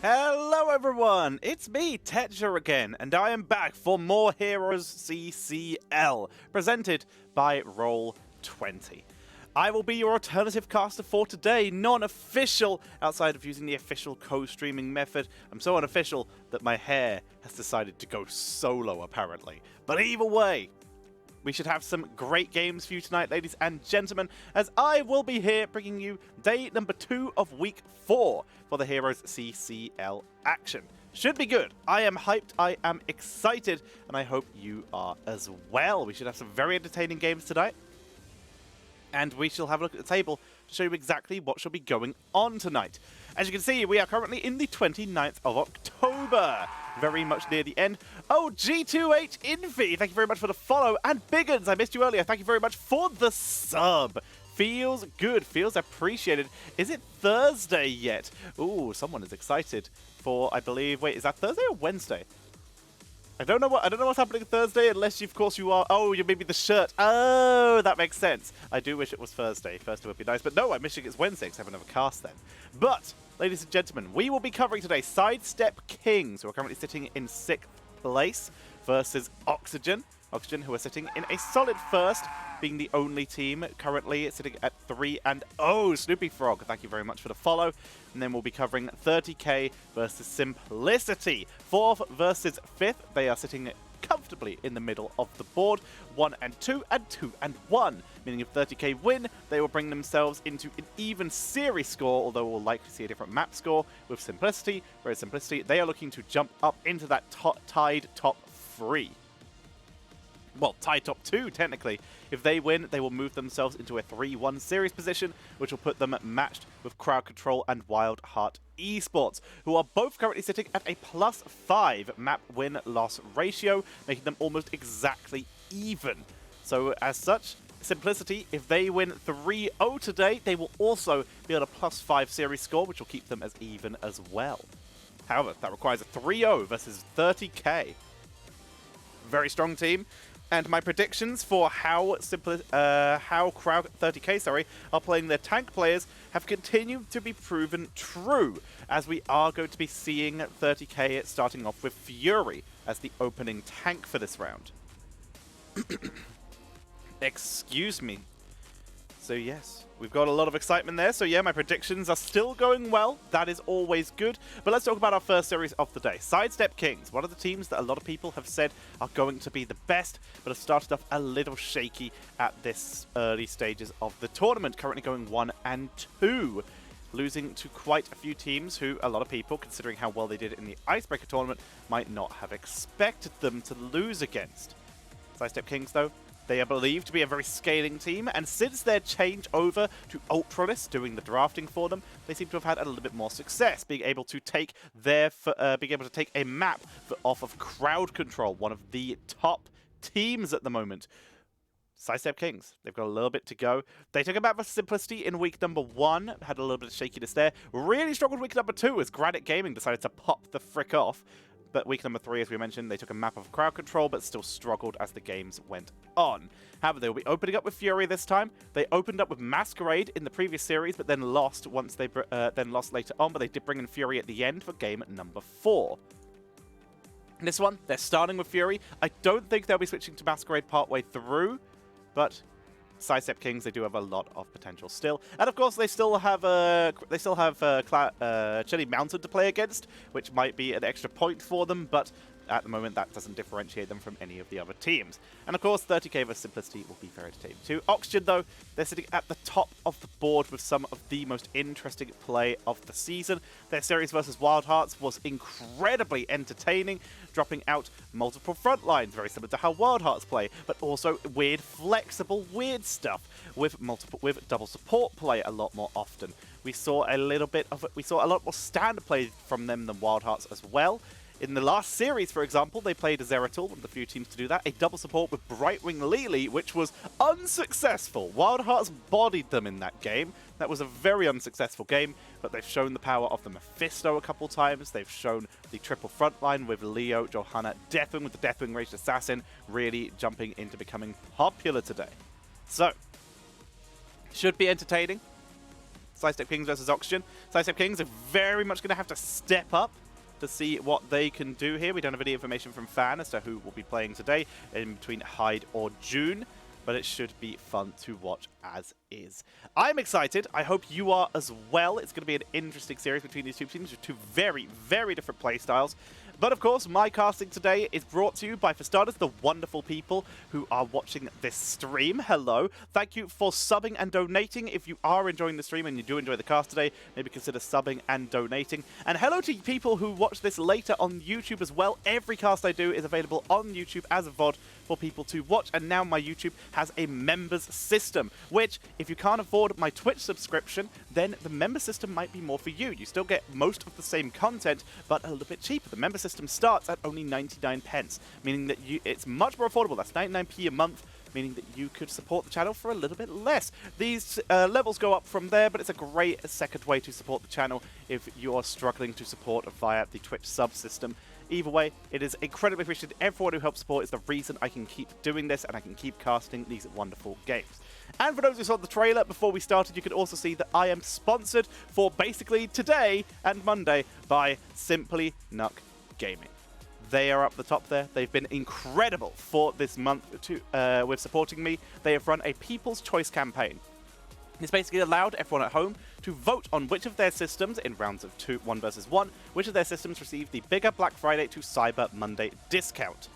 Hello everyone, it's me, Tetcher again, and I am back for more HeroesCCL, presented by Roll20. I will be your alternative caster for today, non-official, outside of using the official co-streaming method. I'm so unofficial that my hair has decided to go solo, apparently. But either way, we should have some great games for you tonight, ladies and gentlemen, as I will be here bringing you day number 2 of week 4 for the HeroesCCL action. Should be good. I am hyped, I am excited, and I hope you are as well. We should have some very entertaining games tonight, and we shall have a look at the table to show you exactly what shall be going on tonight. As you can see, we are currently in the 29th of October. Very much near the end. Oh, G2H Infi, thank you very much for the follow. And Biggins, I missed you earlier. Thank you very much for the sub. Feels good, feels appreciated. Is it Thursday yet? Ooh, someone is excited for, I believe, wait, is that Thursday or Wednesday? I don't know what's happening Thursday, unless of course you are. Oh, you maybe the shirt. Oh, that makes sense. I do wish it was Thursday. Thursday would be nice, but no, I'm wishing it's Wednesday because I have another cast then. But, ladies and gentlemen, we will be covering today Sidestep Kings, who are currently sitting in 6th place, versus Oxygen, who are sitting in a solid first, being the only team currently sitting at 3-0. Snoopy Frog, thank you very much for the follow. And then we'll be covering 30k versus Simplicity. 4th versus 5th. They are sitting comfortably in the middle of the board. 1 and 2 and 2 and 1. Meaning if 30k win, they will bring themselves into an even series score, although we'll likely see a different map score with Simplicity. Whereas Simplicity, they are looking to jump up into that tied top 3. Well, tied top 2, technically. If they win, they will move themselves into a 3-1 series position, which will put them matched with Crowd Control and Wild Heart Esports, who are both currently sitting at a +5 map win-loss ratio, making them almost exactly even. So, as such, Simplicity, if they win 3-0 today, they will also be at a +5 series score, which will keep them as even as well. However, that requires a 3-0 versus 30k. Very strong team. And my predictions for how Crowd 30k are playing their tank players have continued to be proven true, as we are going to be seeing 30k starting off with Fury as the opening tank for this round. Excuse me. So yes, we've got a lot of excitement there. So yeah, my predictions are still going well. That is always good. But let's talk about our first series of the day. Sidestep Kings, one of the teams that a lot of people have said are going to be the best, but have started off a little shaky at this early stages of the tournament. Currently going 1 and 2. Losing to quite a few teams who a lot of people, considering how well they did in the Icebreaker tournament, might not have expected them to lose against. Sidestep Kings, though, they are believed to be a very scaling team, and since their change over to Ultralisk doing the drafting for them, they seem to have had a little bit more success, being able to take a map off of Crowd Control, one of the top teams at the moment. Sidestep Kings, they've got a little bit to go. They took a map for Simplicity in week number 1, had a little bit of shakiness there. Really struggled week number 2 as Granite Gaming decided to pop the frick off. But week number 3, as we mentioned, they took a map of Crowd Control, but still struggled as the games went on. However, they will be opening up with Fury this time. They opened up with Masquerade in the previous series, but then lost once they lost later on. But they did bring in Fury at the end for game number 4. This one, they're starting with Fury. I don't think they'll be switching to Masquerade partway through, but Sidestep Kings, they do have a lot of potential still, and of course they still have Chili Mountain to play against, which might be an extra point for them, but at the moment that doesn't differentiate them from any of the other teams. And of course 30k versus Simplicity will be very entertaining too. Oxygen, though, they're sitting at the top of the board with some of the most interesting play of the season. Their series versus Wild Hearts was incredibly entertaining, dropping out multiple front lines, very similar to how Wild Hearts play, but also weird, flexible, weird stuff with double support play a lot more often. We saw a lot more standard play from them than Wild Hearts as well. In the last series, for example, they played a Zeratul, one of the few teams to do that, a double support with Brightwing Lily, which was unsuccessful. Wild Hearts bodied them in that game. That was a very unsuccessful game, but they've shown the power of the Mephisto a couple times. They've shown the triple frontline with Leo, Johanna, Deathwing with the Deathwing Raged Assassin, really jumping into becoming popular today. So, should be entertaining. Sidestep Kings versus Oxygen. Sidestep Kings are very much going to have to step up to see what they can do here. We don't have any information from Fan as to who will be playing today in between Hyde or June, but it should be fun to watch as is. I'm excited. I hope you are as well. It's going to be an interesting series between these two teams with two very, very different play styles. But of course, my casting today is brought to you by, for starters, the wonderful people who are watching this stream. Hello. Thank you for subbing and donating. If you are enjoying the stream and you do enjoy the cast today, maybe consider subbing and donating. And hello to people who watch this later on YouTube as well. Every cast I do is available on YouTube as a VOD for people to watch. And now my YouTube has a members system, which, if you can't afford my Twitch subscription, then the member system might be more for you. You still get most of the same content, but a little bit cheaper. The member system starts at only 99 pence, meaning that it's much more affordable. That's 99p a month, meaning that you could support the channel for a little bit less. These levels go up from there, but it's a great second way to support the channel if you are struggling to support via the Twitch sub system. Either way, it is incredibly appreciated. Everyone who helps support is the reason I can keep doing this and I can keep casting these wonderful games. And for those who saw the trailer before we started, you can also see that I am sponsored for basically today and Monday by Simply Nuck Gaming. They are up the top there. They've been incredible for this month with supporting me. They have run a People's Choice campaign. It's basically allowed everyone at home to vote on which of their systems, in rounds of 1 versus 1, which of their systems receive the bigger Black Friday to Cyber Monday discount.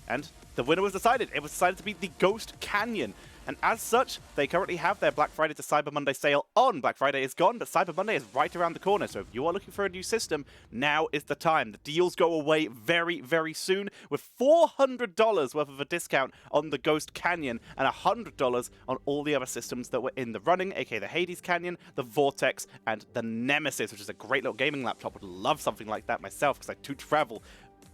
And the winner was decided. It was decided to be the Ghost Canyon. And as such, they currently have their Black Friday to Cyber Monday sale on. Black Friday is gone, but Cyber Monday is right around the corner. So if you are looking for a new system, now is the time. The deals go away very, very soon with $400 worth of a discount on the Ghost Canyon and $100 on all the other systems that were in the running, aka the Hades Canyon, the Vortex, and the Nemesis, which is a great little gaming laptop. Would love something like that myself because I do travel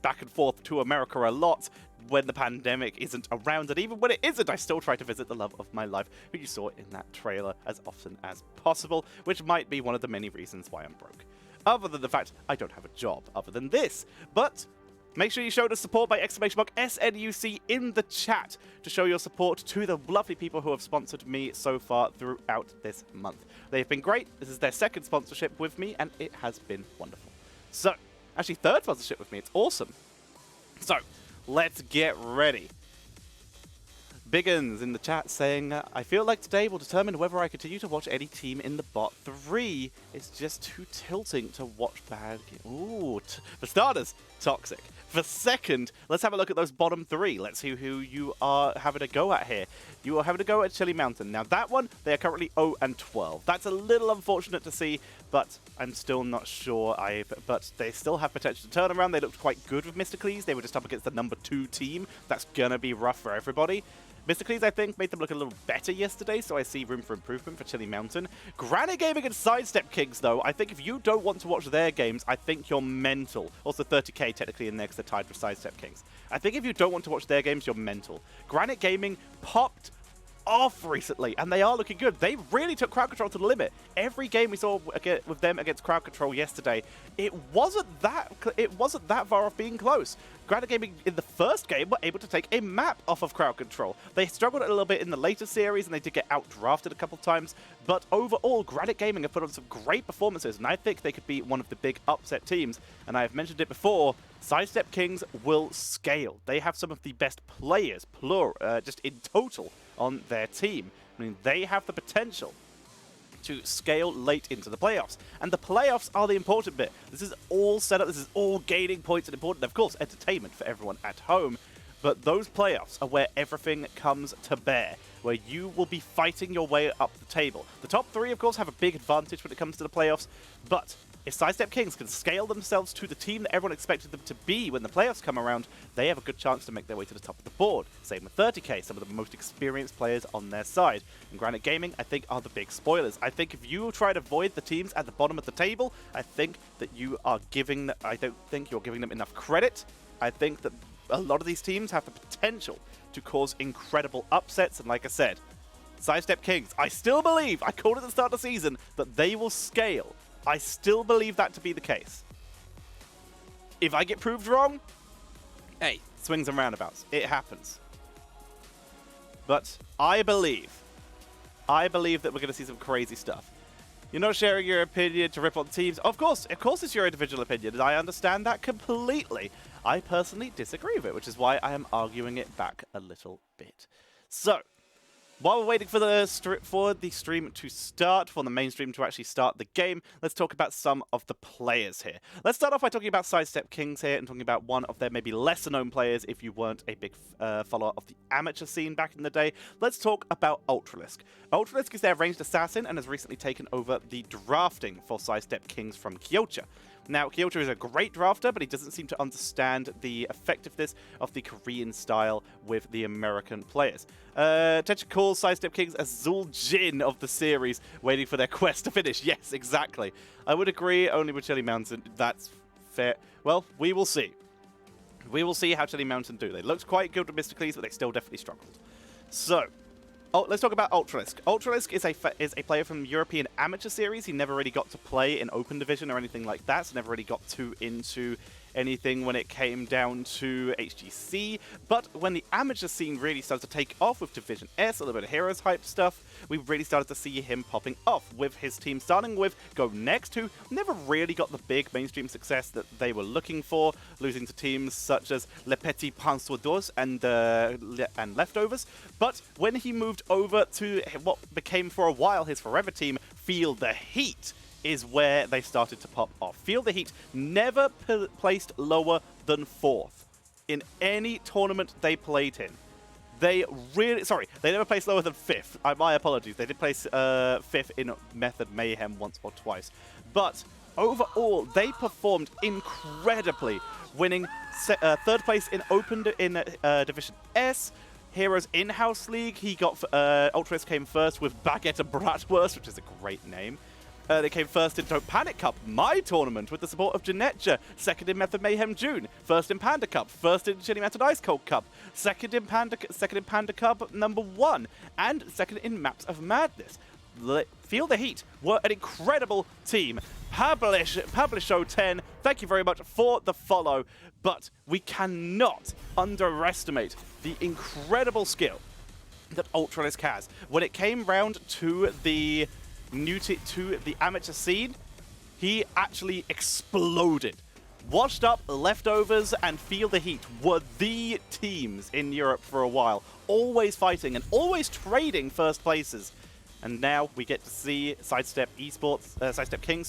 back and forth to America a lot when the pandemic isn't around, and even when it isn't, I still try to visit the love of my life, who you saw in that trailer, as often as possible, which might be one of the many reasons why I'm broke. Other than the fact I don't have a job, other than this. But make sure you show the support by !SNUC in the chat to show your support to the lovely people who have sponsored me so far throughout this month. They've been great. This is their second sponsorship with me, and it has been wonderful. So, actually third sponsorship with me. It's awesome. So, let's get ready. Biggins in the chat saying, I feel like today will determine whether I continue to watch any team in the bot 3. It's just too tilting to watch bad games. Ooh, for starters, toxic. For second, let's have a look at those bottom 3. Let's see who you are having a go at here. You are having a go at Chili Mountain. Now that one, they are currently 0-12. That's a little unfortunate to see, but I'm still not sure. But they still have potential to turn around. They looked quite good with Mysticles. They were just up against the number 2 team. That's gonna be rough for everybody. Mysticles, I think, made them look a little better yesterday, so I see room for improvement for Chili Mountain. Granite Gaming and Sidestep Kings, though, I think if you don't want to watch their games, I think you're mental. Also 30k technically in there because they're tied for Sidestep Kings. I think if you don't want to watch their games, you're mental. Granite Gaming popped off recently, and they are looking good. They really took crowd control to the limit. Every game we saw with them against crowd control yesterday, it wasn't that far off being close. Granite Gaming in the first game were able to take a map off of crowd control. They struggled a little bit in the later series, and they did get outdrafted a couple times, but overall, Granite Gaming have put on some great performances, and I think they could be one of the big upset teams. And I've mentioned it before, Sidestep Kings will scale. They have some of the best players, just in total, on their team. I mean, they have the potential to scale late into the playoffs. And the playoffs are the important bit. This is all set up, this is all gaining points and important, of course, entertainment for everyone at home. But those playoffs are where everything comes to bear, where you will be fighting your way up the table. The top 3, of course, have a big advantage when it comes to the playoffs, but if Sidestep Kings can scale themselves to the team that everyone expected them to be when the playoffs come around, they have a good chance to make their way to the top of the board. Same with 30k, some of the most experienced players on their side. And Granite Gaming, I think, are the big spoilers. I think if you try to avoid the teams at the bottom of the table, I think that you are I don't think you're giving them enough credit. I think that a lot of these teams have the potential to cause incredible upsets, and like I said, Sidestep Kings, I still believe, I called it at the start of the season, that they will scale. I still believe that to be the case. If I get proved wrong, hey, swings and roundabouts. It happens. But I believe that we're going to see some crazy stuff. You're not sharing your opinion to rip on teams. Of course it's your individual opinion, and I understand that completely. I personally disagree with it, which is why I am arguing it back a little bit. So, while we're waiting for the stream to start, for the main stream to actually start the game, let's talk about some of the players here. Let's start off by talking about Sidestep Kings here and talking about one of their maybe lesser-known players if you weren't a big follower of the amateur scene back in the day. Let's talk about Ultralisk. Ultralisk is their ranged assassin and has recently taken over the drafting for Sidestep Kings from Kyocha. Now, Kyocha is a great drafter, but he doesn't seem to understand the effectiveness of the Korean style with the American players. Tetcher calls Sidestep Kings Azul Jin of the series, waiting for their quest to finish. Yes, exactly. I would agree, only with Chili Mountain. That's fair. Well, we will see. We will see how Chili Mountain do. They looked quite good with Mysticles, but they still definitely struggled. So, let's talk about Ultralisk. Ultralisk is a player from the European Amateur Series. He never really got to play in Open Division or anything like that, so never really got too into anything when it came down to HGC. But when the amateur scene really started to take off with Division S, a little bit of Heroes hype stuff, we really started to see him popping off with his team, starting with Go Next, who never really got the big mainstream success that they were looking for, losing to teams such as Le Petit Pinceau and Leftovers. But when he moved over to what became for a while his forever team, Feel the Heat, is where they started to pop off. Feel the Heat never placed lower than 4th in any tournament they played in. They never placed lower than 5th. My apologies. They did place 5th in Method Mayhem once or twice. But overall, they performed incredibly, winning 3rd place in Division S. Heroes in-house league, he got Ultras came first with Baguette and Bratwurst, which is a great name. They came first in Don't Panic Cup, my tournament, with the support of Janetja. 2nd in Method Mayhem June. 1st in Panda Cup. 1st in Chili Method Ice Cold Cup. 2nd in Panda Cup #1. And 2nd in Maps of Madness. Feel the Heat were an incredible team. Publisho 10, thank you very much for the follow. But we cannot underestimate the incredible skill that Ultralisk has. When it came round to the amateur scene, he actually exploded. Washed Up, Leftovers, and Feel the Heat were the teams in Europe for a while, always fighting and always trading first places. And now we get to see Sidestep King,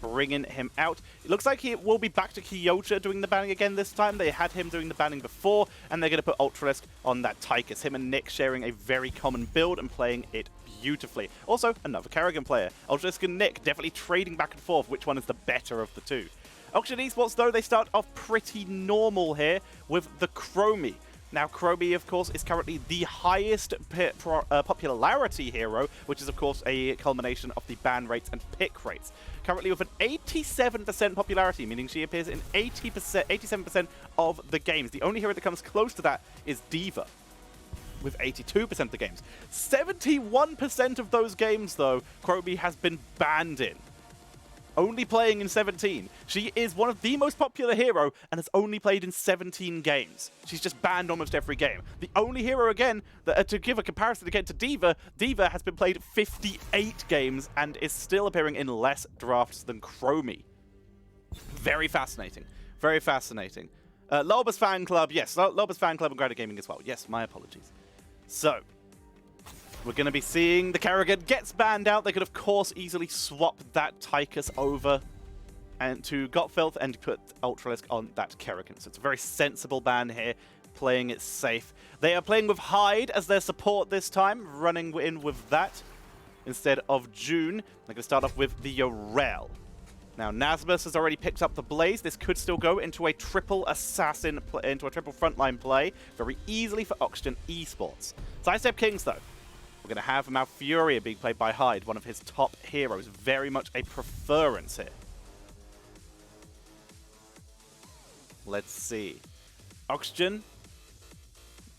bringing him out. It looks like he will be back to Kyocha doing the banning again this time. They had him doing the banning before, and they're going to put Ultralisk on that Tychus. Him and Nick sharing a very common build and playing it beautifully. Also, another Kerrigan player. Ultralisk and Nick definitely trading back and forth which one is the better of the two. Auction Esports, though, they start off pretty normal here with the Chromie. Now, Chromie, of course, is currently the highest popularity hero, which is, of course, a culmination of the ban rates and pick rates. Currently with an 87% popularity, meaning she appears in 87% of the games. The only hero that comes close to that is D.Va, with 82% of the games. 71% of those games, though, Chromie has been banned in. Only playing in 17. She is one of the most popular hero and has only played in 17 games. She's just banned almost every game. The only hero, again, that, to give a comparison again to D.Va, D.Va has been played 58 games and is still appearing in less drafts than Chromie. Very fascinating. Very fascinating. Lobus Fan Club, yes, Lobus Fan Club and Grada Gaming as well. Yes, my apologies. So, we're going to be seeing the Kerrigan gets banned out. They could, of course, easily swap that Tychus over and to Gotfilth and put Ultralisk on that Kerrigan. So it's a very sensible ban here, playing it safe. They are playing with Hyde as their support this time, running in with that instead of June. They're going to start off with the Yorel. Now, Nasmus has already picked up the Blaze. This could still go into a triple assassin, into a triple frontline play very easily for Oxygen Esports. Sidestep Kings, though. We're going to have Malfuria being played by Hyde, one of his top heroes. Very much a preference here. Let's see. Oxygen.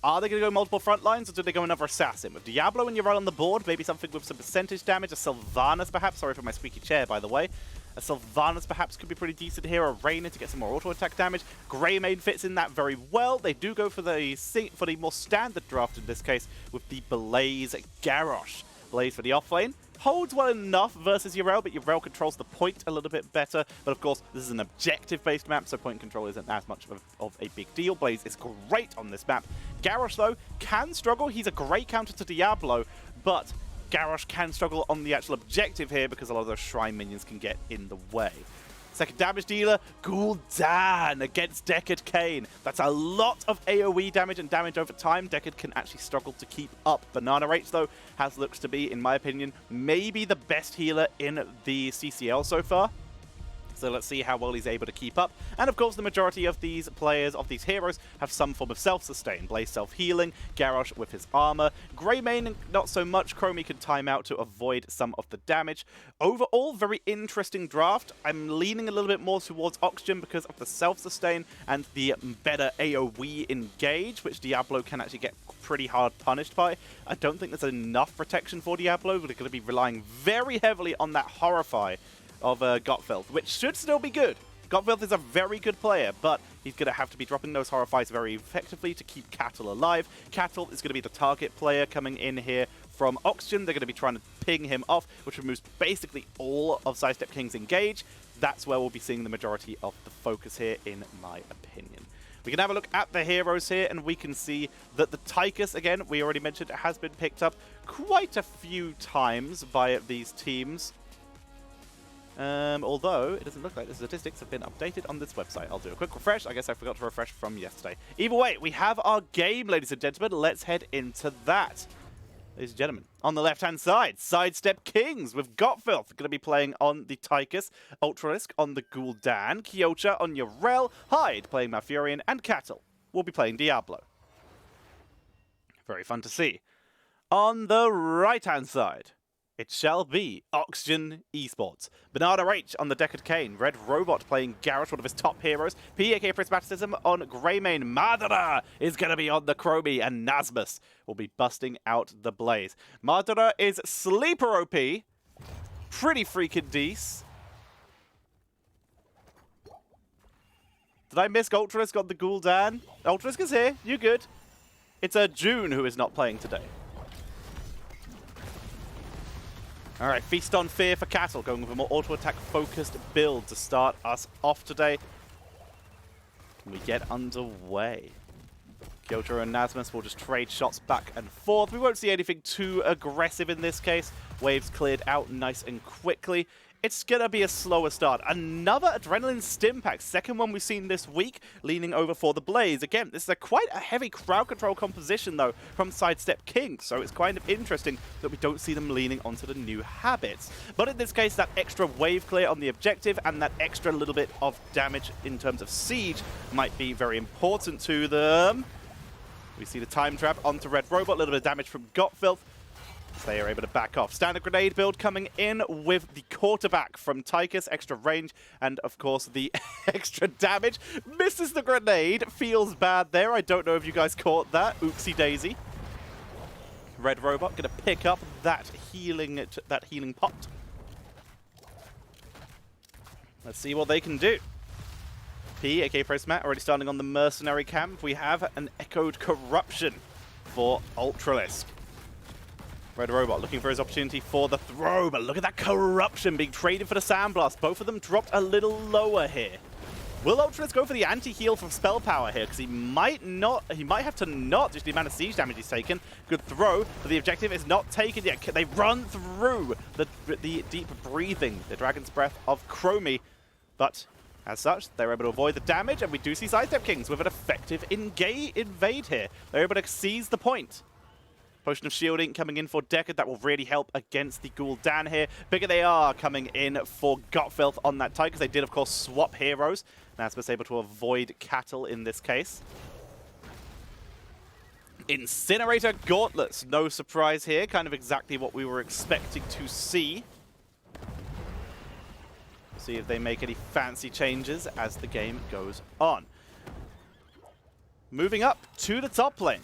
Are they going to go multiple front lines, or do they go another assassin? With Diablo and Yorel on the board, maybe something with some percentage damage. A Sylvanas, perhaps. Sorry for my squeaky chair, by the way. A Sylvanas, perhaps, could be pretty decent here. A Reina to get some more auto-attack damage. Greymane fits in that very well. They do go for the more standard draft in this case with the Blaze Garrosh. Blaze for the offlane. Holds well enough versus Yrel, but Yrel controls the point a little bit better. But of course, this is an objective-based map, so point control isn't as much of a big deal. Blaze is great on this map. Garrosh, though, can struggle. He's a great counter to Diablo, but Garrosh can struggle on the actual objective here because a lot of those Shrine minions can get in the way. Second damage dealer, Gul'dan against Deckard Cain. That's a lot of AoE damage and damage over time. Deckard can actually struggle to keep up. Banana Rage, though, looks to be, in my opinion, maybe the best healer in the CCL so far. So let's see how well he's able to keep up. And of course, the majority of these players, of these heroes, have some form of self-sustain. Blaze self-healing, Garrosh with his armor. Greymane, not so much. Chromie can time out to avoid some of the damage. Overall, very interesting draft. I'm leaning a little bit more towards Oxygen because of the self-sustain and the better AoE engage, which Diablo can actually get pretty hard punished by. I don't think there's enough protection for Diablo. We're going to be relying very heavily on that Horrify of Gottfeld, which should still be good. Gottfeld is a very good player, but he's going to have to be dropping those Horrifies very effectively to keep Cattle alive. Cattle is going to be the target player coming in here from Oxygen. They're going to be trying to ping him off, which removes basically all of Sidestep King's engage. That's where we'll be seeing the majority of the focus here, in my opinion. We can have a look at the heroes here, and we can see that the Tychus, again, we already mentioned, has been picked up quite a few times by these teams. Although, it doesn't look like the statistics have been updated on this website. I'll do a quick refresh. I guess I forgot to refresh from yesterday. Either way, we have our game, ladies and gentlemen. Let's head into that. Ladies and gentlemen, on the left-hand side, Sidestep Kings with Gottfeld going to be playing on the Tychus, Ultralisk on the Gul'dan, Kyocha on Yrel, Hyde playing Malfurion, and Cattle will be playing Diablo. Very fun to see. On the right-hand side, it shall be Oxygen Esports. Banana H on the Deckard Cain. Red Robot playing Garrosh, one of his top heroes. PAK Prismatism on Greymane. Madara is going to be on the Chromie, and Nasmus will be busting out the Blaze. Madara is sleeper OP. Pretty freaking decent. Did I miss Ultralisk on the Gul'dan? Ultralisk is here. You good. It's June who is not playing today. Alright, Feast on Fear for Cattle, going with a more auto-attack focused build to start us off today. Can we get underway? Kyoto and Nasmus will just trade shots back and forth. We won't see anything too aggressive in this case. Waves cleared out nice and quickly. It's going to be a slower start. Another Adrenaline Stim pack, second one we've seen this week, leaning over for the Blaze. Again, this is quite a heavy crowd control composition, though, from Sidestep King, so it's kind of interesting that we don't see them leaning onto the new habits. But in this case, that extra wave clear on the objective and that extra little bit of damage in terms of siege might be very important to them. We see the time trap onto Red Robot, a little bit of damage from Gottfeld. They are able to back off. Standard grenade build coming in with the quarterback from Tychus, extra range, and of course the extra damage. Misses the grenade, feels bad there. I don't know if you guys caught that. Oopsie daisy. Red Robot going to pick up that healing pot. Let's see what they can do. P, aka Prismat, already starting on the mercenary camp. We have an Echoed Corruption for Ultralisk. Red Robot looking for his opportunity for the throw, but look at that Corruption being traded for the Sandblast. Both of them dropped a little lower here. Will Ultralisk go for the anti-heal from spell power here? Because he might have to not, just the amount of siege damage he's taken. Good throw, but the objective is not taken yet. They run through the deep breathing, the Dragon's Breath of Chromie. But as such, they're able to avoid the damage, and we do see Sidestep Kings with an effective invade here. They're able to seize the point. Potion of Shielding coming in for Deckard. That will really help against the Gul'dan here. Bigger they are coming in for Gottfeld on that Tychus. They did, of course, swap heroes. Nasmus able to avoid Cattle in this case. Incinerator Gauntlets. No surprise here. Kind of exactly what we were expecting to see. See if they make any fancy changes as the game goes on. Moving up to the top lane.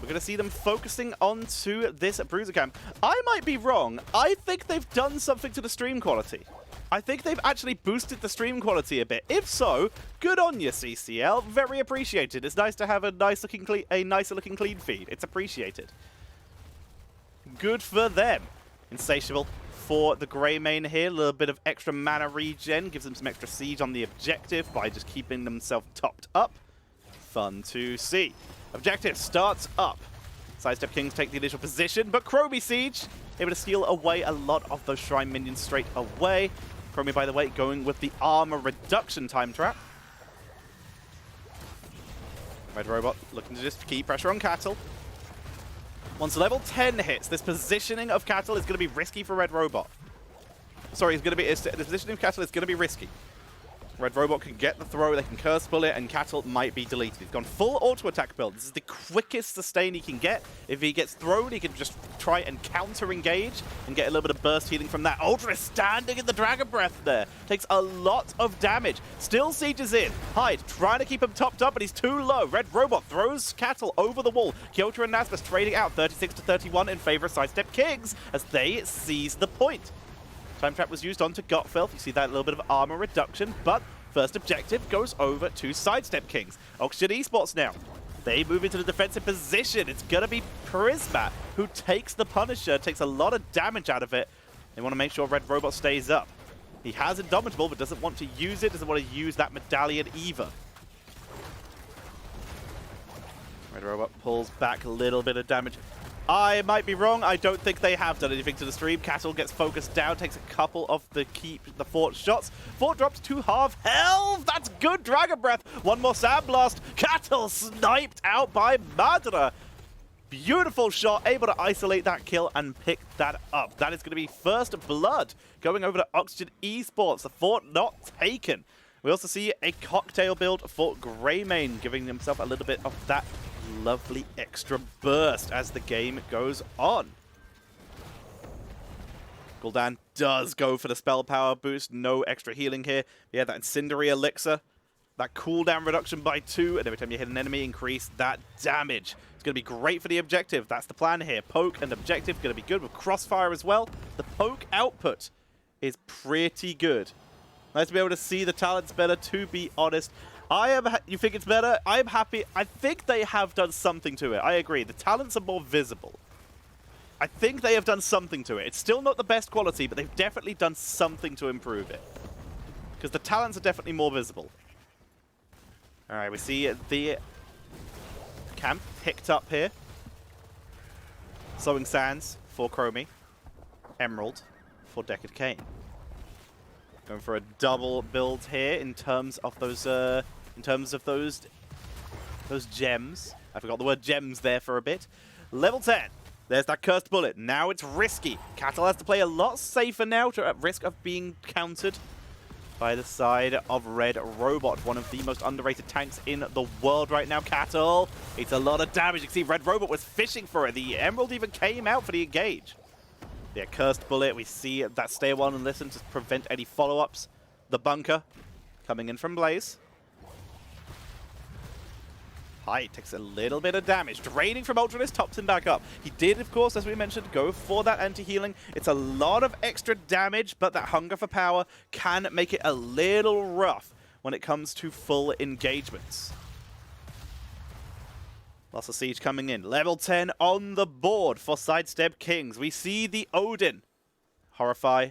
We're going to see them focusing onto this Bruiser camp. I might be wrong. I think they've done something to the stream quality. I think they've actually boosted the stream quality a bit. If so, good on you, CCL. Very appreciated. It's nice to have a nicer looking clean feed. It's appreciated. good for them. Insatiable for the Greymane here. A little bit of extra mana regen. Gives them some extra siege on the objective by just keeping themselves topped up. Fun to see. Objective starts up. Sidestep Kings take the initial position, but Chromie Siege able to steal away a lot of those Shrine minions straight away. Chromie, by the way, going with the armor reduction time trap. Red Robot looking to just keep pressure on Cattle. Once level 10 hits, this positioning of Cattle is going to be risky for Red Robot. Sorry, the positioning of Cattle is going to be risky. Red Robot can get the throw, they can curse pull it, and Cattle might be deleted. He's gone full auto attack build. This is the quickest sustain he can get. If he gets thrown, he can just try and counter engage and get a little bit of burst healing from that. Ultra standing in the Dragon Breath there. Takes a lot of damage. Still sieges in. Hyde trying to keep him topped up, but he's too low. Red Robot throws Cattle over the wall. Kyoto and Naspers trading out 36-31 in favor of Sidestep Kings as they seize the point. Time Trap was used onto Gutfilth. You see that little bit of armor reduction, but first objective goes over to Sidestep Kings. Oxygen Esports now. They move into the defensive position. It's going to be Prisma who takes the Punisher, takes a lot of damage out of it. They want to make sure Red Robot stays up. He has Indomitable, but doesn't want to use it, doesn't want to use that Medallion either. Red Robot pulls back a little bit of damage. I might be wrong. I don't think they have done anything to the stream. Cattle gets focused down, takes a couple of the fort shots. Fort drops to half health. That's good Dragon Breath. One more Sandblast. Cattle sniped out by Madra. Beautiful shot, able to isolate that kill and pick that up. That is going to be first blood going over to Oxygen Esports. The fort not taken. We also see a cocktail build for Greymane, giving himself a little bit of that lovely extra burst as the game goes on. Gul'dan does go for the spell power boost. No extra healing here. Yeah, that Incendiary Elixir. That cooldown reduction by 2. And every time you hit an enemy, increase that damage. It's going to be great for the objective. That's the plan here. Poke and objective going to be good with Crossfire as well. The poke output is pretty good. Nice to be able to see the talents better, to be honest. You think it's better? I'm happy. I think they have done something to it. I agree. The talents are more visible. I think they have done something to it. It's still not the best quality, but they've definitely done something to improve it. Because the talents are definitely more visible. Alright, we see the camp picked up here. Sowing Sands for Chromie. Emerald for Deckard Cain. Going for a double build here in terms of those those gems. I forgot the word gems there for a bit. Level 10. There's that cursed bullet. Now it's risky. Cattle has to play a lot safer now, at risk of being countered by the side of Red Robot, one of the most underrated tanks in the world right now. Cattle, it's a lot of damage. You can see Red Robot was fishing for it. The Emerald even came out for the engage. Yeah, cursed bullet. We see that stay a while and listen to prevent any follow-ups. The bunker coming in from Blaze. Hyde takes a little bit of damage. Draining from Ultralis tops him back up. He did, of course, as we mentioned, go for that anti-healing. It's a lot of extra damage, but that hunger for power can make it a little rough when it comes to full engagements. Lots of siege coming in. Level 10 on the board for Sidestep Kings. We see the Odin. Horrify.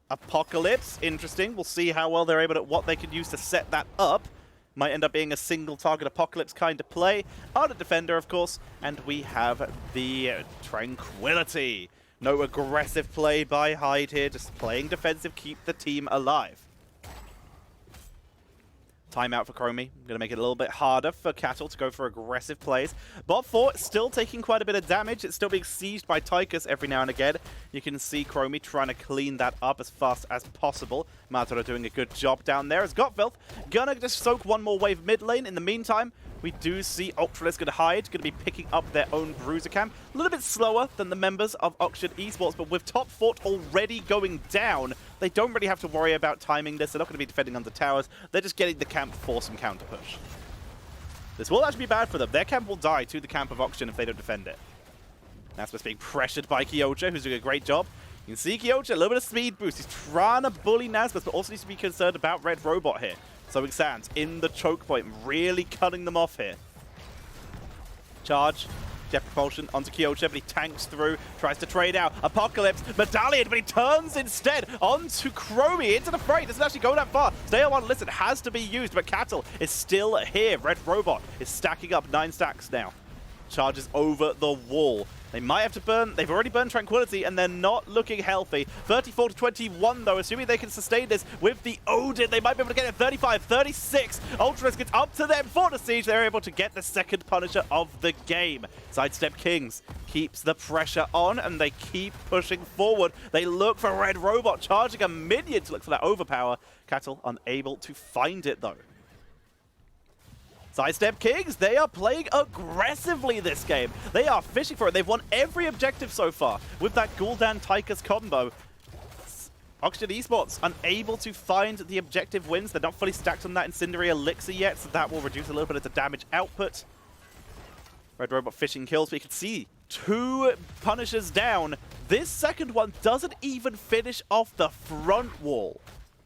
Apocalypse. Interesting. We'll see how well they're able to, what they can use to set that up. Might end up being a single target Apocalypse kind of play. Ardent Defender, of course. And we have the Tranquility. No aggressive play by Hyde here. Just playing defensive. Keep the team alive. Timeout for Chromie. Going to make it a little bit harder for Cattle to go for aggressive plays. Bot 4 still taking quite a bit of damage. It's still being sieged by Tychus every now and again. You can see Chromie trying to clean that up as fast as possible. Matador doing a good job down there. As Gotfilth gonna just soak one more wave mid lane. In the meantime, we do see Ultralis going to hide, going to be picking up their own Bruiser camp. A little bit slower than the members of Oxygen Esports, but with top fort already going down, they don't really have to worry about timing this. They're not going to be defending under towers. They're just getting the camp for some counter push. This will actually be bad for them. Their camp will die to the camp of Oxygen if they don't defend it. Naspers being pressured by Kyoto, who's doing a great job. You can see Kyoto, a little bit of speed boost. He's trying to bully Naspers, but also needs to be concerned about Red Robot here. Sowing Sands in the choke point, really cutting them off here. Charge. Jet propulsion onto Kyosha, but he tanks through, tries to trade out. Apocalypse, Medallion, but he turns instead onto Chromie, into the fray. Doesn't actually go that far. Stay on one, listen, has to be used, but Cattle is still here. Red Robot is stacking up 9 stacks now. Charges over the wall. They might have to burn. They've already burned Tranquility, and they're not looking healthy. 34 to 21, though, assuming they can sustain this with the Odin. They might be able to get it 35, 36. Ultras gets up to them for the siege. They're able to get the second Punisher of the game. Sidestep Kings keeps the pressure on, and they keep pushing forward. They look for Red Robot, charging a minion to look for that overpower. Cattle unable to find it, though. Sidestep Kings, they are playing aggressively this game. They are fishing for it. They've won every objective so far with that Gul'dan Tychus combo. Oxygen Esports unable to find the objective wins. They're not fully stacked on that Incendiary Elixir yet, so that will reduce a little bit of the damage output. Red Robot fishing kills, but you can see 2 Punishers down. This second one doesn't even finish off the front wall.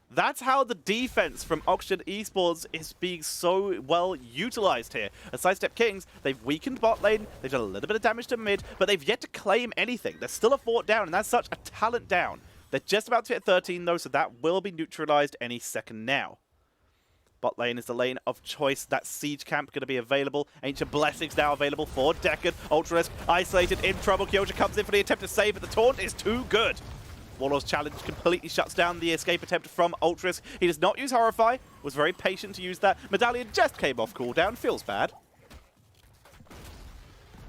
That's how the defense from Oxygen Esports is being so well utilized here. As Sidestep Kings, they've weakened bot lane, they've done a little bit of damage to mid, but they've yet to claim anything. There's still a fort down, and that's such a talent down. They're just about to hit 13 though, so that will be neutralized any second now. Bot lane is the lane of choice. That siege camp going to be available. Ancient Blessings now available for Deckard. Ultralisk isolated, in trouble. Kyosha comes in for the attempt to save, but the taunt is too good. Warlord's challenge completely shuts down the escape attempt from Ultras. He does not use Horrify, was very patient to use that. Medallion just came off cooldown, feels bad.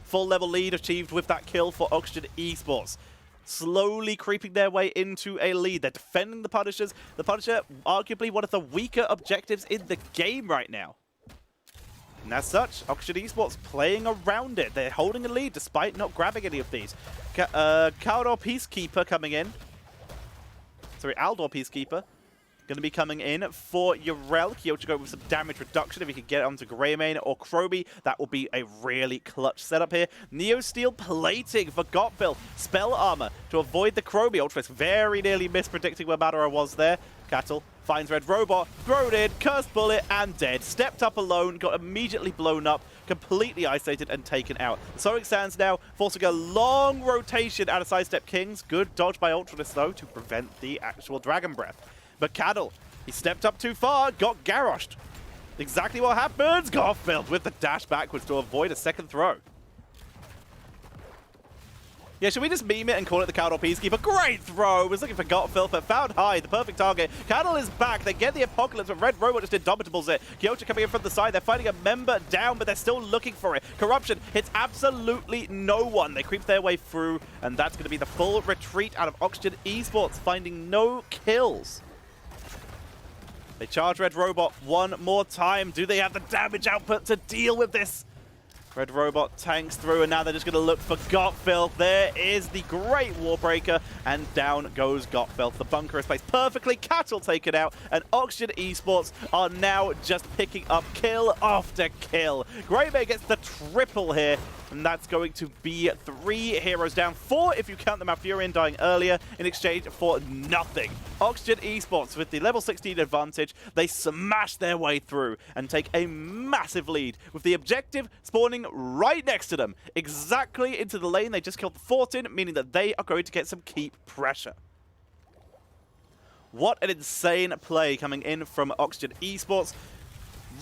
Full level lead achieved with that kill for Oxygen Esports. Slowly creeping their way into a lead. They're defending the Punishers. The Punisher, arguably one of the weaker objectives in the game right now. And as such, Oxygen Esports playing around it. They're holding a lead despite not grabbing any of these. Kaldor Peacekeeper coming in. Sorry, Aldor Peacekeeper. Going to be coming in for Yrel. Kyosha go with some damage reduction. If he can get it onto Greymane or Chromie, that will be a really clutch setup here. Neosteel plating for Gotbill. Spell armor to avoid the Chromie. Ultras very nearly mispredicting where Madara was there. Cattle finds Red Robot, thrown in, cursed bullet, and dead. Stepped up alone, got immediately blown up, completely isolated and taken out. Sonic stands now, forcing a long rotation out of Sidestep Kings. Good dodge by Ultras, though, to prevent the actual Dragon Breath. But Cattle, he stepped up too far, got garroshed. Exactly what happens. Garfield with the dash backwards to avoid a second throw. Yeah, should we just meme it and call it the Kaldor Peacekeeper? Great throw! Was looking for Gotfill, but found high, the perfect target. Cattle is back. They get the Apocalypse, but Red Robot just indomitables it. Kyosha coming in from the side. They're fighting a member down, but they're still looking for it. Corruption hits absolutely no one. They creep their way through, and that's going to be the full retreat out of Oxygen Esports, finding no kills. They charge Red Robot one more time. Do they have the damage output to deal with this? Red Robot tanks through, and now they're just going to look for Gotfill. There is the great Warbreaker, and down goes Gotfill. The bunker is placed perfectly. Cattle taken out, and Oxygen Esports are now just picking up kill after kill. Greymane gets the triple here, and that's going to be 3 heroes down. 4 if you count the Malfurion dying earlier in exchange for nothing. Oxygen Esports with the level 16 advantage. They smash their way through and take a massive lead with the objective spawning right next to them. Exactly into the lane they just killed the fort in, meaning that they are going to get some keep pressure. What an insane play coming in from Oxygen Esports.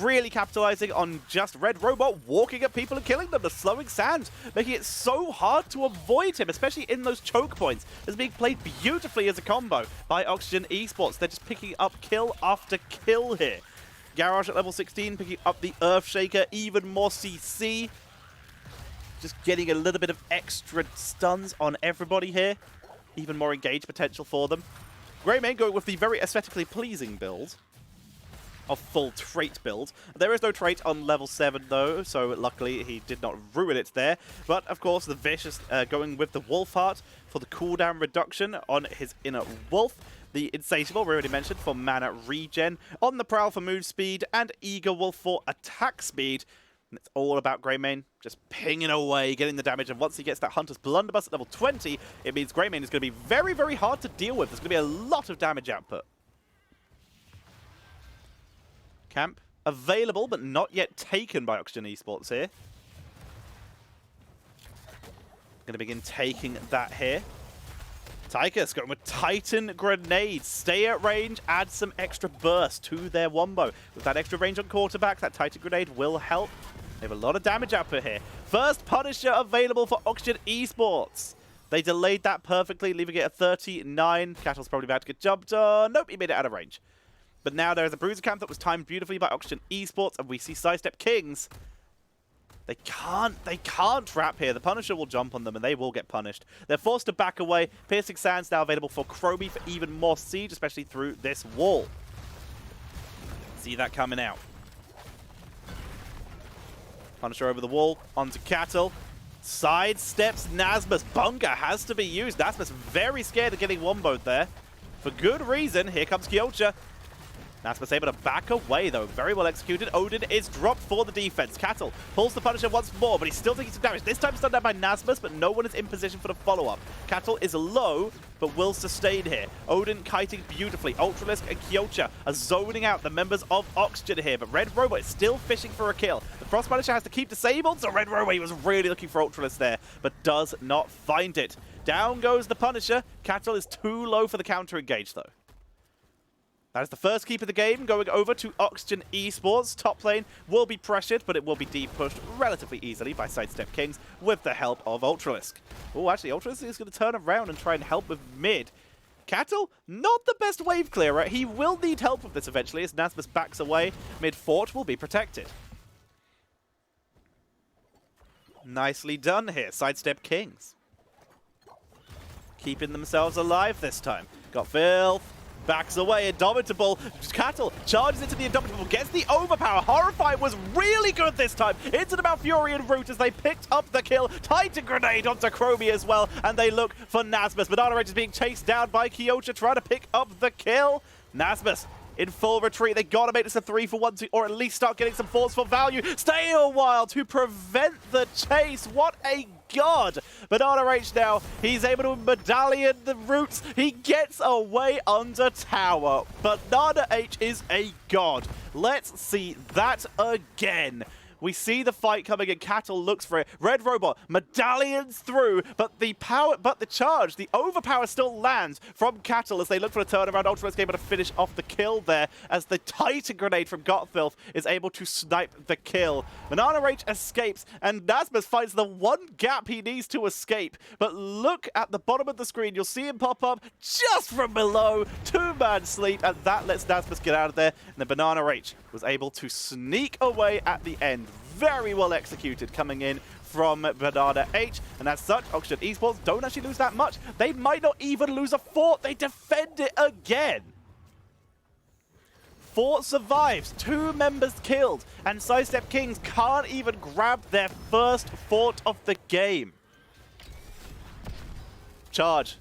Really capitalizing on just Red Robot walking at people and killing them. The slowing sand, making it so hard to avoid him, especially in those choke points. It's being played beautifully as a combo by Oxygen Esports. They're just picking up kill after kill here. Garage at level 16, picking up the Earthshaker, even more CC. Just getting a little bit of extra stuns on everybody here. Even more engaged potential for them. Greymane going with the very aesthetically pleasing build of full trait build. There is no trait on level 7 though, so luckily he did not ruin it there. But of course the Vicious going with the Wolf Heart for the cooldown reduction on his inner wolf. The Insatiable, we already mentioned, for mana regen. On the Prowl for move speed, and Eager Wolf for attack speed. And it's all about Greymane just pinging away, getting the damage. And once he gets that Hunter's Blunderbuss at level 20, it means Greymane is going to be very, very hard to deal with. There's going to be a lot of damage output. Camp available, but not yet taken by Oxygen Esports here. Going to begin taking that here. Tychus going with Titan Grenades. Stay at range, add some extra burst to their wombo. With that extra range on quarterback, that Titan Grenade will help. They have a lot of damage output here. First Punisher available for Oxygen Esports. They delayed that perfectly, leaving it at 39. Cattle's probably about to get jumped on. Nope, he made it out of range. But now there is a Bruiser Camp that was timed beautifully by Oxygen Esports, and we see Sidestep Kings. They can't trap here. The Punisher will jump on them and they will get punished. They're forced to back away. Piercing Sands now available for Chromie for even more siege, especially through this wall. See that coming out. Punisher over the wall, onto Cattle. Sidesteps Nasmus. Bunker has to be used. Nasmus very scared of getting womboed there. For good reason. Here comes Kyocha. Nasmus able to back away, though. Very well executed. Odin is dropped for the defense. Cattle pulls the Punisher once more, but he's still taking some damage. This time stunned down by Nasmus, but no one is in position for the follow-up. Cattle is low, but will sustain here. Odin kiting beautifully. Ultralisk and Kyocha are zoning out the members of Oxygen here, but Red Robot is still fishing for a kill. The Frost Punisher has to keep disabled, so Red Robot, he was really looking for Ultralisk there, but does not find it. Down goes the Punisher. Cattle is too low for the counter-engage, though. That is the first keep of the game, going over to Oxygen Esports. Top lane will be pressured, but it will be deep pushed relatively easily by Sidestep Kings with the help of Ultralisk. Oh, actually, Ultralisk is going to turn around and try and help with mid. Cattle, not the best wave clearer. He will need help with this eventually as Nasmus backs away. Mid fort will be protected. Nicely done here, Sidestep Kings. Keeping themselves alive this time. Got Filth. Backs away, Indomitable. Cattle charges into the Indomitable, gets the overpower. Horrify was really good this time. Into the Malfurion route as they picked up the kill. Titan Grenade onto Chromie as well, and they look for Nasmus. Banana Rage is being chased down by Kyocha, trying to pick up the kill. Nasmus in full retreat. They gotta make this a 3-for-1, or at least start getting some force for value. Stay a while to prevent the chase. What a god! Banana H now, he's able to medallion the roots. He gets away under tower. Banana H is a god. Let's see that again. We see the fight coming and Cattle looks for it. Red Robot medallions through, but the charge, the overpower still lands from Cattle as they look for a turnaround. Ultralisk able to finish off the kill there as the Titan Grenade from Gotfilth is able to snipe the kill. Banana Rage escapes and Nasmus finds the one gap he needs to escape. But look at the bottom of the screen. You'll see him pop up just from below. Two-man sleep, and that lets Nasmus get out of there. And the Banana Rage was able to sneak away at the end. Very well executed coming in from Banana H. And as such, Oxygen Esports don't actually lose that much. They might not even lose a fort. They defend it again. Fort survives. 2 members killed. And Sidestep Kings can't even grab their first fort of the game. Charge.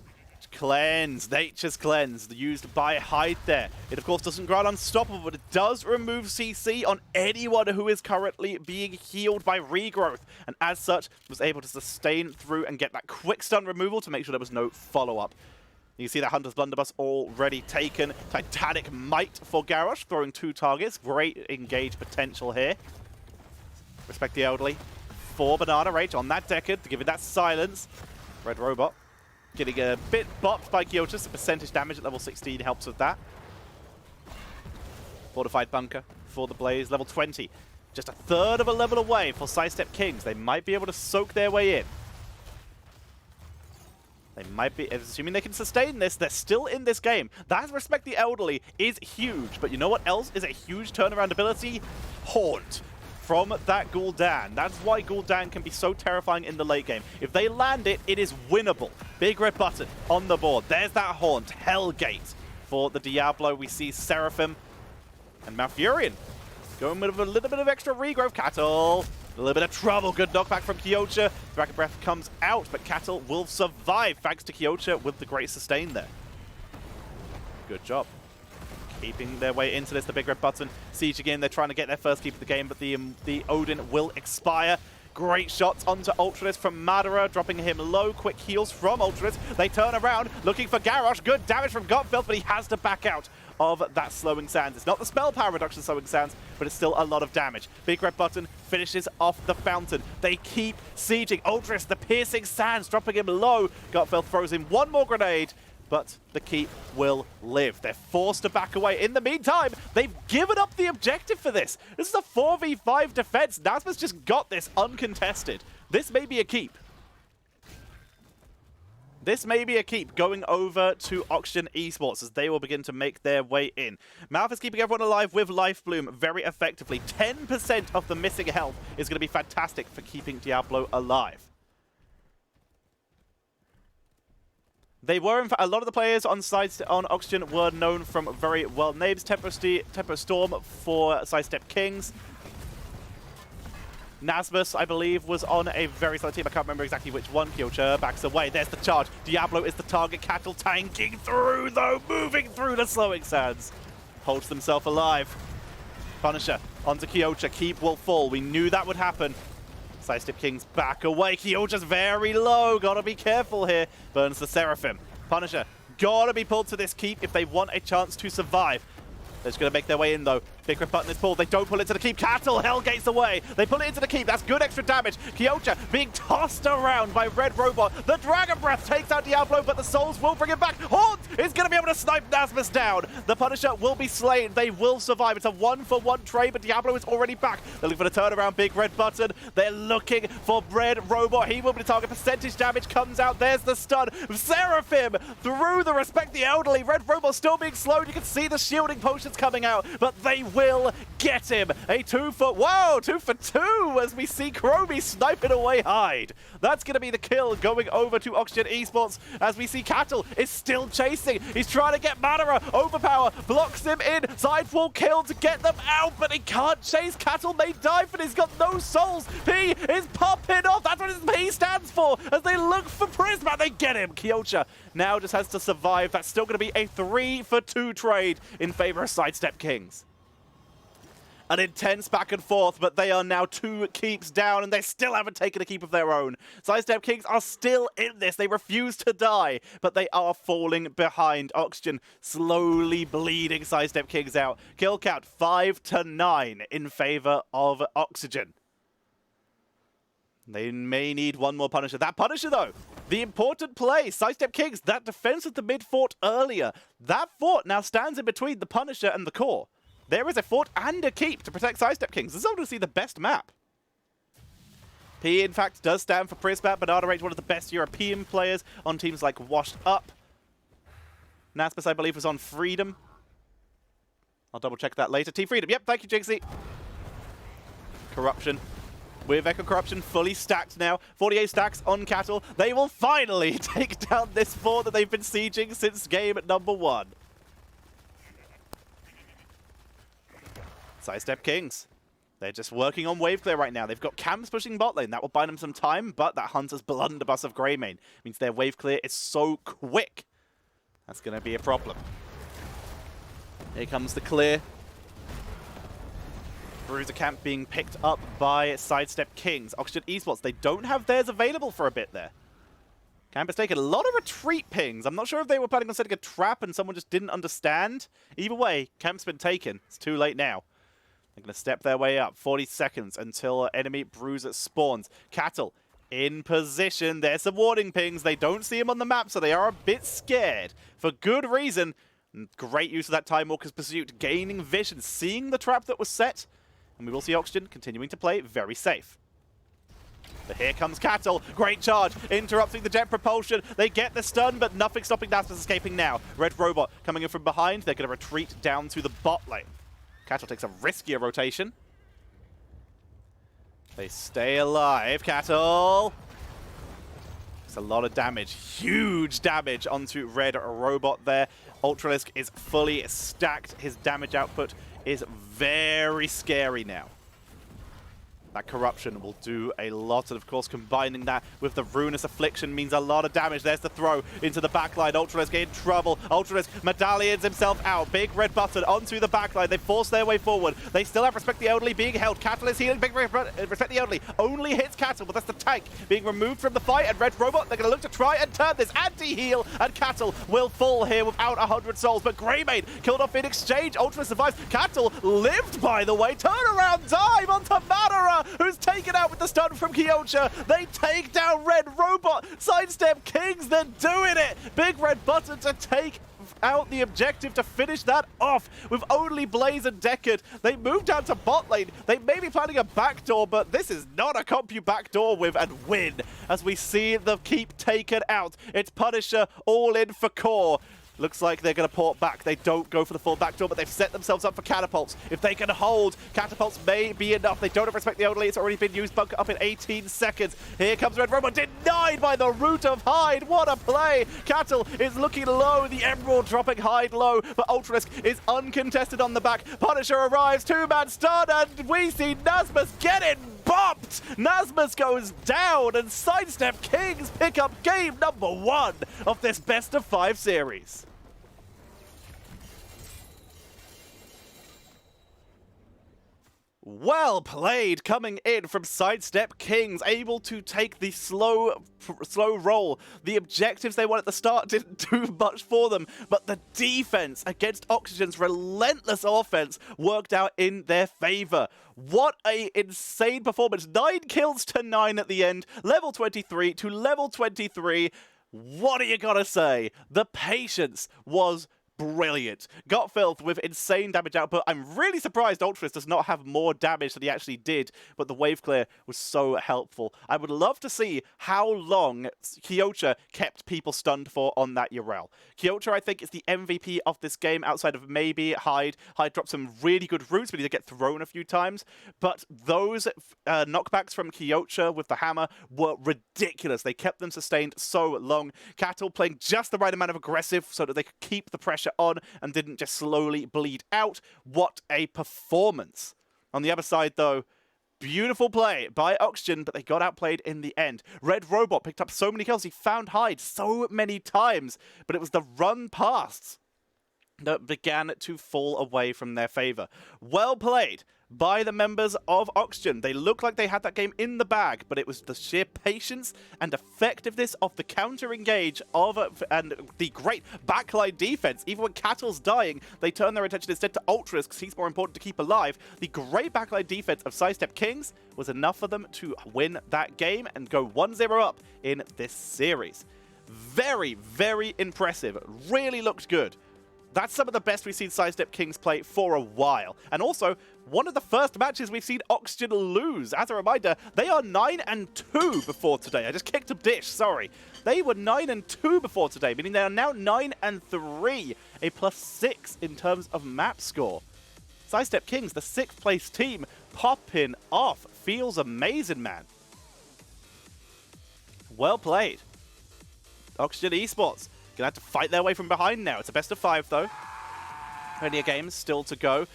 Cleanse, Nature's Cleanse, used by Hyde there. It of course doesn't grant Unstoppable, but it does remove CC on anyone who is currently being healed by Regrowth, and as such, was able to sustain through and get that quick stun removal to make sure there was no follow-up. You can see that Hunter's Blunderbuss already taken. Titanic Might for Garrosh, throwing 2 targets. Great engage potential here. Respect the Elderly for Banana Rage on that Decade to give it that silence. Red Robot getting a bit bopped by Kyocha, so percentage damage at level 16 helps with that. Fortified Bunker for the Blaze, level 20. Just a third of a level away for Sidestep Kings. They might be able to soak their way in. They might be, assuming they can sustain this, they're still in this game. That Respect the Elderly is huge, but you know what else is a huge turnaround ability? Haunt. From that Gul'dan. That's why Gul'dan can be so terrifying in the late game. If they land it, it is winnable. Big red button on the board. There's that Haunt. Hellgate for the Diablo. We see Seraphim and Malfurion going with a little bit of extra regrowth. Cattle, a little bit of trouble. Good knockback from Kyocha. Dragon Breath comes out, but Cattle will survive thanks to Kyocha with the great sustain there. Good job. Keeping their way into this, the big red button. Siege again, they're trying to get their first keep of the game, but the Odin will expire. Great shots onto Ultralisk from Madara, dropping him low. Quick heals from Ultralisk. They turn around, looking for Garrosh. Good damage from Gotfilth, but he has to back out of that slowing sands. It's not the spell power reduction slowing sands, but it's still a lot of damage. Big red button finishes off the fountain. They keep sieging. Ultralisk, the piercing sands, dropping him low. Gotfilth throws in one more grenade, but the keep will live. They're forced to back away. In the meantime, they've given up the objective for this. This is a 4v5 defense. Nazma's just got this uncontested. This may be a keep. This may be a keep going over to Oxygen Esports as they will begin to make their way in. Mouth is keeping everyone alive with Life Bloom very effectively. 10% of the missing health is going to be fantastic for keeping Diablo alive. They were, in fact, a lot of the players on Oxygen were known from very well names. Tempo Storm for Sidestep Kings. Nasmus, I believe, was on a very solid team. I can't remember exactly which one. Kyocha backs away. There's the charge. Diablo is the target. Cattle tanking through, though, moving through the slowing sands. Holds himself alive. Punisher onto Kyocha. Keep will fall. We knew that would happen. Sidestep Kings back away. Kyocha's very low. Gotta be careful here. Burns the Seraphim. Punisher gotta be pulled to this keep if they want a chance to survive. They're just going to make their way in, though. Big red button is pulled. They don't pull it to the keep. Cattle Hellgates away. They pull it into the keep. That's good extra damage. Kyocha being tossed around by Red Robot. The Dragon Breath takes out Diablo, but the souls will bring him back. Haunt is going to be able to snipe Nasmus down. The Punisher will be slain. They will survive. It's a 1-for-1 trade, but Diablo is already back. They're looking for the turnaround. Big red button. They're looking for Red Robot. He will be the target. Percentage damage comes out. There's the stun. Seraphim through the Respect the Elderly. Red Robot still being slowed. You can see the shielding potions coming out, but they will get him. A 2-for-2 as we see Chromie sniping away Hyde. That's going to be the kill going over to Oxygen Esports as we see Cattle is still chasing. He's trying to get Madara. Overpower blocks him in. Sidefall kill to get them out, but he can't chase. Cattle may die, but he's got no souls. P is popping off. That's what his P stands for. As they look for Prisma, they get him. Kyocha now just has to survive. That's still going to be a 3-for-2 trade in favor of Sidestep Kings. An intense back and forth, but they are now 2 keeps down, and they still haven't taken a keep of their own. Sidestep Kings are still in this. They refuse to die, but they are falling behind. Oxygen slowly bleeding Sidestep Kings out. Kill count 5-9 in favor of Oxygen. They may need one more Punisher. That Punisher, though, the important play. Sidestep Kings, that defense of the mid fort earlier. That fort now stands in between the Punisher and the core. There is a fort and a keep to protect Sidestep Kings. This is obviously the best map. P, in fact, does stand for Prismat. Bernardo Rage, one of the best European players on teams like Washed Up. Naspers, I believe, was on Freedom. I'll double check that later. Team Freedom. Yep, thank you, Jigsy. Corruption. With Echo Corruption fully stacked now. 48 stacks on Cattle. They will finally take down this fort that they've been sieging since game number 1. Sidestep Kings. They're just working on wave clear right now. They've got camps pushing bot lane. That will buy them some time, but that Hunter's blunderbuss of Greymane means their wave clear is so quick. That's going to be a problem. Here comes the clear. Bruiser camp being picked up by Sidestep Kings. Oxygen Esports, they don't have theirs available for a bit there. Camp has taken a lot of retreat pings. I'm not sure if they were planning on setting a trap and someone just didn't understand. Either way, camp's been taken. It's too late now. They're going to step their way up. 40 seconds until enemy Bruiser spawns. Cattle in position. There's some warning pings. They don't see him on the map, so they are a bit scared. For good reason. Great use of that Time Walker's Pursuit. Gaining vision. Seeing the trap that was set. And we will see Oxygen continuing to play very safe. But here comes Cattle. Great charge. Interrupting the jet propulsion. They get the stun, but nothing stopping Naspers escaping now. Red Robot coming in from behind. They're going to retreat down to the bot lane. Cattle takes a riskier rotation. They stay alive. Cattle. It's a lot of damage. Huge damage onto Red Robot there. Ultralisk is fully stacked. His damage output is very scary now. That Corruption will do a lot, and of course combining that with the Ruinous Affliction means a lot of damage. There's the throw into the backline. Ultralisk in trouble. Ultralisk medallions himself out. Big red button onto the backline. They force their way forward. They still have Respect the Elderly being held. Cattle is healing. Big Respect the Elderly only hits Cattle, but that's the tank being removed from the fight, and Red Robot, they're going to look to try and turn this anti-heal, and Cattle will fall here without 100 souls, but Greymane killed off in exchange. Ultra survives. Cattle lived, by the way. Turnaround dive onto Madara, who's taken out with the stun from Kyocera. They take down Red Robot. Sidestep Kings, they're doing it. Big red button to take out the objective to finish that off with only Blaze and Deckard. They move down to bot lane. They may be planning a backdoor, but this is not a comp you backdoor with and win, as we see the keep taken out. It's Punisher all in for core. Looks like they're going to port back. They don't go for the full backdoor, but they've set themselves up for catapults. If they can hold, catapults may be enough. They don't have Respect the Elderly. It's already been used. Bunker up in 18 seconds. Here comes Red Robot, denied by the Root of Hyde. What a play. Cattle is looking low. The Emerald dropping Hyde low, but Ultralisk is uncontested on the back. Punisher arrives. Two-man stun, and we see Nazmus getting bopped. Nazmus goes down, and Sidestep Kings pick up game number 1 of this best of 5 series. Well played coming in from Sidestep Kings, able to take the slow roll. The objectives they wanted at the start didn't do much for them, but the defense against Oxygen's relentless offense worked out in their favor. What a insane performance. 9 kills to 9 at the end, level 23 to level 23. What are you gonna say? The patience was brilliant. Got Filth with insane damage output. I'm really surprised Ultras does not have more damage than he actually did, but the wave clear was so helpful. I would love to see how long Kyocera kept people stunned for on that Yrel. Kyocera, I think, is the MVP of this game outside of maybe Hyde. Hyde dropped some really good roots, but he did get thrown a few times. But those knockbacks from Kyocera with the hammer were ridiculous. They kept them sustained so long. Cattle playing just the right amount of aggressive so that they could keep the pressure on and didn't just slowly bleed out. What a performance. On the other side, though, beautiful play by Oxygen, but they got outplayed in the end. Red Robot picked up so many kills. He found Hyde so many times, but it was the run pasts that began to fall away from their favor. Well played by the members of Oxygen. They looked like they had that game in the bag, but it was the sheer patience and effectiveness of the counter-engage of and the great backline defense. Even when Cattle's dying, they turn their attention instead to Ultras because he's more important to keep alive. The great backline defense of Sidestep Kings was enough for them to win that game and go 1-0 up in this series. Very, very impressive. Really looked good. That's some of the best we've seen Sidestep Kings play for a while. And also, one of the first matches we've seen Oxygen lose. As a reminder, they are 9-2 before today. I just kicked a dish, sorry. They were 9-2 before today, meaning they are now 9-3, a +6 in terms of map score. Sidestep Kings, the 6th place team, popping off. Feels amazing, man. Well played. Oxygen Esports. Gonna have to fight their way from behind now. It's a best of 5, though. Plenty of games still to go.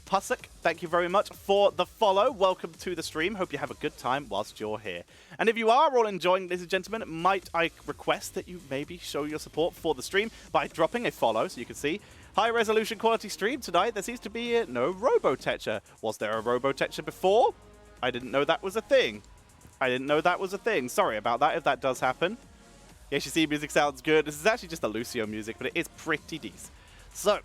Pusik, thank you very much for the follow. Welcome to the stream. Hope you have a good time whilst you're here. And if you are all enjoying, ladies and gentlemen, might I request that you maybe show your support for the stream by dropping a follow so you can see. High resolution quality stream tonight. There seems to be no Robo Tetcher. Was there a Robo Tetcher before? I didn't know that was a thing. Sorry about that if that does happen. The HCC music sounds good. This is actually just the Lucio music, but it is pretty decent. So,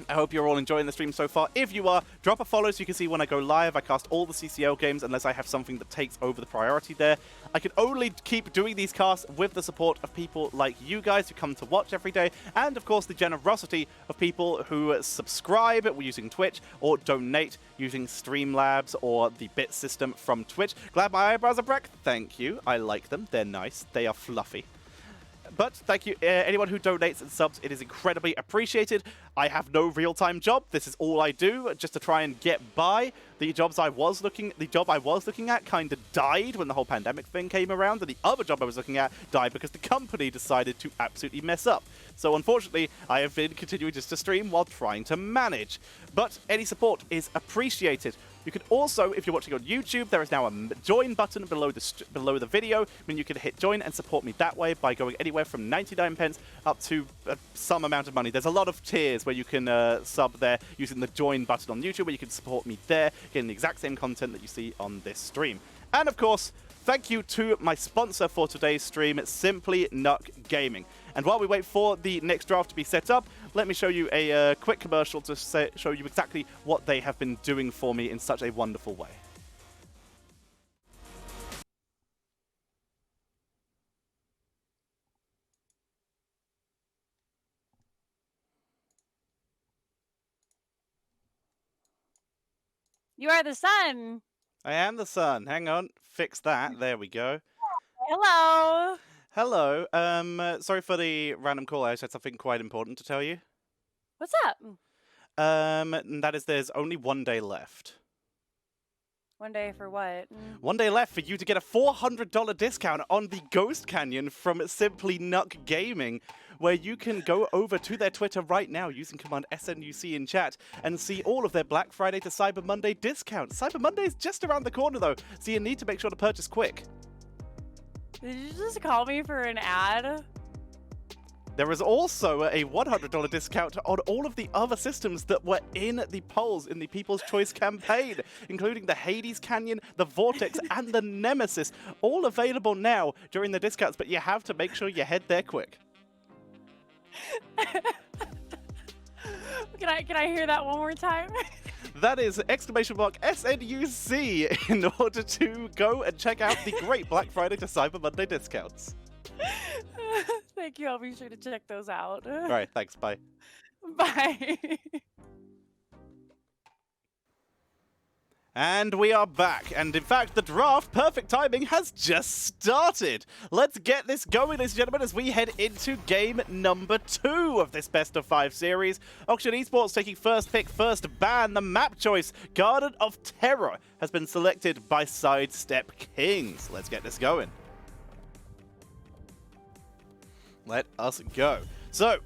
I hope you're all enjoying the stream so far. If you are, drop a follow so you can see when I go live. I cast all the CCL games unless I have something that takes over the priority there. I can only keep doing these casts with the support of people like you guys who come to watch every day, and of course the generosity of people who subscribe using Twitch or donate using Streamlabs or the bit system from Twitch. Glad my eyebrows are back. Thank you. I like them. They're nice. They are fluffy. But thank you, anyone who donates and subs. It is incredibly appreciated. I have no real-time job. This is all I do just to try and get by. The job I was looking at kind of died when the whole pandemic thing came around, and the other job I was looking at died because the company decided to absolutely mess up. So unfortunately, I have been continuing just to stream while trying to manage. But any support is appreciated. You can also, if you're watching on YouTube, there is now a join button below the video. I mean, you can hit join and support me that way by going anywhere from 99 pence up to some amount of money. There's a lot of tiers where you can sub there using the join button on YouTube, where you can support me there, getting the exact same content that you see on this stream. And of course, thank you to my sponsor for today's stream, Simply Nuck Gaming. And while we wait for the next draft to be set up, let me show you a quick commercial to show you exactly what they have been doing for me in such a wonderful way. You are the sun. I am the sun. Hang on. Fix that. There we go. Hello. Hello. Sorry for the random call. I just had something quite important to tell you. What's up? And that is there's only 1 day left. 1 day for what? 1 day left for you to get a $400 discount on the Ghost Canyon from Simply Nuck Gaming, where you can go over to their Twitter right now using command SNUC in chat and see all of their Black Friday to Cyber Monday discounts. Cyber Monday is just around the corner though, so you need to make sure to purchase quick. Did you just call me for an ad? There is also a $100 discount on all of the other systems that were in the polls in the People's Choice campaign, including the Hades Canyon, the Vortex, and the Nemesis, all available now during the discounts, but you have to make sure you head there quick. Can I hear that one more time? That is !SNUC in order to go and check out the great Black Friday to Cyber Monday discounts. Thank you. I'll be sure to check those out. All right, thanks. Bye. Bye. And we are back. And in fact, the draft, perfect timing, has just started. Let's get this going, ladies and gentlemen, as we head into game number 2 of this best of 5 series. Auction Esports taking first pick, first ban. The map choice, Garden of Terror, has been selected by Sidestep Kings. Let's get this going. Let us go. So,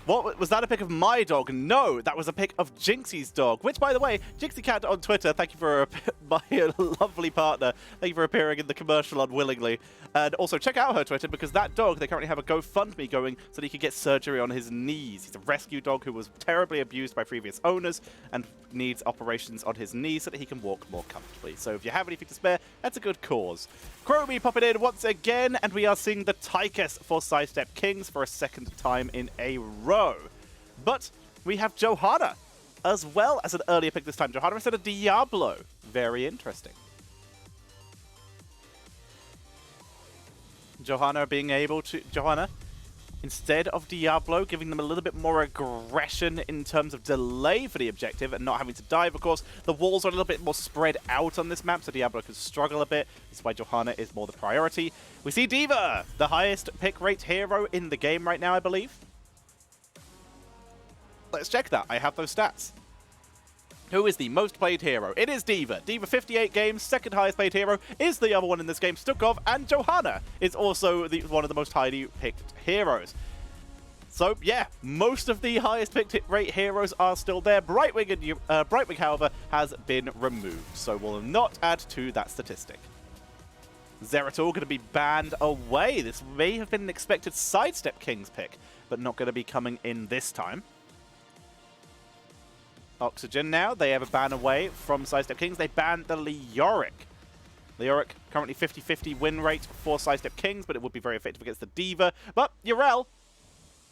what was that, a pick of my dog? No, that was a pick of Jinxie's dog, which, by the way, Jinxie Cat on Twitter, thank you for my lovely partner. Thank you for appearing in the commercial unwillingly. And also check out her Twitter, because that dog, they currently have a GoFundMe going so that he can get surgery on his knees. He's a rescue dog who was terribly abused by previous owners and needs operations on his knees so that he can walk more comfortably. So if you have anything to spare, that's a good cause. Chromie popping in once again, and we are seeing the Tychus for Sidestep Kings for a second time in a row. But we have Johanna as well as an earlier pick this time. Johanna instead of Diablo. Very interesting. Johanna being able to... Johanna, instead of Diablo, giving them a little bit more aggression in terms of delay for the objective and not having to dive. Of course, the walls are a little bit more spread out on this map, so Diablo can struggle a bit. That's why Johanna is more the priority. We see D.Va, the highest pick rate hero in the game right now, I believe. Let's check that. I have those stats. Who is the most played hero? It is D.Va. D.Va 58 games, second highest played hero is the other one in this game, Stukov, and Johanna is also one of the most highly picked heroes. So yeah, most of the highest picked rate heroes are still there. Brightwing, however, has been removed, so we'll not add to that statistic. Zeratul going to be banned away. This may have been an expected Sidestep Kings pick, but not going to be coming in this time. Oxygen now, they have a ban away from Sidestep Kings. They banned the Leoric. Leoric, currently 50-50 win rate for Sidestep Kings, but it would be very effective against the D.Va. But Yrel,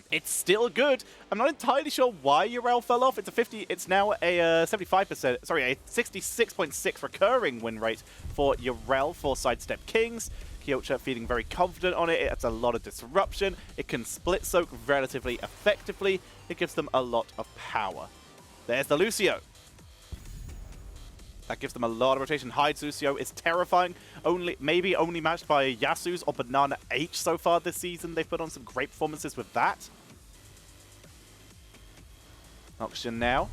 it's still good. I'm not entirely sure why Yrel fell off. It's now a 75%, sorry, a 66.6 recurring win rate for Yrel for Sidestep Kings. Kyocera feeling very confident on it. It has a lot of disruption. It can split soak relatively effectively. It gives them a lot of power. There's the Lucio. That gives them a lot of rotation. Hyde's Lucio is terrifying. Maybe only matched by Yasu's or Banana H so far this season. They've put on some great performances with that. Auction now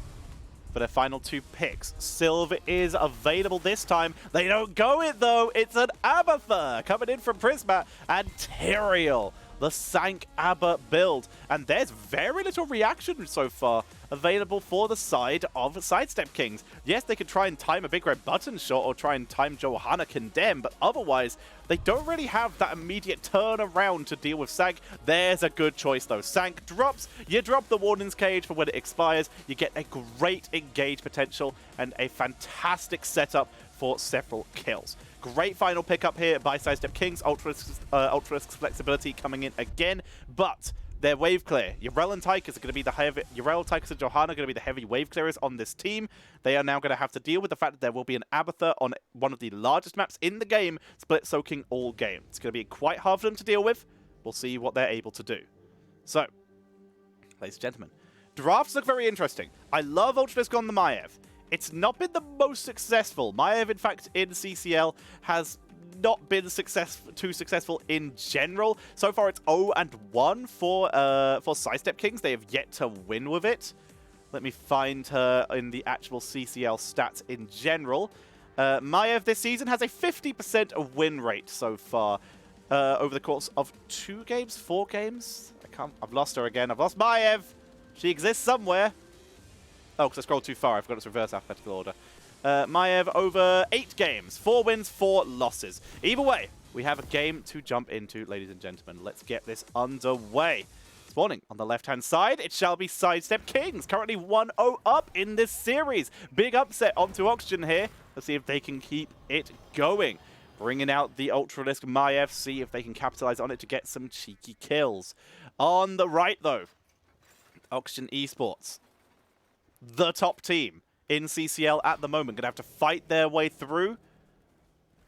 for their final 2 picks. Silver is available this time. They don't go it though. It's an Abathur coming in from Prisma and Tyrael, the Sank Abba build. And there's very little reaction so far available for the side of Sidestep Kings. Yes, they could try and time a big red button shot or try and time Johanna Condemn, but otherwise, they don't really have that immediate turnaround to deal with Sank. There's a good choice though. Sank drops, you drop the Warden's Cage for when it expires, you get a great engage potential and a fantastic setup for several kills. Great final pickup here by Sidestep Kings. Ultra Risk flexibility coming in again, but they're wave clear. Yrel and Tychus are going to be the heavy. Yrel, Tychus, and Johanna are going to be the heavy wave clearers on this team. They are now going to have to deal with the fact that there will be an Abathur on one of the largest maps in the game, split soaking all game. It's going to be quite hard for them to deal with. We'll see what they're able to do. So, ladies and gentlemen, drafts look very interesting. I love Ultra Risk on the Maiev. It's not been the most successful. Maiev, in fact, in CCL has not been too successful in general. So far, it's 0-1 for Sidestep Kings. They have yet to win with it. Let me find her in the actual CCL stats in general. Maiev this season has a 50% win rate so far over the course of 2 games, 4 games. I've lost her again. I've lost Maiev. She exists somewhere. Oh, because I scrolled too far. I've got its reverse alphabetical order. Maiev over 8 games. 4 wins, 4 losses. Either way, we have a game to jump into, ladies and gentlemen. Let's get this underway. Spawning on the left-hand side, it shall be Sidestep Kings. Currently 1-0 up in this series. Big upset onto Oxygen here. Let's see if they can keep it going. Bringing out the Ultralisk Maiev. See if they can capitalize on it to get some cheeky kills. On the right, though, Oxygen Esports, the top team in CCL at the moment, going to have to fight their way through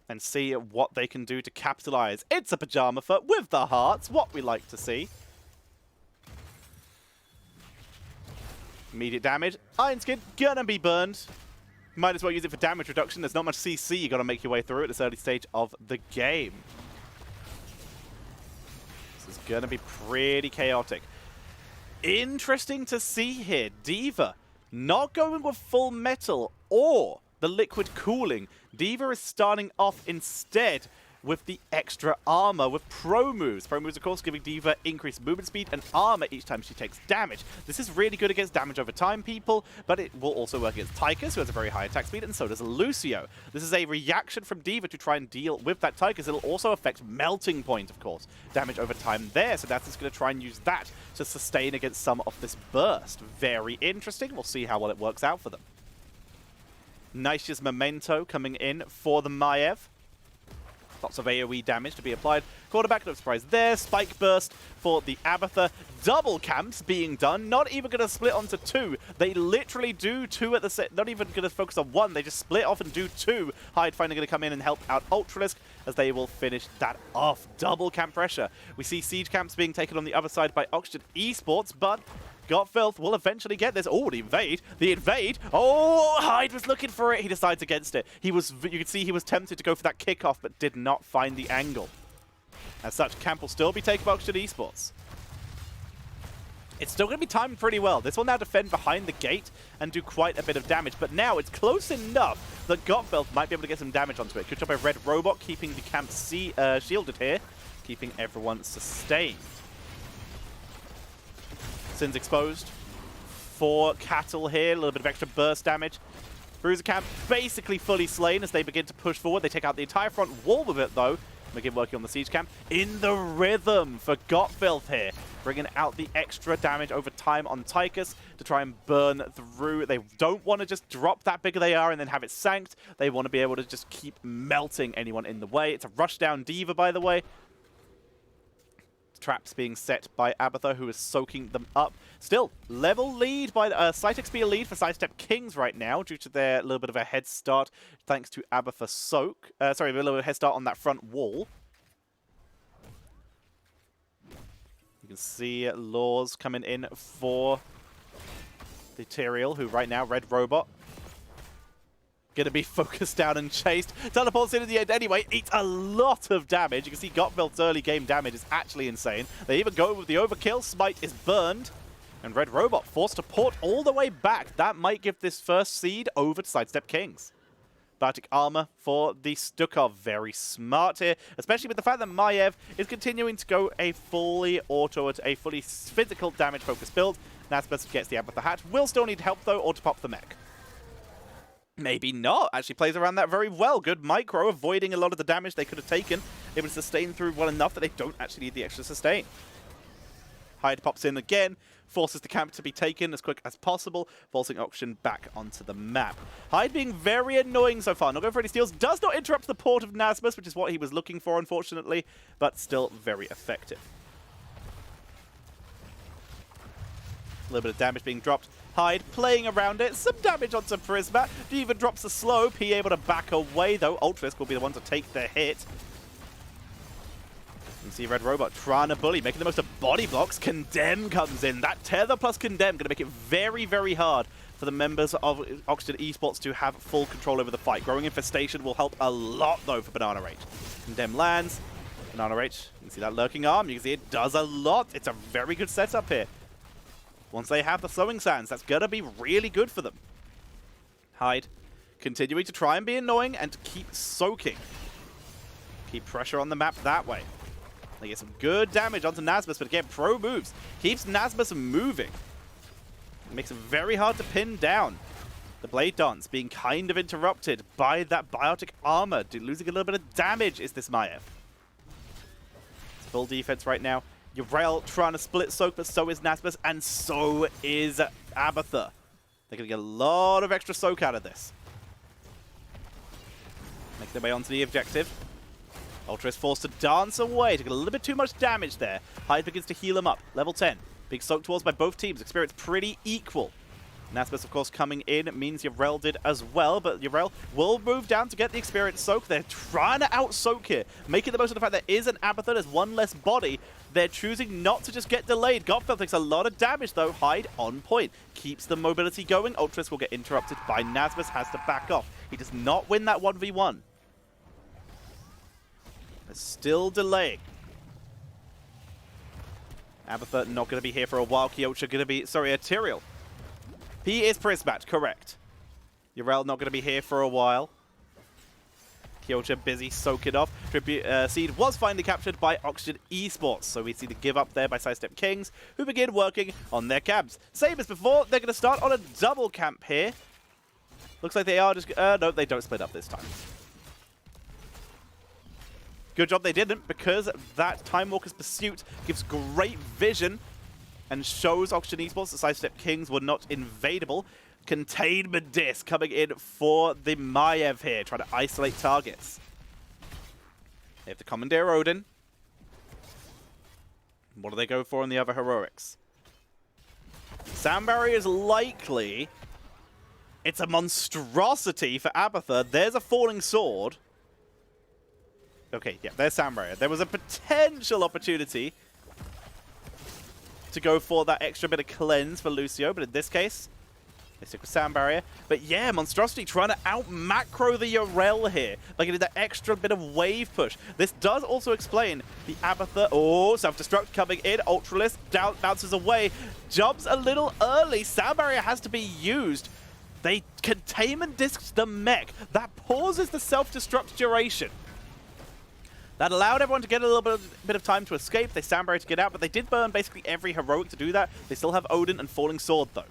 and see what they can do to capitalize. It's a Pajama Foot with the hearts, what we like to see. Immediate damage. Iron Skin gonna be burned. Might as well use it for damage reduction. There's not much CC you got to make your way through at this early stage of the game. This is gonna be pretty chaotic. Interesting to see here. D.Va not going with full metal or the liquid cooling. D.Va is starting off instead with the extra armor with pro moves. Pro moves, of course, giving D.Va increased movement speed and armor each time she takes damage. This is really good against damage over time, people, but it will also work against Tychus, who has a very high attack speed, and so does Lucio. This is a reaction from D.Va to try and deal with that Tychus. It'll also affect Melting Point, of course. Damage over time there, so that's just going to try and use that to sustain against some of this burst. Very interesting. We'll see how well it works out for them. Nicious Memento coming in for the Maiev. Lots of AoE damage to be applied. Quarterback, no surprise there. Spike Burst for the Abathur. Double camps being done. Not even going to split onto 2. They literally do 2 at the set. Not even going to focus on 1. They just split off and do 2. Hyde finally going to come in and help out Ultralisk as they will finish that off. Double camp pressure. We see siege camps being taken on the other side by Oxygen Esports, but Gotfilth will eventually get this. Oh, the invade. The invade. Oh, Hyde was looking for it. He decides against it. You could see he was tempted to go for that kickoff, but did not find the angle. As such, camp will still be taken by Oxygen Esports. It's still going to be timed pretty well. This will now defend behind the gate and do quite a bit of damage, but now it's close enough that Gotfilth might be able to get some damage onto it. Good job by Red Robot keeping the camp shielded here, keeping everyone sustained. Sin's exposed for Cattle here. A little bit of extra burst damage. Bruiser camp basically fully slain as they begin to push forward. They take out the entire front wall with it, though. Begin working on the siege camp. In the rhythm for Gotfilth here. Bringing out the extra damage over time on Tychus to try and burn through. They don't want to just drop that bigger they are and then have it sanked. They want to be able to just keep melting anyone in the way. It's a rush down D.Va, by the way. Traps being set by Abathur, who is soaking them up. Still, level lead by Slight XP lead for Sidestep Kings right now, due to their little bit of a head start, thanks to Abathur soak. Sorry, a little bit of a head start on that front wall. You can see Laws coming in for the Tyrael, who right now, Red Robot, going to be focused down and chased. Teleports in at the end anyway. Eats a lot of damage. You can see Gotfield's early game damage is actually insane. They even go with the overkill. Smite is burned. And Red Robot forced to port all the way back. That might give this first seed over to Sidestep Kings. Biotic armor for the Stukov. Very smart here, especially with the fact that Maiev is continuing to go a fully physical damage focused build. Nasbus gets the Abathur hat. Will still need help though, or to pop the mech. Maybe not. Actually plays around that very well. Good micro, avoiding a lot of the damage they could have taken. Able to sustain through well enough that they don't actually need the extra sustain. Hyde pops in again, forces the camp to be taken as quick as possible, forcing Auction back onto the map. Hyde being very annoying so far. Not going for any steals. Does not interrupt the port of Nasbus, which is what he was looking for, unfortunately, but still very effective. A little bit of damage being dropped. Hyde playing around it. Some damage onto Prisma. He even drops the slow. P able to back away, though. Ultralisk will be the one to take the hit. You see Red Robot trying to bully, making the most of body blocks. Condemn comes in. That tether plus Condemn going to make it very, very hard for the members of Oxygen Esports to have full control over the fight. Growing Infestation will help a lot, though, for Banana Rage. Condemn lands. Banana Rage, you can see that lurking arm. You can see it does a lot. It's a very good setup here. Once they have the slowing sands, that's going to be really good for them. Hyde continuing to try and be annoying and to keep soaking. Keep pressure on the map that way. They get some good damage onto Nasbus, but again, pro moves. Keeps Nasbus moving. Makes it very hard to pin down. The Blade Dance being kind of interrupted by that biotic armor. Losing a little bit of damage is this Maiev. It's full defense right now. Yrel trying to split soak, but so is Nasbus, and so is Abathur. They're going to get a lot of extra soak out of this. Make their way onto the objective. Ultra is forced to dance away. Took a little bit too much damage there. Hyde begins to heal him up. Level 10. Big soak towards by both teams. Experience pretty equal. Nasbus, of course, coming in means Yrel did as well, but Yrel will move down to get the experience soak. They're trying to out-soak here, making the most of the fact there is an Abathur. There's one less body. They're choosing not to just get delayed. Gottfeld takes a lot of damage, though. Hyde on point. Keeps the mobility going. Ultras will get interrupted by Nasbus. Has to back off. He does not win that 1v1. Still delaying. Abathur not going to be here for a while. Kyocha going to be... Sorry, Tyrael. He is Prismat, correct. Yrel not going to be here for a while. Kyocha busy soaking off. Seed was finally captured by Oxygen Esports. So we see the give up there by Sidestep Kings, who begin working on their camps. Same as before, they're going to start on a double camp here. Looks like they are just... no, they don't split up this time. Good job they didn't, because that Time Walker's Pursuit gives great vision and shows Oxygen Esports that Sidestep Kings were not invadable. Containment Disc coming in for the Maiev here, trying to isolate targets. They have the Commandeer Odin. What do they go for on the other heroics? Sound Barrier is likely. It's a monstrosity for Abathur. There's a Falling Sword. Okay, yeah, there's Sound Barrier. There was a potential opportunity to go for that extra bit of cleanse for Lucio, but in this case, they stick with Sound Barrier. But yeah, Monstrosity trying to out-macro the Yrel here. Like, it did that extra bit of wave push. This does also explain the Abathur. Oh, self-destruct coming in. Ultralisk bounces away. Jumps a little early. Sound Barrier has to be used. They containment discs the mech. That pauses the self-destruct duration. That allowed everyone to get a little bit of time to escape. They Sound Barrier to get out, but they did burn basically every heroic to do that. They still have Odin and Falling Sword, though.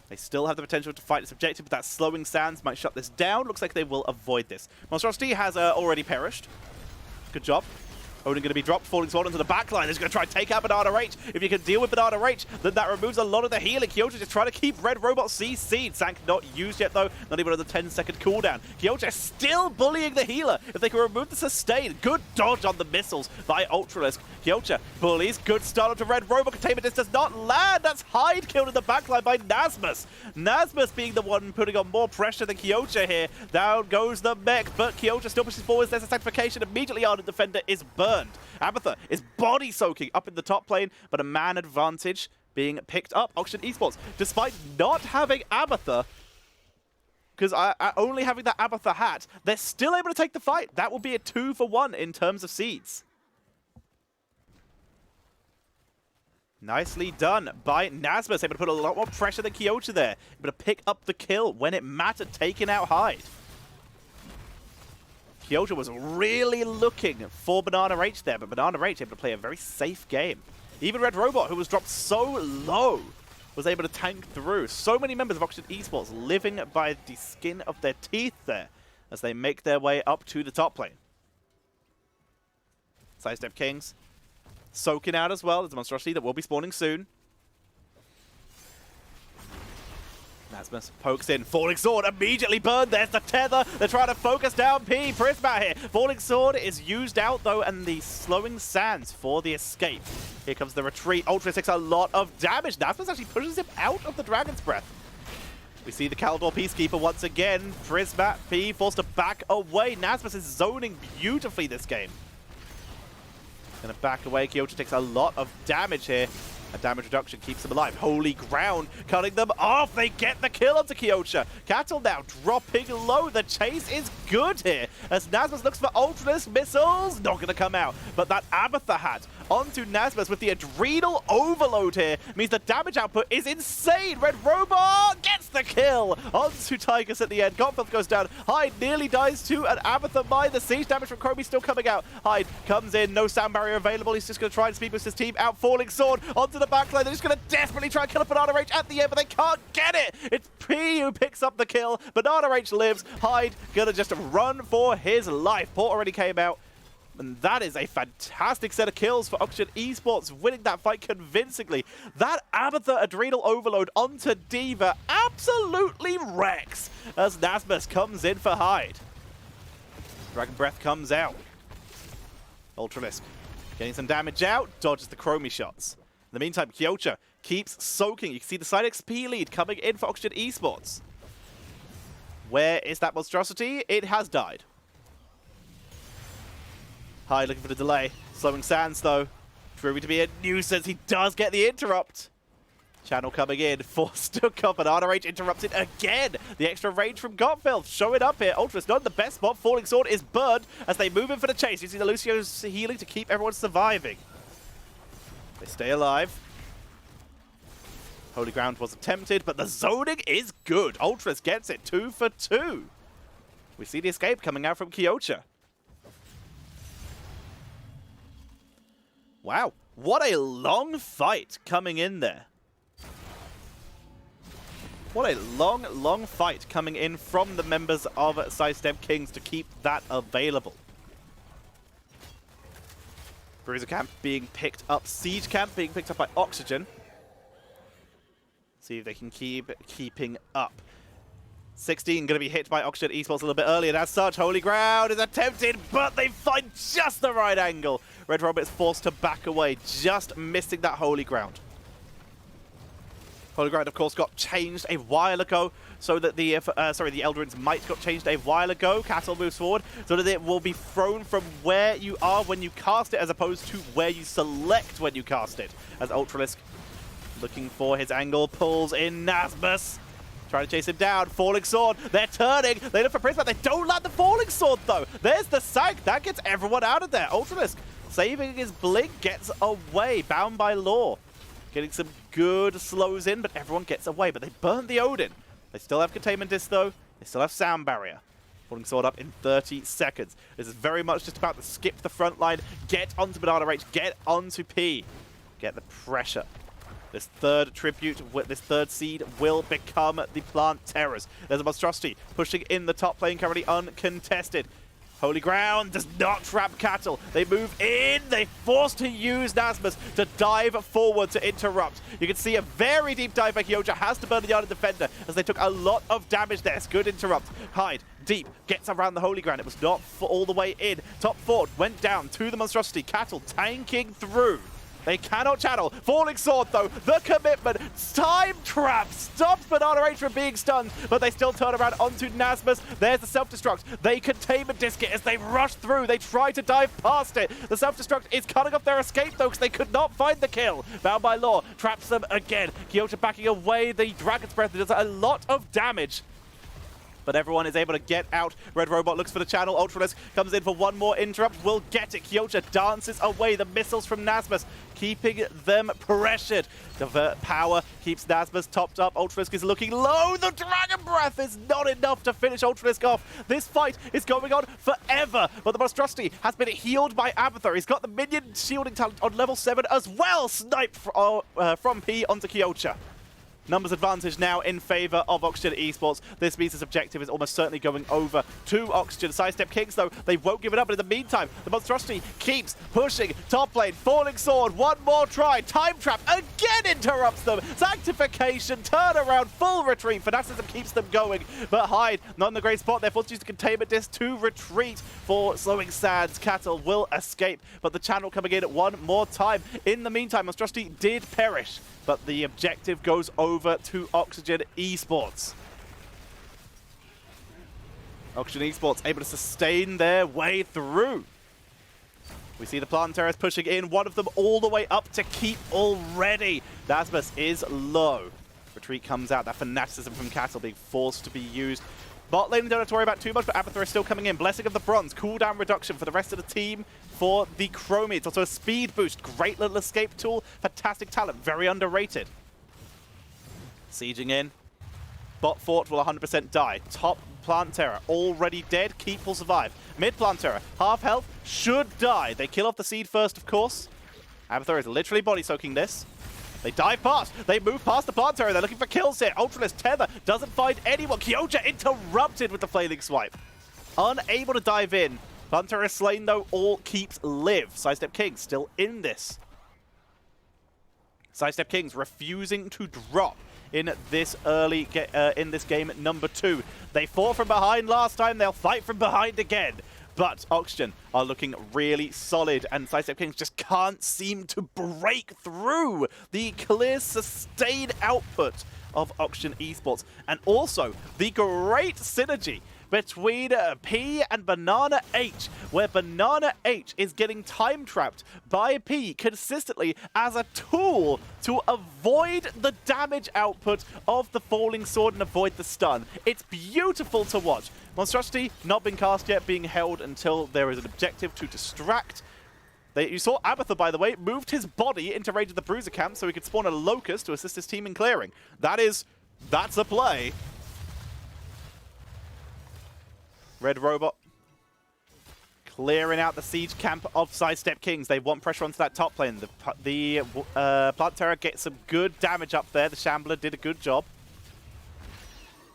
They still have the potential to fight this objective, but that slowing sands might shut this down. Looks like they will avoid this. Monstrosity has already perished. Good job. Odin going to be dropped, Falling Sword onto the backline. He's going to try and take out Banana Rage. If you can deal with Banana Rage, then that removes a lot of the healing. Kyocha just trying to keep Red Robot CC'd. Sank not used yet, though. Not even on the 10-second cooldown. Kyocha still bullying the healer. If they can remove the sustain. Good dodge on the missiles by Ultralisk. Kyocha bullies. Good start onto Red Robot. Containment Disc does not land. That's Hyde killed in the backline by Nasmus. Nasmus being the one putting on more pressure than Kyocha here. Down goes the mech, but Kyocha still pushes forward. There's a sanctification. Immediately Ardent Defender is burned. Abathur is body soaking up in the top lane, but a man advantage being picked up. Oxygen Esports, despite not having Abathur, because only having that Abathur hat, they're still able to take the fight. That will be a 2-for-1 in terms of seeds. Nicely done by Nasmus, able to put a lot more pressure than Kyota there. Able to pick up the kill when it mattered, taking out Hyde. Kyota was really looking for Banana H there, but Banana H able to play a very safe game. Even Red Robot, who was dropped so low, was able to tank through. So many members of Oxygen Esports living by the skin of their teeth there as they make their way up to the top lane. Sidestep Kings soaking out as well. There's a monstrosity that will be spawning soon. Nasmus pokes in. Falling Sword immediately burned. There's the tether. They're trying to focus down P. Prismat here. Falling Sword is used out though, and the slowing sands for the escape. Here comes the retreat. Ultra takes a lot of damage. Nasmus actually pushes him out of the Dragon's Breath. We see the Caldor Peacekeeper once again. Prismat P forced to back away. Nasmus is zoning beautifully this game. Gonna back away. Kyota takes a lot of damage here. A damage reduction keeps them alive. Holy Ground cutting them off. They get the kill onto Kyota. Cattle now dropping low. The chase is good here as Nasmus looks for Ultralisk missiles. Not going to come out. But that Abathur hat onto Nasmus with the Adrenal Overload here means the damage output is insane. Red Robot gets the kill onto Tigers at the end. Gotfeld goes down. Hyde nearly dies too, and Abathur by the siege damage from Chromie still coming out. Hyde comes in. No sound barrier available. He's just going to try and speed boost his team out. Falling Sword onto the backline. They're just going to desperately try and kill a Banana H at the end, but they can't get it. It's P who picks up the kill. Banana H lives. Hyde going to just run for his life. Port already came out. And that is a fantastic set of kills for Oxygen Esports, winning that fight convincingly. That Abathur Adrenal Overload onto D.Va absolutely wrecks as Nasmus comes in for Hyde. Dragon Breath comes out. Ultralisk getting some damage out, dodges the Chromie shots. In the meantime, Kyota keeps soaking. You can see the side XP lead coming in for Oxygen Esports. Where is that monstrosity? It has died. Hyde looking for the delay. Slowing sands, though. Proving to be a nuisance. He does get the interrupt. Channel coming in. Forced to come. Banana H interrupted again. The extra range from Gotfeld showing up here. Ultra's not in the best spot. Falling Sword is burned as they move in for the chase. You see the Lucio's healing to keep everyone surviving. They stay alive. Holy Ground was attempted, but the zoning is good. Ultras gets it 2 for 2. We see the escape coming out from Kyota. Wow, what a long fight coming in there. What a long, long fight coming in from the members of Sidestep Kings to keep that available. Bruiser Camp being picked up. Siege Camp being picked up by Oxygen. See if they can keep keeping up. 16 going to be hit by Oxygen Esports a little bit earlier, and as such, Holy Ground is attempted, but they find just the right angle. Red Robot is forced to back away, just missing that Holy Ground. Holy Ground, of course, got changed a while ago, so that the Eldrin's Might got changed a while ago. Castle moves forward, so that it will be thrown from where you are when you cast it, as opposed to where you select when you cast it. As Ultralisk, looking for his angle, pulls in Nasmus. Trying to chase him down. Falling Sword. They're turning. They look for Prismat. They don't land the Falling Sword, though. There's the Sank. That gets everyone out of there. Ultralisk saving his blink, gets away. Bound by Law. Getting some good slows in, but everyone gets away. But they burn the Odin. They still have Containment Disc, though. They still have Sound Barrier. Falling Sword up in 30 seconds. This is very much just about to skip the front line, get onto Banana H, get onto P. Get the pressure. This third tribute, this third seed will become the Plant Terrors. There's a monstrosity pushing in the top lane, currently uncontested. Holy Ground does not trap Cattle. They move in. They forced to use Nasmus to dive forward to interrupt. You can see a very deep dive by Kyota. Has to burn the Yard Defender as they took a lot of damage there. It's good interrupt. Hyde, deep, gets around the Holy Ground. It was not all the way in. Top Fort went down to the monstrosity. Cattle tanking through. They cannot channel. Falling Sword, though. The commitment. Time Trap stops Banana H from being stunned, but they still turn around onto Nasmus. There's the self-destruct. They Containment Disc it as they rush through. They try to dive past it. The self-destruct is cutting off their escape, though, because they could not find the kill. Bound by Law traps them again. Kyota backing away. The Dragon's Breath does a lot of damage. But everyone is able to get out. Red Robot looks for the channel. Ultralisk comes in for one more interrupt. Will get it. Kyosha dances away. The missiles from Nasmus, keeping them pressured. Divert power keeps Nasmus topped up. Ultralisk is looking low. The Dragon Breath is not enough to finish Ultralisk off. This fight is going on forever. But the monstrosity has been healed by Abathur. He's got the minion shielding talent on level 7 as well. Sniped from P onto Kyosha. Numbers advantage now in favor of Oxygen Esports. This means his objective is almost certainly going over to Oxygen. Sidestep Kings, though, they won't give it up. But in the meantime, the monstrosity keeps pushing. Top lane, Falling Sword, one more try. Time Trap again interrupts them. Sanctification, turnaround, full retreat. Fanaticism keeps them going. But Hyde, not in the great spot. They're forced to use the containment disc to retreat for Slowing Sands. Cattle will escape, but the channel coming in one more time. In the meantime, monstrosity did perish, but the objective goes over to Oxygen Esports. Oxygen Esports able to sustain their way through. We see the Plant Terrors pushing in, one of them all the way up to keep already. Nasmus is low. Retreat comes out, that Fanaticism from Cattle being forced to be used. Bot lane don't have to worry about too much, but Abathur is still coming in. Blessing of the Bronze, cooldown reduction for the rest of the team for the Chromie. It's also a speed boost, great little escape tool, fantastic talent, very underrated. Sieging in. Bot fort will 100% die. Top Plant Terror already dead, Keep will survive. Mid Plant Terror, half health, should die. They kill off the seed first, of course. Abathur is literally body soaking this. They dive past. They move past the Plant Terror. They're looking for kills here. Ultralisk Tether doesn't find anyone. Kyosha interrupted with the Flailing Swipe. Unable to dive in. Plant Terror is slain, though. All keeps live. Sidestep Kings still in this. Sidestep Kings refusing to drop in this early in this game number 2. They fought from behind last time. They'll fight from behind again. But Oxygen are looking really solid, and Sidestep Kings just can't seem to break through the clear, sustained output of Oxygen Esports. And also, the great synergy between P and Banana H, where Banana H is getting time trapped by P consistently as a tool to avoid the damage output of the Falling Sword and avoid the stun. It's beautiful to watch. Monstrosity not been cast yet, being held until there is an objective to distract. You saw Abathur, by the way, moved his body into range of the Bruiser camp so he could spawn a Locust to assist his team in clearing. That's a play. Red Robot clearing out the siege camp of Sidestep Kings. They want pressure onto that top lane. The Plant Terror gets some good damage up there. The Shambler did a good job.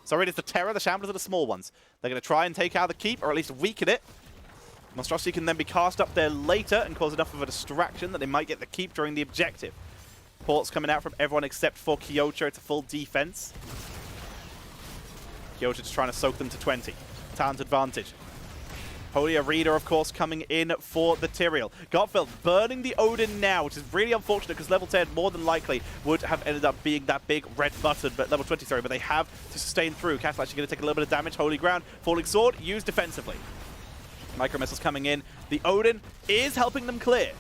Sorry, it's the Terror. The Shamblers are the small ones. They're going to try and take out the keep, or at least weaken it. Monstrosity can then be cast up there later and cause enough of a distraction that they might get the keep during the objective. Ports coming out from everyone except for Kyosha. It's a full defense. Kyosha just trying to soak them to 20. Talent advantage. Holy Reader, of course, coming in for the Tyrael. Gottfeld burning the Odin now, which is really unfortunate because level 10 more than likely would have ended up being that big red button, but level 20, sorry, but they have to sustain through. Castle actually going to take a little bit of damage. Holy Ground, Falling Sword, used defensively. Micro missiles coming in. The Odin is helping them clear.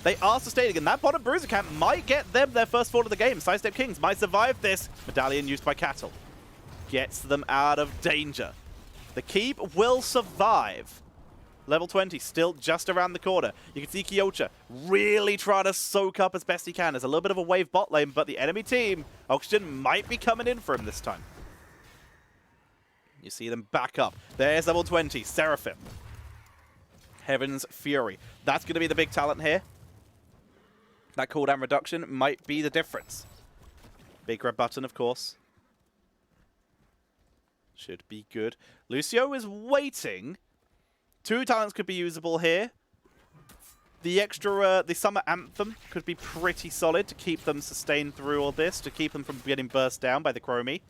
They are sustaining, and that bottom Bruiser camp might get them their first fall of the game. Sidestep Kings might survive this. Medallion used by Cattle gets them out of danger. The keep will survive. Level 20 still just around the corner. You can see Kyosha really trying to soak up as best he can. There's a little bit of a wave bot lane, but the enemy team, Oxygen, might be coming in for him this time. You see them back up. There's level 20, Seraphim. Heaven's Fury. That's going to be the big talent here. That cooldown reduction might be the difference. Big red button, of course. Should be good. Lucio is waiting. 2 talents could be usable here. The extra, the Summer Anthem could be pretty solid to keep them sustained through all this, to keep them from getting burst down by the Chromie.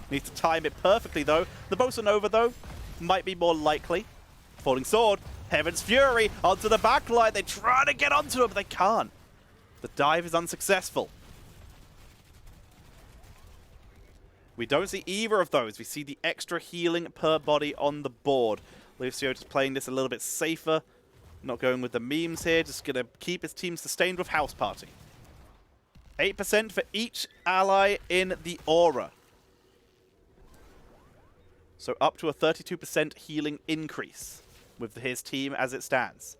Needs to time it perfectly, though. The Bossa Nova, though, might be more likely. Falling Sword, Heaven's Fury, onto the back line. They try to get onto it, but they can't. The dive is unsuccessful. We don't see either of those. We see the extra healing per body on the board. Lucio just playing this a little bit safer. Not going with the memes here. Just going to keep his team sustained with House Party. 8% for each ally in the aura. So up to a 32% healing increase with his team as it stands.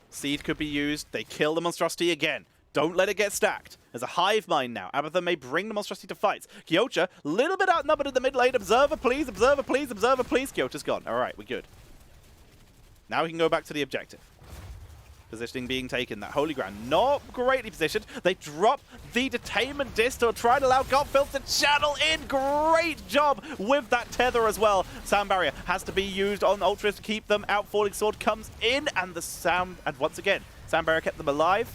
Seed could be used. They kill the monstrosity again. Don't let it get stacked. There's a hive mind now. Abathur may bring the monstrosity to fights. Kyocha, a little bit outnumbered in the mid lane. Observer, please. Observer, please. Observer, please. Kyocha's gone. All right, we're good. Now we can go back to the objective. Positioning being taken. That holy ground not greatly positioned. They drop the detainment disc to try to allow Godfield to channel in. Great job with that tether as well. Sound barrier has to be used on Ultras to keep them out. Falling sword comes in and the sound. And once again, sound barrier kept them alive.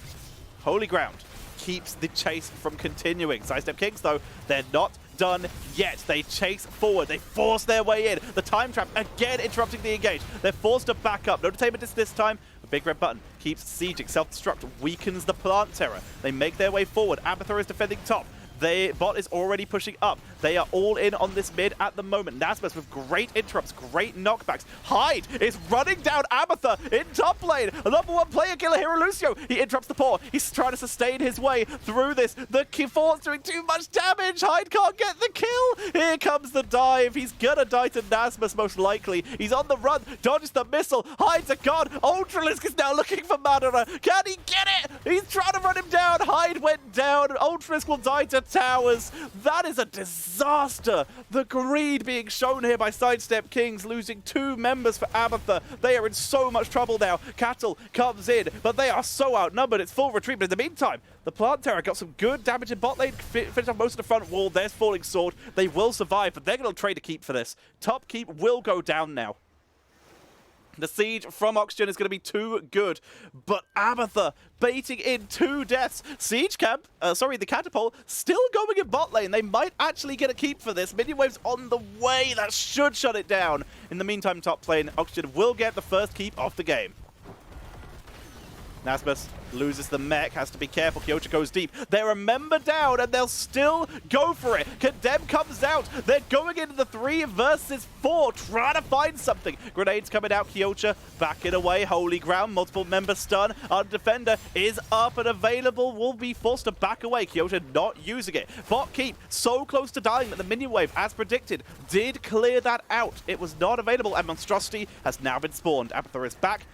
Holy ground keeps the chase from continuing. Sidestep Kings, though, they're not done yet. They chase forward. They force their way in. The time trap again interrupting the engage. They're forced to back up. No detainment disc this time. A big red button keeps sieging. Self-destruct weakens the plant terror. They make their way forward. Abathur is defending top. Bot is already pushing up. They are all in on this mid at the moment. Nasmus with great interrupts, great knockbacks. Hyde is running down Abathur in top lane. A number one player killer here, Lucio. He interrupts the paw. He's trying to sustain his way through this. The Fort's doing too much damage. Hyde can't get the kill. Here comes the dive. He's gonna die to Nasmus most likely. He's on the run, dodges the missile. Hyde's a god. Ultralisk is now looking for Madara. Can he get it? He's trying to run him down. Hyde went down. Ultralisk will die to towers. That is a disaster. The greed being shown here by Sidestep Kings, losing 2 members for Abathur. They are in so much trouble now. Cattle comes in, but they are so outnumbered. It's full retreat. But in the meantime, the Plant Terror got some good damage in bot lane, finished off most of the front wall. There's Falling Sword. They will survive, but they're going to trade a keep for this. Top keep will go down now. The siege from Oxygen is going to be too good, but Abathur baiting in 2 deaths. Siege camp, the catapult, still going in bot lane. They might actually get a keep for this. Minion wave's on the way. That should shut it down. In the meantime, top lane, Oxygen will get the first keep of the game. Nasmus loses the mech, has to be careful. Kyocha goes deep. They're a member down, and they'll still go for it. Condemn comes out. They're going into the 3 versus 4, trying to find something. Grenades coming out. Kyocha backing away. Holy ground, multiple member stun. Our defender is up and available. Will be forced to back away. Kyocha not using it. Bot keep so close to dying that the minion wave, as predicted, did clear that out. It was not available, and Monstrosity has now been spawned. Abathur is back,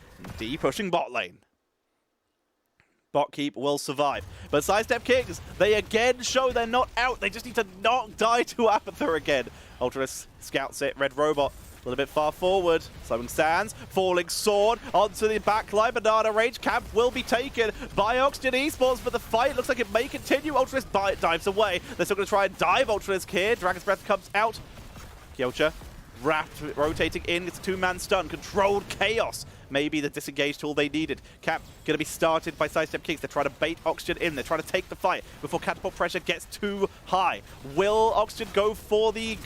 pushing bot lane. Bot keep will survive. But Sidestep Kings, they again show they're not out. They just need to not die to Abathur again. Ultras scouts it. Red Robot a little bit far forward. Slowing Sands. Falling Sword onto the back line. Banana range. Camp will be taken by Oxygen Esports, but the fight looks like it may continue. Ultras dives away. They're still going to try and dive Ultras here. Dragon's Breath comes out. Kyocha wrapped, rotating in. It's a 2-man stun. Controlled Chaos. Maybe the disengage tool they needed. Cap going to be started by Sidestep Kings. They're trying to bait Oxygen in. They're trying to take the fight before catapult pressure gets too high. Will Oxygen go for the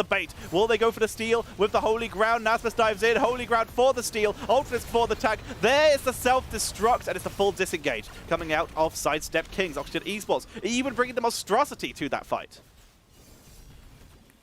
bait? Will they go for the steal with the Holy Ground? Nasmus dives in. Holy Ground for the steal. Ultras for the tag. There is the self-destruct, and it's the full disengage coming out of Sidestep Kings. Oxygen Esports even bringing the monstrosity to that fight.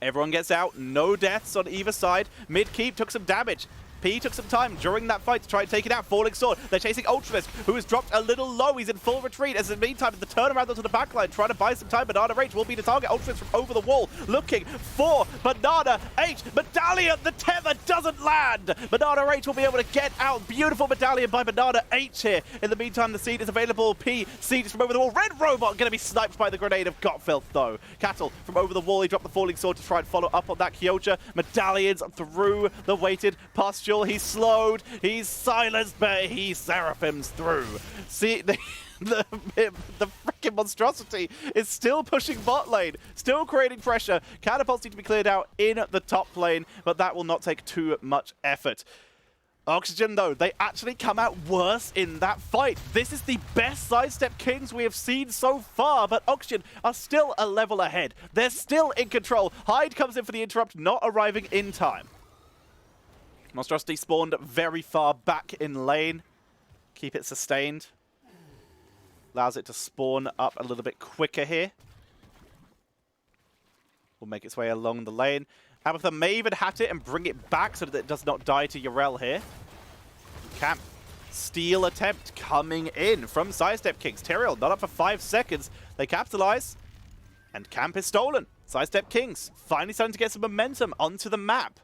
Everyone gets out. No deaths on either side. Mid-keep took some damage. P took some time during that fight to try and take it out. Falling Sword. They're chasing Ultralisk, who has dropped a little low. He's in full retreat. As in the meantime, the turnaround onto the backline, trying to buy some time. Banana Rage will be the target. Ultralisk from over the wall, looking for Banana H. Medallion, the tether doesn't land. Banana Rage will be able to get out. Beautiful medallion by Banana H here. In the meantime, the seed is available. P, seed is from over the wall. Red Robot going to be sniped by the grenade of Gotfilth, though. Cattle from over the wall. He dropped the Falling Sword to try and follow up on that. Kyocha, medallions through the weighted pustule. He's slowed, he's silenced, but he seraphims through. See, the freaking monstrosity is still pushing bot lane, still creating pressure. Catapults need to be cleared out in the top lane, but that will not take too much effort. Oxygen, though, they actually come out worse in that fight. This is the best Sidestep Kings we have seen so far, but Oxygen are still a level ahead. They're still in control. Hyde comes in for the interrupt, not arriving in time. Monstrosity spawned very far back in lane. Keep it sustained. Allows it to spawn up a little bit quicker here. Will make its way along the lane. Abathur may even hat it and bring it back so that it does not die to Yrel here. Camp. Steal attempt coming in from Sidestep Kings. Tyrael not up for 5 seconds. They capitalize. And Camp is stolen. Sidestep Kings finally starting to get some momentum onto the map.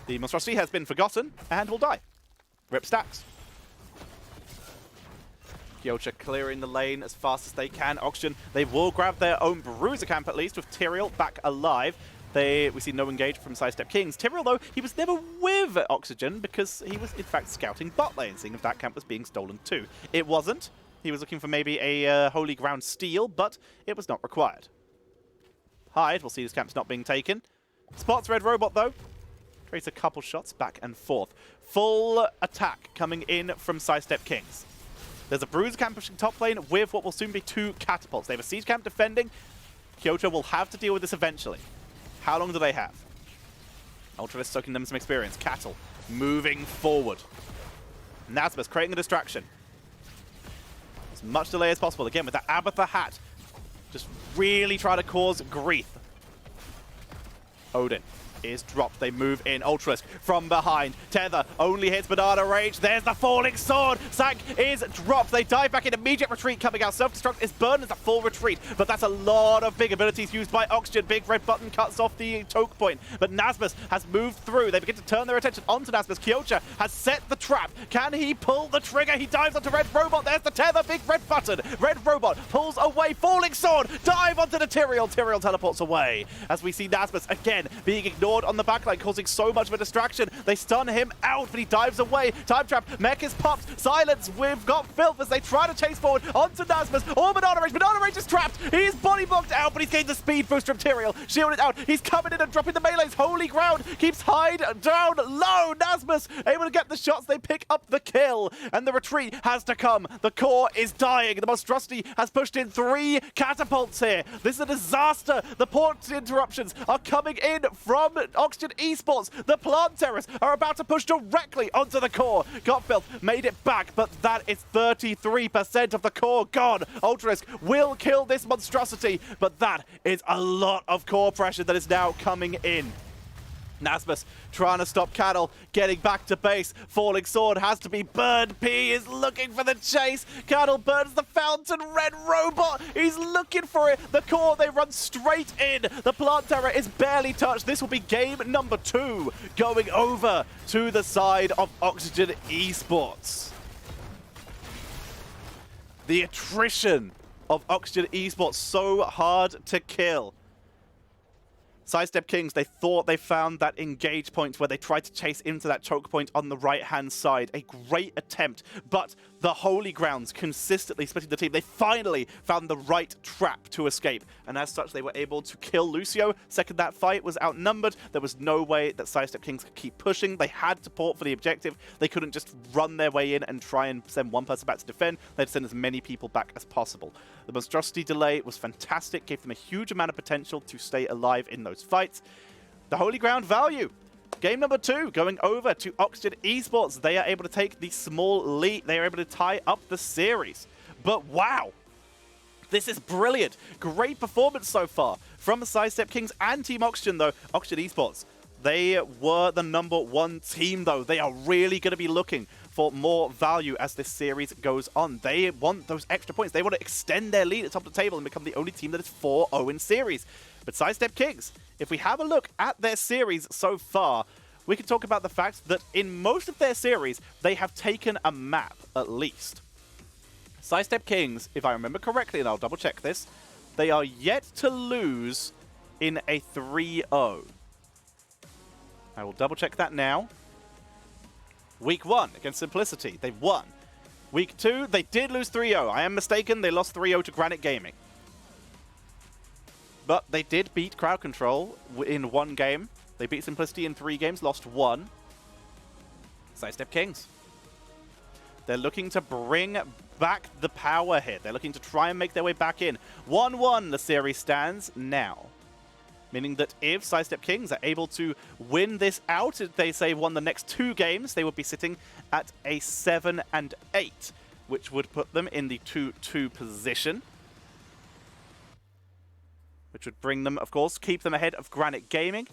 The monstrosity has been forgotten and will die. Rip stacks. Tetcher clearing the lane as fast as they can. Oxygen, they will grab their own bruiser camp at least, with Tyrael back alive. We see no engage from Sidestep Kings. Tyrael, though, he was never with Oxygen because he was, in fact, scouting bot lane, seeing if that camp was being stolen too. It wasn't. He was looking for maybe a Holy Ground steal, but it was not required. Hyde, we'll see his camp's not being taken. Spots Red Robot, though. Trades a couple shots back and forth. Full attack coming in from Sidestep Kings. There's a Bruiser camp pushing top lane with what will soon be 2 catapults. They have a siege camp defending. Kyoto will have to deal with this eventually. How long do they have? Ultravis soaking them some experience. Cattle moving forward. Nazmus creating a distraction. As much delay as possible. Again, with that Abathur hat. Just really try to cause grief. Odin is dropped. They move in. Ultralis from behind. Tether only hits Banana Rage. There's the falling sword. Sack is dropped. They dive back in. Immediate retreat coming out. Self-destruct is burned as a full retreat, but that's a lot of big abilities used by Oxygen. Big red button cuts off the choke point, but Nazmus has moved through. They begin to turn their attention onto Nazmus. Kyocha has set the trap. Can he pull the trigger? He dives onto Red Robot. There's the Tether. Big red button. Red Robot pulls away. Falling sword. Dive onto the Tyrael. Tyrael teleports away as we see Nazmus again being ignored on the backline, causing so much of a distraction. They stun him out, but he dives away. Time trap. Mech is popped. Silence. We've got Filth as they try to chase forward onto Nazmus. Or Banana Rage. Banana Rage is trapped. He is body blocked out, but he's getting the speed boost from Tyrael. Shielded out. He's coming in and dropping the melees. Holy Ground keeps Hyde down low. Nazmus able to get the shots. They pick up the kill, and the retreat has to come. The core is dying. The monstrosity has pushed in 3 catapults here. This is a disaster. The port interruptions are coming in from Oxygen Esports. The plant terrorists are about to push directly onto the core. Gotfilth made it back, but that is 33% of the core gone. Ultralisk will kill this monstrosity, but that is a lot of core pressure that is now coming in. Nazmus trying to stop Cattle, getting back to base. Falling sword has to be burned. P is looking for the chase. Cattle burns the fountain. Red Robot, he's looking for it. The core, they run straight in. The plant terror is barely touched. This will be game number 2 going over to the side of Oxygen Esports. The attrition of Oxygen Esports, so hard to kill. Sidestep Kings, they thought they found that engage point where they tried to chase into that choke point on the right-hand side. A great attempt, but the Holy Grounds consistently splitting the team. They finally found the right trap to escape, and as such, they were able to kill Lucio. Second that fight was outnumbered. There was no way that Sidestep Kings could keep pushing. They had to port for the objective. They couldn't just run their way in and try and send one person back to defend. They had to send as many people back as possible. The monstrosity delay was fantastic, gave them a huge amount of potential to stay alive in those fights. The Holy Ground value. Game number 2 going over to Oxygen Esports. They are able to take the small lead. They are able to tie up the series. But wow, this is brilliant. Great performance so far from the Sidestep Kings and Team Oxygen, though. Oxygen Esports, they were the #1 team, though. They are really going to be looking for more value as this series goes on. They want those extra points. They want to extend their lead at the top of the table and become the only team that is 4-0 in series. But Sidestep Kings, if we have a look at their series so far, we can talk about the fact that in most of their series, they have taken a map, at least. Sidestep Kings, if I remember correctly, and I'll double check this, they are yet to lose in a 3-0. I will double check that now. Week 1 against Simplicity, they won. Week 2, they did lose 3-0. I am mistaken, they lost 3-0 to Granite Gaming. But they did beat Crowd Control in 1 game. They beat Simplicity in 3 games, lost 1. Sidestep Kings. They're looking to bring back the power here. They're looking to try and make their way back in. 1-1 the series stands now. Meaning that if Sidestep Kings are able to win this out, if they say won the next 2 games, they would be sitting at a 7-8, which would put them in the 2-2 position. Which would bring them, of course, keep them ahead of Granite Gaming.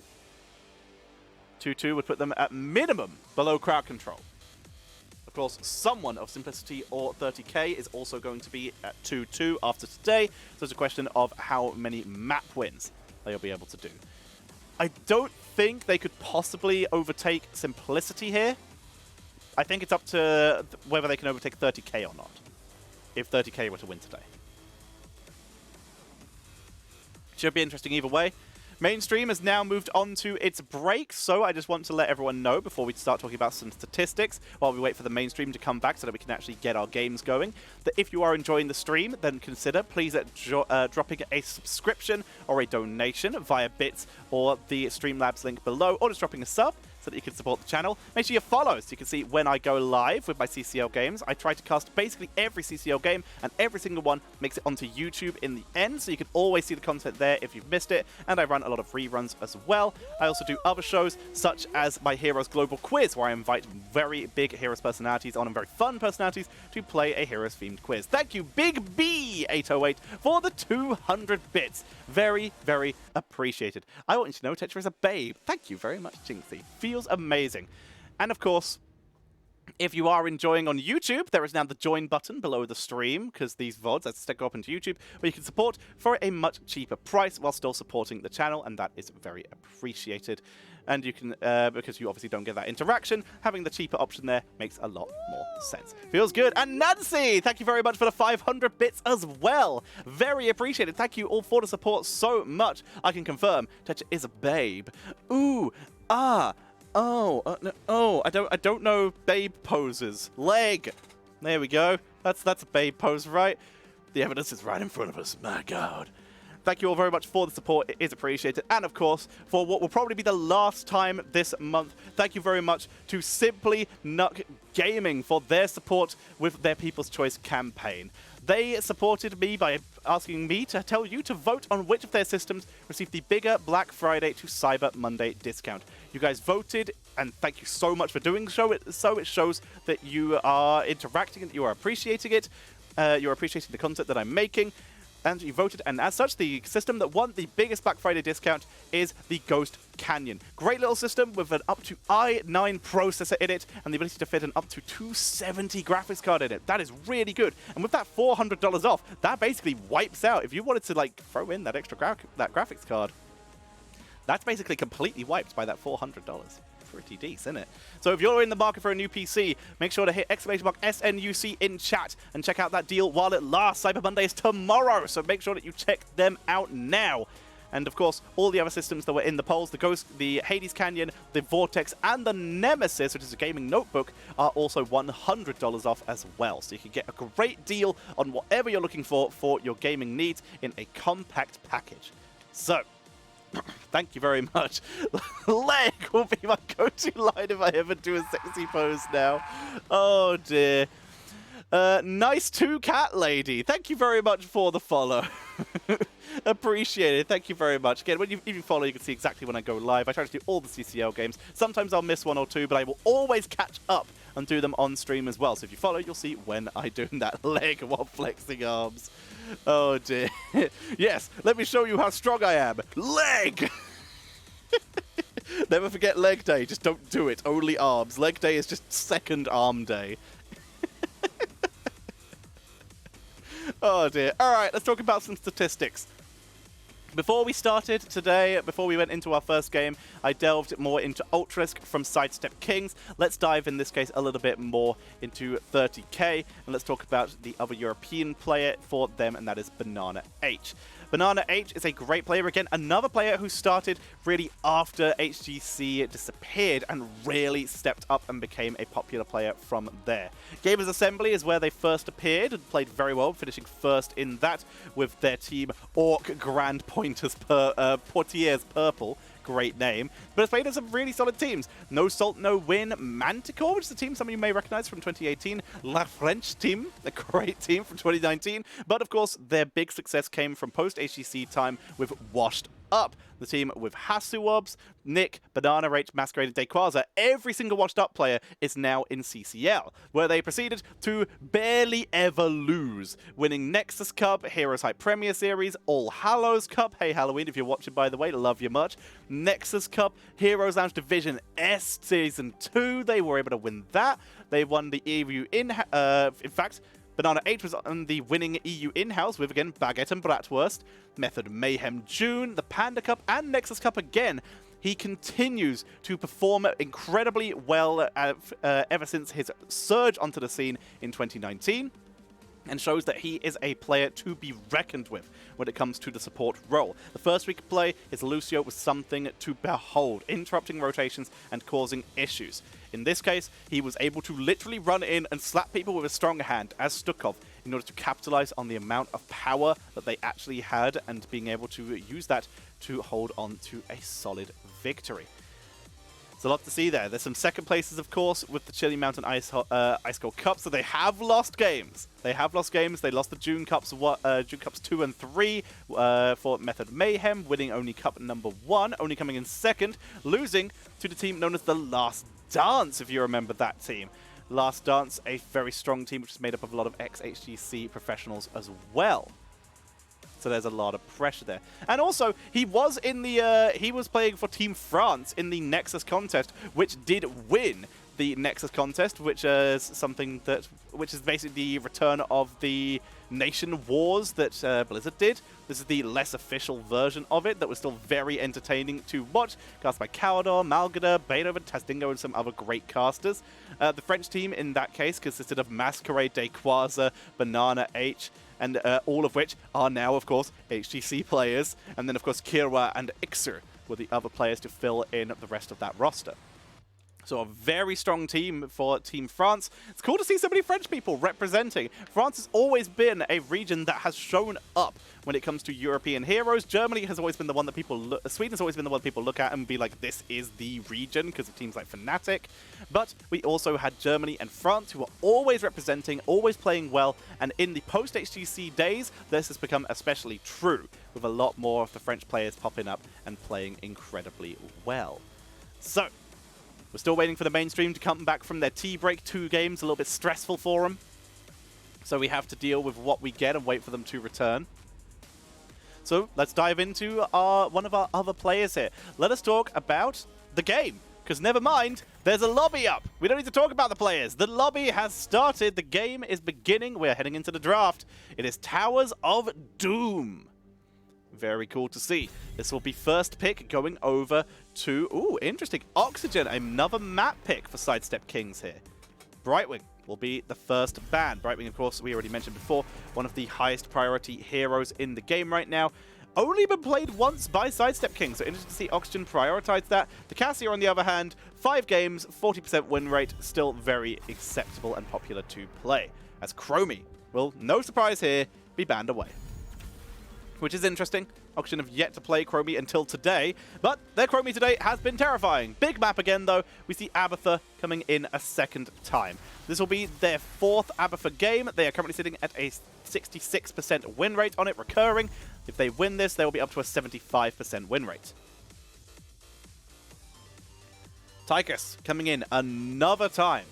2-2 would put them at minimum below Crowd Control. Of course, someone of Simplicity or 30k is also going to be at 2-2 after today. So it's a question of how many map wins they'll be able to do. I don't think they could possibly overtake Simplicity here. I think it's up to whether they can overtake 30k or not, if 30k were to win today. Should be interesting either way. Mainstream has now moved on to its break, so I just want to let everyone know before we start talking about some statistics, while we wait for the mainstream to come back so that we can actually get our games going, that if you are enjoying the stream, then consider please dropping a subscription or a donation via Bits or the Streamlabs link below, or just dropping a sub so that you can support the channel. Make sure you follow so you can see when I go live with my CCL games. I try to cast basically every CCL game, and every single one makes it onto YouTube in the end, so you can always see the content there if you've missed it, and I run a lot of reruns as well. I also do other shows, such as my Heroes Global Quiz, where I invite very big Heroes personalities on and very fun personalities to play a Heroes-themed quiz. Thank you, Big B808, for the 200 bits. Very, very appreciated. I want you to know Tetcher is a babe. Thank you very much, Jinxie. Feels amazing. And of course, if you are enjoying on YouTube, there is now the join button below the stream, because these VODs, as stick up into YouTube, where you can support for a much cheaper price while still supporting the channel, and that is very appreciated. And you can, because you obviously don't get that interaction, having the cheaper option there makes a lot more sense. Feels good. And Nancy, thank you very much for the 500 bits as well. Very appreciated. Thank you all for the support so much. I can confirm, Tetcher is a babe. Ooh, ah. Oh, no, oh, I don't know babe poses. Leg. There we go. That's a babe pose, right? The evidence is right in front of us. My God. Thank you all very much for the support. It is appreciated. And of course, for what will probably be the last time this month, thank you very much to Simply Nuck Gaming for their support with their People's Choice campaign. They supported me by asking me to tell you to vote on which of their systems received the bigger Black Friday to Cyber Monday discount. You guys voted, and thank you so much for doing so. So it shows that you are interacting and you are appreciating it. You're appreciating the content that I'm making. And you voted, and as such, the system that won the biggest Black Friday discount is the Ghost Canyon. Great little system with an up to i9 processor in it, and the ability to fit an up to 270 graphics card in it. That is really good. And with that $400 off, that basically wipes out. If you wanted to like throw in that extra graphics card, that's basically completely wiped by that $400. Pretty decent, isn't it? So if you're in the market for a new PC, make sure to hit !SNUC in chat and check out that deal while it lasts. Cyber Monday is tomorrow, so make sure that you check them out now. And of course, all the other systems that were in the polls, the Ghost, the Hades Canyon, the Vortex, and the Nemesis, which is a gaming notebook, are also $100 off as well. So you can get a great deal on whatever you're looking for your gaming needs in a compact package. So, thank you very much. Leg will be my go-to line if I ever do a sexy pose now. Oh dear. Nice too, cat lady. Thank you very much for the follow. Appreciate it. Thank you very much. Again, if you follow, you can see exactly when I go live. I try to do all the CCL games. Sometimes I'll miss one or two, but I will always catch up and do them on stream as well. So if you follow, you'll see when I do that leg while flexing arms. Oh dear. Yes, let me show you how strong I am. Leg! Never forget leg day. Just don't do it. Only arms. Leg day is just second arm day. Oh dear. Alright, let's talk about some statistics. Before we started today, before we went into our first game, I delved more into Ultralisk from Sidestep Kings. Let's dive, in this case, a little bit more into 30k, and let's talk about the other European player for them, and that is Banana H. Banana H is a great player. Again, another player who started really after HGC disappeared and really stepped up and became a popular player from there. Gamers Assembly is where they first appeared and played very well, finishing first in that with their team Orc Grand Pointers Portiers Purple. Great name, but it's played in some really solid teams. No Salt, No Win, Manticore, which is a team some of you may recognize from 2018. La French team, a great team from 2019. But of course, their big success came from post-HGC time with Washed up. The team with Hasuobs, Nick, Banana Rage, Masquerade, and Dayquaza, every single washed up player is now in CCL, where they proceeded to barely ever lose, winning Nexus Cup, Heroes Hype Premier Series, All Hallows Cup, hey Halloween if you're watching by the way, love you much, Nexus Cup, Heroes Lounge Division S Season 2, they were able to win that. They won the EU in fact, Banana H was on the winning EU in-house with, again, Baguette and Bratwurst, Method Mayhem June, the Panda Cup, and Nexus Cup again. He continues to perform incredibly well ever since his surge onto the scene in 2019. And shows that he is a player to be reckoned with when it comes to the support role. The first week of play, his Lucio was something to behold, interrupting rotations and causing issues. In this case, he was able to literally run in and slap people with a strong hand as Stukov in order to capitalize on the amount of power that they actually had and being able to use that to hold on to a solid victory. There's a lot to see there. There's some second places, of course, with the Chili Mountain Ice Cold Cup, so they have lost games. They have lost games. They lost the June Cups 2 and 3 for Method Mayhem, winning only Cup number 1, only coming in second, losing to the team known as the Last Dance, if you remember that team. Last Dance, a very strong team, which is made up of a lot of ex-HGC professionals as well. So there's a lot of pressure there. And also, he was in the he was playing for Team France in the Nexus contest, which did win the Nexus contest, which is something which is basically the return of the Nation Wars that Blizzard did. This is the less official version of it that was still very entertaining to watch. Cast by Caldor, Malgada, Beethoven, Tasdingo, and some other great casters. The French team in that case consisted of Masquerade, Dayquaza, Banana H, and all of which are now, of course, HGC players. And then, of course, Kirwa and Ixer were the other players to fill in the rest of that roster. So a very strong team for Team France. It's cool to see so many French people representing. France has always been a region that has shown up when it comes to European heroes. Germany has always been the one that people Sweden has always been the one people look at and be like, this is the region, because of teams like Fnatic. But we also had Germany and France who are always representing, always playing well. And in the post-HGC days, this has become especially true, with a lot more of the French players popping up and playing incredibly well. So, we're still waiting for the mainstream to come back from their tea break. 2 games, a little bit stressful for them. So we have to deal with what we get and wait for them to return. So let's dive into one of our other players here. Let us talk about the game. Because never mind, there's a lobby up. We don't need to talk about the players. The lobby has started. The game is beginning. We're heading into the draft. It is Towers of Doom. Very cool to see. This will be first pick going over to, ooh, interesting, Oxygen, another map pick for Sidestep Kings here. Brightwing will be the first ban. Brightwing, of course, we already mentioned before, one of the highest priority heroes in the game right now. Only been played once by Sidestep Kings, so interesting to see Oxygen prioritize that. The Cassia, on the other hand, 5 games, 40% win rate, still very acceptable and popular to play. As Chromie will, no surprise here, be banned away. Which is interesting. Oxygen have yet to play Chromie until today, but their Chromie today has been terrifying. Big map again, though. We see Abatha coming in a second time. This will be their 4th Abatha game. They are currently sitting at a 66% win rate on it, recurring. If they win this, they will be up to a 75% win rate. Tychus coming in another time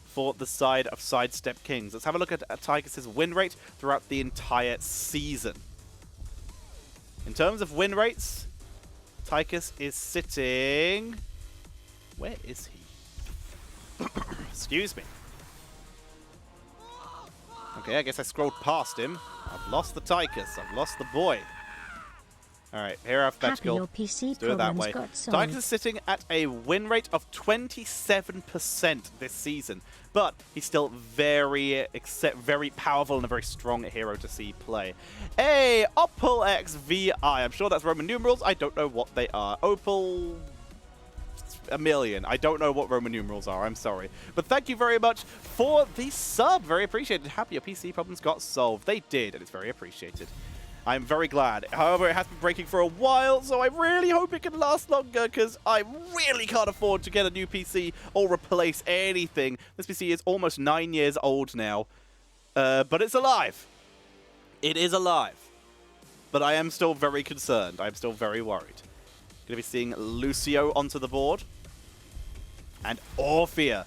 for the side of Sidestep Kings. Let's have a look at Tychus' win rate throughout the entire season. In terms of win rates, Tychus is sitting... Where is he? Excuse me. Okay, I guess I scrolled past him. I've lost the Tychus. I've lost the boy. Alright, here alphabetical. Let's do it that way. Tychus is sitting at a win rate of 27% this season. But he's still very powerful and a very strong hero to see play. Hey, Opal XVI. I'm sure that's Roman numerals. I don't know what they are. Opal... a million. I don't know what Roman numerals are. I'm sorry. But thank you very much for the sub. Very appreciated. Happy your PC problems got solved. They did, and it's very appreciated. I'm very glad. However, it has been breaking for a while, so I really hope it can last longer, because I really can't afford to get a new PC or replace anything. This PC is almost 9 years old now, but it's alive. It is alive. but I am still very concerned. I'm still very worried. Going to be seeing Lucio onto the board. And Orphea.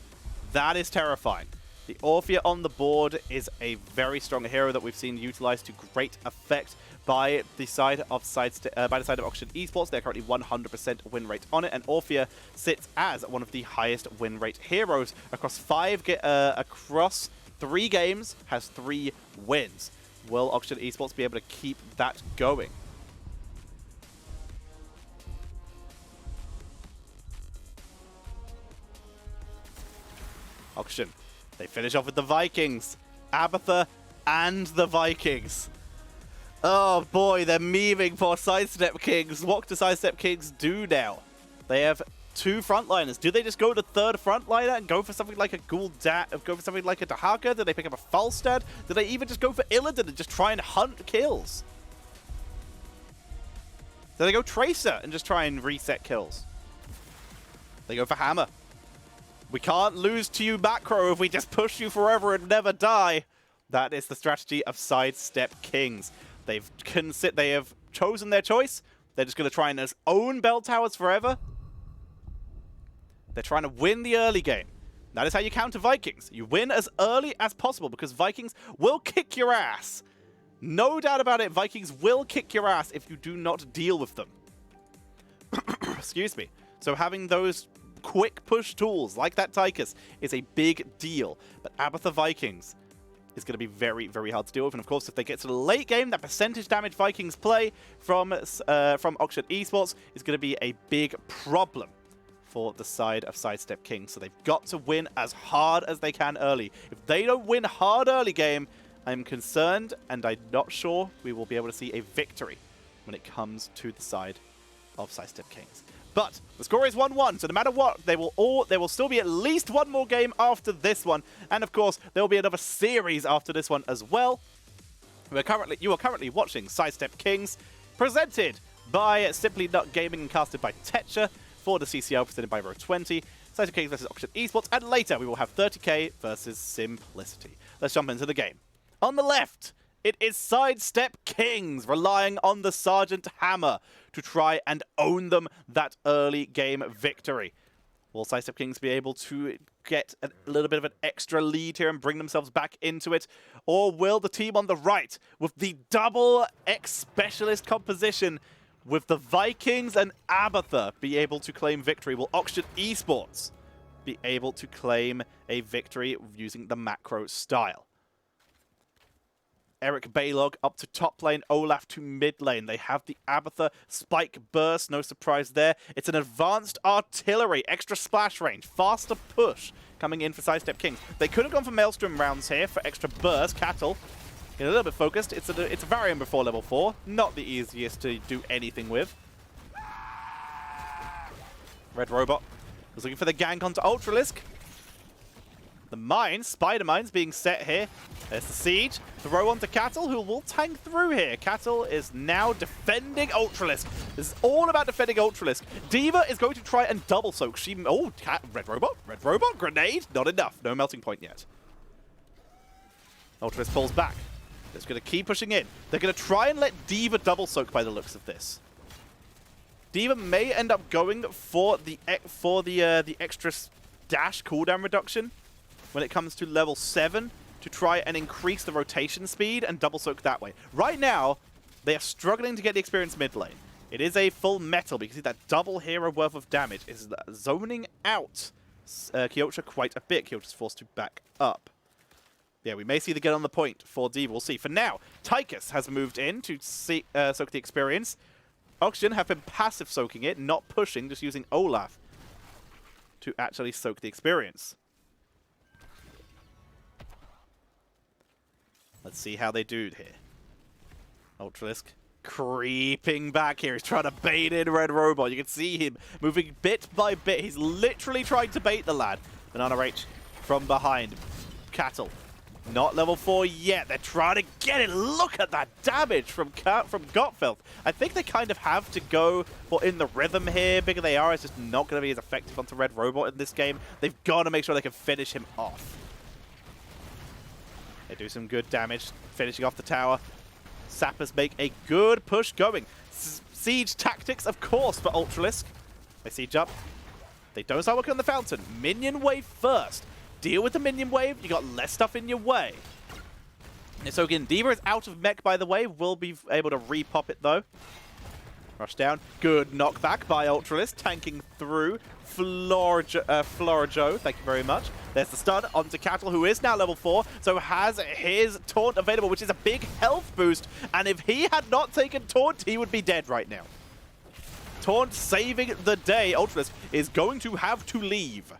That is terrifying. The Orphea on the board is a very strong hero that we've seen utilized to great effect by the side of Auction Esports. They're currently 100% win rate on it, and Orphea sits as one of the highest win rate heroes across across 3 games, has 3 wins. Will Auction Esports be able to keep that going? Auction. They finish off with the Vikings. Abatha and the Vikings. Oh boy, they're memeing for Sidestep Kings. What do Sidestep Kings do now? They have 2 frontliners. Do they just go to 3rd frontliner and go for something like a Gul'dan, go for something like a Dahaka? Do they pick up a Falstad? Do they even just go for Illidan and just try and hunt kills? Do they go Tracer and just try and reset kills? They go for Hammer. We can't lose to you, Macro, if we just push you forever and never die. That is the strategy of Sidestep Kings. They have chosen their choice. They're just going to try and own bell towers forever. They're trying to win the early game. That is how you counter Vikings. You win as early as possible because Vikings will kick your ass. No doubt about it, Vikings will kick your ass if you do not deal with them. Excuse me. So having those quick push tools like that Tychus is a big deal. But Abatha Vikings is going to be very, very hard to deal with. And of course, if they get to the late game, that percentage damage Vikings play from Auction Esports is going to be a big problem for the side of Sidestep Kings. So they've got to win as hard as they can early. If they don't win hard early game, I'm concerned, and I'm not sure we will be able to see a victory when it comes to the side of Sidestep Kings. But the score is 1-1, so no matter what, there will still be at least one more game after this one. And of course, there will be another series after this one as well. You are currently watching Sidestep Kings, presented by Simply Nut Gaming and casted by Tetcher for the CCL, presented by Roll20. Sidestep Kings versus Auction Esports, and later we will have 30k versus Simplicity. Let's jump into the game. On the left, it is Sidestep Kings, relying on the Sergeant Hammer to try and own them that early game victory. Will Sidestep Kings be able to get a little bit of an extra lead here and bring themselves back into it? Or will the team on the right, with the double X-Specialist composition, with the Vikings and Abatha, be able to claim victory? Will Auction Esports be able to claim a victory using the macro style? Eric Baylog up to top lane, Olaf to mid lane. They have the Abatha Spike Burst, no surprise there. It's an advanced artillery, extra splash range, faster push coming in for Sidestep Kings. They could have gone for Maelstrom rounds here for extra burst. Cattle, get a little bit focused. It's a variant before level 4, not the easiest to do anything with. Red Robot was looking for the gank onto Ultralisk. The mines, Spider Mines being set here. There's the siege. Throw onto Cattle, who will tank through here. Cattle is now defending Ultralisk. This is all about defending Ultralisk. D.Va is going to try and double soak. Red Robot, grenade. Not enough. No melting point yet. Ultralisk pulls back. They're just going to keep pushing in. They're going to try and let D.Va double soak by the looks of this. D.Va may end up going for the extra dash cooldown reduction when it comes to level 7 to try and increase the rotation speed and double soak that way. Right now, they are struggling to get the experience mid lane. It is a full metal, because you see that double hero worth of damage is zoning out Kyocha quite a bit. Kyocha's forced to back up. Yeah, we may see the get on the point for D.Va. We'll see. For now, Tychus has moved in to soak the experience. Auction have been passive soaking it, not pushing, just using Olaf to actually soak the experience. Let's see how they do here. Ultralisk creeping back here. He's trying to bait in Red Robot. You can see him moving bit by bit. He's literally trying to bait the lad. Banana Rage from behind. Cattle. Not level 4 yet. They're trying to get it. Look at that damage from Gottfeld. I think they kind of have to go for in the rhythm here. Bigger they are, it's just not going to be as effective onto Red Robot in this game. They've got to make sure they can finish him off. They do some good damage, finishing off the tower. Sappers make a good push going. Siege tactics, of course, for Ultralisk. They siege up. They don't start working on the fountain. Minion wave first. Deal with the minion wave. You got less stuff in your way. And so again, D.Va is out of mech, by the way. Will be able to repop it, though. Rush down. Good knockback by Ultralisk. Tanking through. Florijo, thank you very much. There's the stun onto Cattle, who is now level 4, so has his taunt available, which is a big health boost. And if he had not taken taunt, he would be dead right now. Taunt saving the day. Ultralisk is going to have to leave.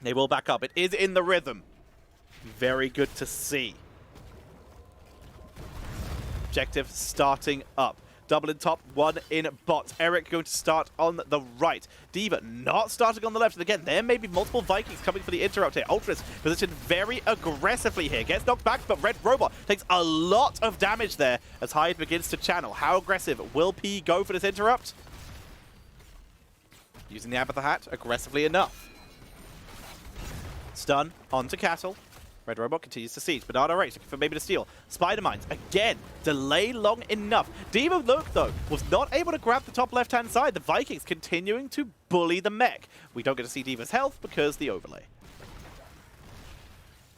They will back up. It is in the rhythm. Very good to see. Objective starting up. Double in top, one in bot. Eric going to start on the right. D.Va not starting on the left. And again, there may be multiple Vikings coming for the interrupt here. Ultras positioned very aggressively here. Gets knocked back, but Red Robot takes a lot of damage there as Hyde begins to channel. How aggressive will P go for this interrupt? Using the Abatha hat aggressively enough. Stun onto Cattle. Red Robot continues to siege. Bernardo Race looking for maybe to steal. Spider Mines, again, delay long enough. D.Va, look, though, was not able to grab the top left-hand side. The Vikings continuing to bully the mech. We don't get to see D.Va's health because the overlay.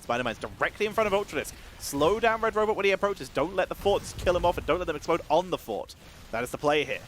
Spider Mines directly in front of Ultralisk. Slow down Red Robot when he approaches. Don't let the forts kill him off and don't let them explode on the fort. That is the play here.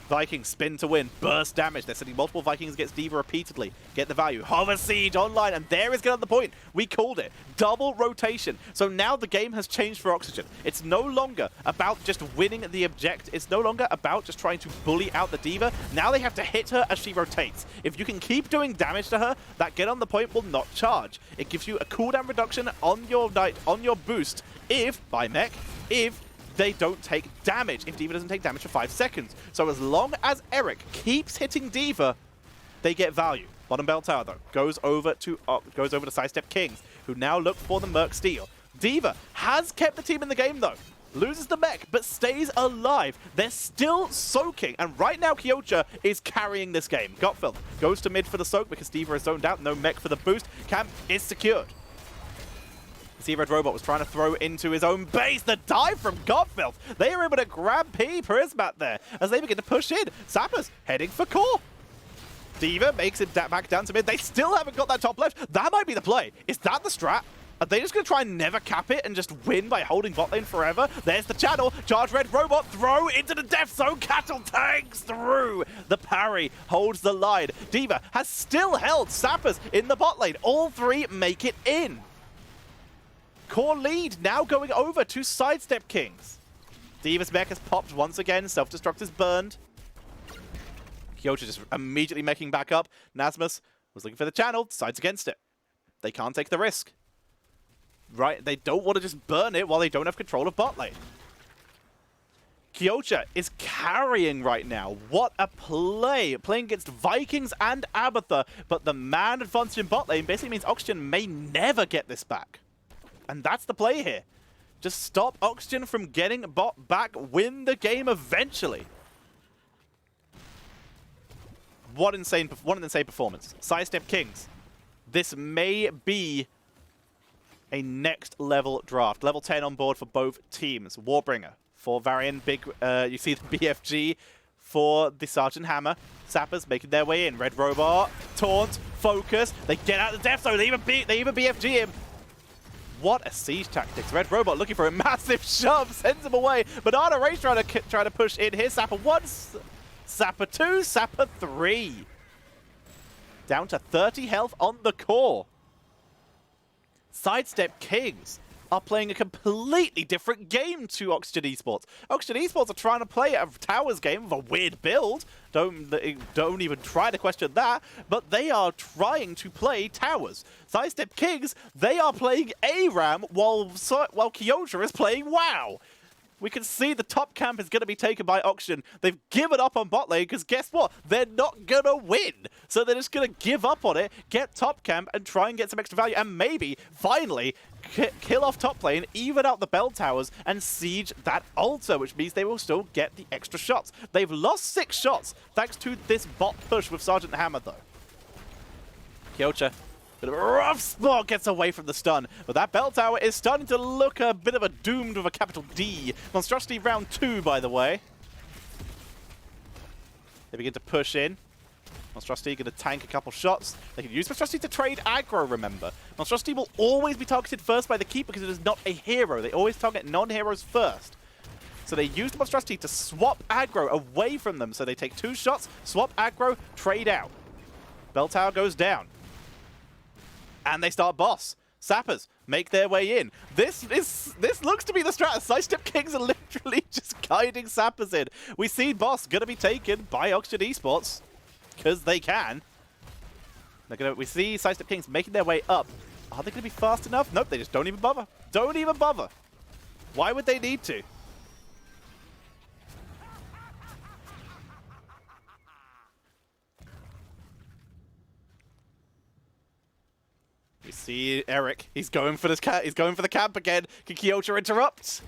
Vikings spin to win, burst damage. They're sending multiple Vikings against D.Va repeatedly. Get the value. Hover Siege online, and there is get on the point. We called it. Double rotation. So now the game has changed for Oxygen. It's no longer about just winning the objective. It's no longer about just trying to bully out the D.Va. Now they have to hit her as she rotates. If you can keep doing damage to her, that get on the point will not charge. It gives you a cooldown reduction on your boost if, by mech, if they don't take damage, if D.Va doesn't take damage for 5 seconds. So as long as Eric keeps hitting D.Va, they get value. Bottom bell tower, though, goes over to Sidestep Kings, who now look for the Merc steal. D.Va has kept the team in the game, though. Loses the mech, but stays alive. They're still soaking, and right now Kyocha is carrying this game. Gottfeld goes to mid for the soak because D.Va is zoned out. No mech for the boost. Camp is secured. See, Red Robot was trying to throw into his own base. The dive from Gottfeld. They are able to grab P. Prismat there as they begin to push in. Sappers heading for core. D.Va makes it back down to mid. They still haven't got that top left. That might be the play. Is that the strat? Are they just going to try and never cap it and just win by holding bot lane forever? There's the channel. Charge Red Robot. Throw into the death zone. Cattle tanks through. The parry holds the line. D.Va has still held Sappers in the bot lane. All three make it in. Core lead now going over to Sidestep Kings. D.Va's mech has popped once again. Self-destruct is burned. Kyocha just immediately making back up. Nasmus was looking for the channel. Decides against it. They can't take the risk. Right? They don't want to just burn it while they don't have control of bot lane. Kyocha is carrying right now. What a play. Playing against Vikings and Abatha. But the man advanced in bot lane basically means Oxygen may never get this back. And that's the play here. Just stop Oxygen from getting bot back. Win the game eventually. What an insane performance. Sidestep Kings. This may be a next level draft. Level 10 on board for both teams. Warbringer for Varian. You see the BFG for the Sergeant Hammer. Sappers making their way in. Red Robot. Taunt. Focus. They get out of the death zone. They even BFG him. What a siege tactics. Red Robot looking for a massive shove. Sends him away. Bernardo Race trying to push in here. Sapper 1, Sapper 2, Sapper 3. Down to 30 health on the core. Sidestep Kings are playing a completely different game to Oxygen Esports. Oxygen Esports are trying to play a Towers game with a weird build. Don't even try to question that. But they are trying to play Towers. Sidestep Kings, they are playing ARAM while Kyocha is playing WoW. We can see the top camp is going to be taken by Oxygen. They've given up on bot lane because guess what? They're not going to win. So they're just going to give up on it, get top camp, and try and get some extra value. And maybe, finally, kill off top lane, even out the bell towers, and siege that altar, which means they will still get the extra shots. They've lost 6 shots thanks to this bot push with Sergeant Hammer, though. Kyocha Bit of a rough spot, gets away from the stun. But that bell tower is starting to look a bit of a doomed with a capital D. Monstrosity round 2, by the way. They begin to push in. Monstrosity going to tank a couple shots. They can use Monstrosity to trade aggro, remember. Monstrosity will always be targeted first by the keep because it is not a hero. They always target non-heroes first. So they use the Monstrosity to swap aggro away from them. So they take 2 shots, swap aggro, trade out. Bell tower goes down. And they start boss. Sappers make their way in. This looks to be the strat. Sidestep Kings are literally just guiding Sappers in. We see boss going to be taken by Oxygen Esports. Because they can. We see Sidestep Kings making their way up. Are they going to be fast enough? Nope, they just don't even bother. Don't even bother. Why would they need to? We see Eric. He's going for this cat. He's going for the camp again. Can Kyocha interrupt?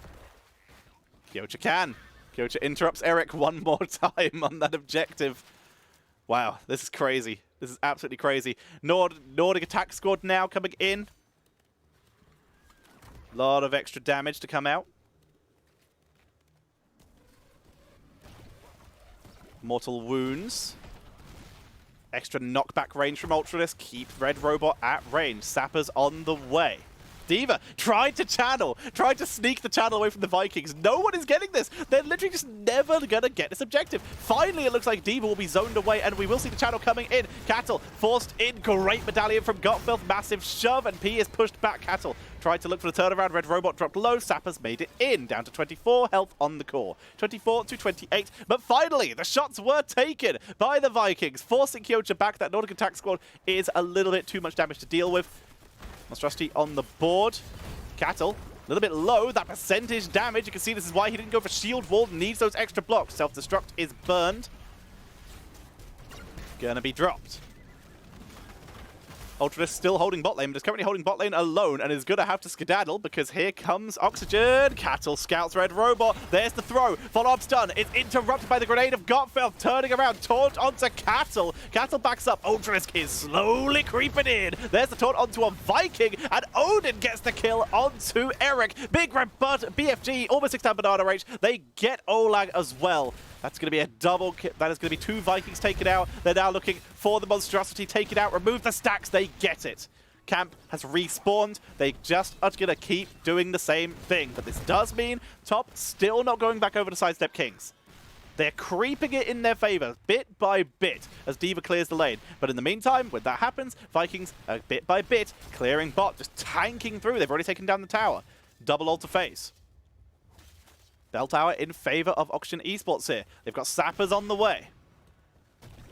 Kyocha can. Kyocha interrupts Eric one more time on that objective. Wow, this is crazy. This is absolutely crazy. Nordic attack squad now coming in. A lot of extra damage to come out. Mortal wounds. Extra knockback range from Ultralisk. Keeps Red Robot at range. Sappers on the way. D.Va tried to channel, tried to sneak the channel away from the Vikings. No one is getting this. They're literally just never going to get this objective. Finally, it looks like D.Va will be zoned away, and we will see the channel coming in. Cattle forced in. Great medallion from Gotfilth. Massive shove, and P is pushed back. Cattle tried to look for the turnaround. Red Robot dropped low. Sappers made it in. Down to 24 health on the core. 24 to 28. But finally, the shots were taken by the Vikings, forcing Kyocha back. That Nordic attack squad is a little bit too much damage to deal with. Monstrosity on the board. Cattle, a little bit low. That percentage damage, you can see this is why he didn't go for shield wall. Needs those extra blocks. Self-destruct is burned. Gonna be dropped. Ultralisk still holding bot lane, but is currently holding bot lane alone and is going to have to skedaddle because here comes Oxygen. Cattle scouts Red Robot. There's the throw. Follow-up stun. It's interrupted by the grenade of Gotfeld. Turning around. Taunt onto Cattle. Cattle backs up. Ultralisk is slowly creeping in. There's the taunt onto a Viking. And Odin gets the kill onto Eric. Big red butt. BFG. Almost 6-down Banana Rage. They get Olag as well. That's going to be a double kill. That is going to be 2 Vikings taken out. They're now looking for the Monstrosity. Take it out. Remove the stacks. They get it. Camp has respawned. They just are going to keep doing the same thing. But this does mean top still not going back over to Sidestep Kings. They're creeping it in their favor, bit by bit, as D.Va clears the lane. But in the meantime, when that happens, Vikings, bit by bit, clearing bot, just tanking through. They've already taken down the tower. Double ult to face. Bell tower in favor of Oxygen Esports here. They've got Sappers on the way.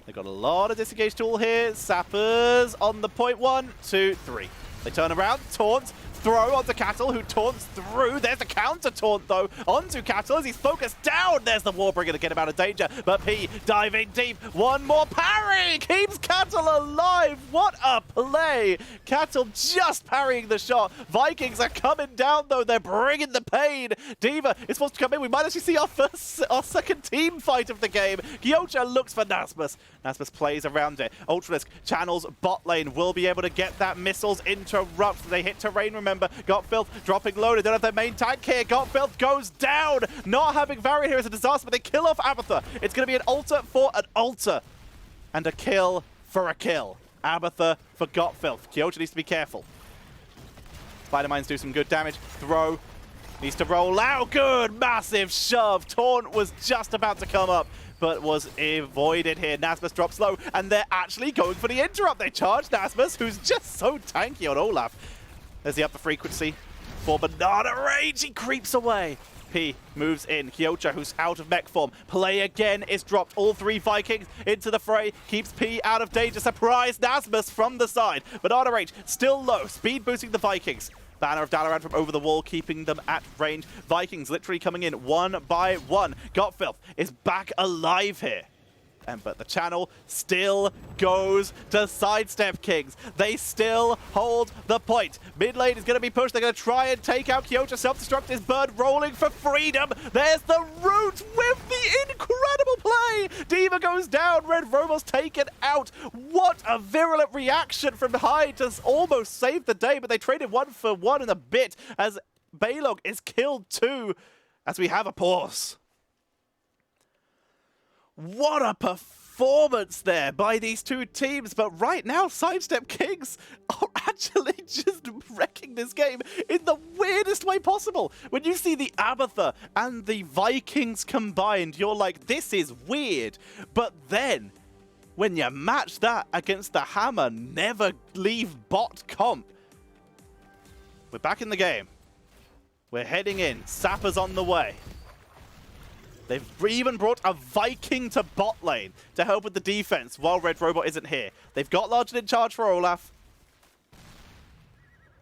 They've got a lot of disengage tool here. Sappers on the point. 1, 2, 3. They turn around, taunt, throw onto Cattle, who taunts through. There's the counter taunt, though, onto Cattle as he's focused down. There's the Warbringer to get him out of danger. But P diving deep. One more parry. Keeps Cattle alive. What a play. Cattle just parrying the shot. Vikings are coming down, though. They're bringing the pain. D.Va is supposed to come in. We might actually see our second team fight of the game. Kyocha looks for Nasmus. Nasmus plays around it. Ultralisk channels bot lane. Will be able to get that. Missiles interrupt. They hit terrain, remember. Gotfilth dropping low. They don't have their main tank here. Gotfilth goes down. Not having Varian here is a disaster, but they kill off Abatha. It's going to be an altar for an altar. And a kill for a kill. Abatha for Gotfilth. Kyocha needs to be careful. Spider-Mines do some good damage. Throw. Needs to roll out. Good. Massive shove. Taunt was just about to come up, but was avoided here. Nasmus drops low, and they're actually going for the interrupt. They charge Nasmus, who's just so tanky on Olaf. There's the upper frequency for Banana Rage. He creeps away. P moves in. Kyocha, who's out of mech form. Play again is dropped. All 3 Vikings into the fray. Keeps P out of danger. Surprise Nasmus from the side. Banana Rage still low. Speed boosting the Vikings. Banner of Dalaran from over the wall, keeping them at range. Vikings literally coming in one by one. Gotfilth is back alive here. But the channel still goes to Sidestep Kings. They still hold the point. Mid lane is going to be pushed. They're going to try and take out Kyocha. Self-destruct is burned, rolling for freedom. There's the root with the incredible play. away! D.Va goes down, Red Robot's taken out. What a virulent reaction from Hyde to almost save the day, but they traded 1 for 1 in a bit as Balog is killed too, as we have a pause. What a performance there by these two teams, but right now Sidestep Kings are actually just wrecking this game in the weirdest way possible. When you see the Abatha and the Vikings combined, you're like, this is weird. But then, when you match that against the Hammer, never leave bot comp, we're back in the game. We're heading in. Sapper's on the way. They've even brought a Viking to bot lane to help with the defense while Red Robot isn't here. They've got Large in charge for Olaf.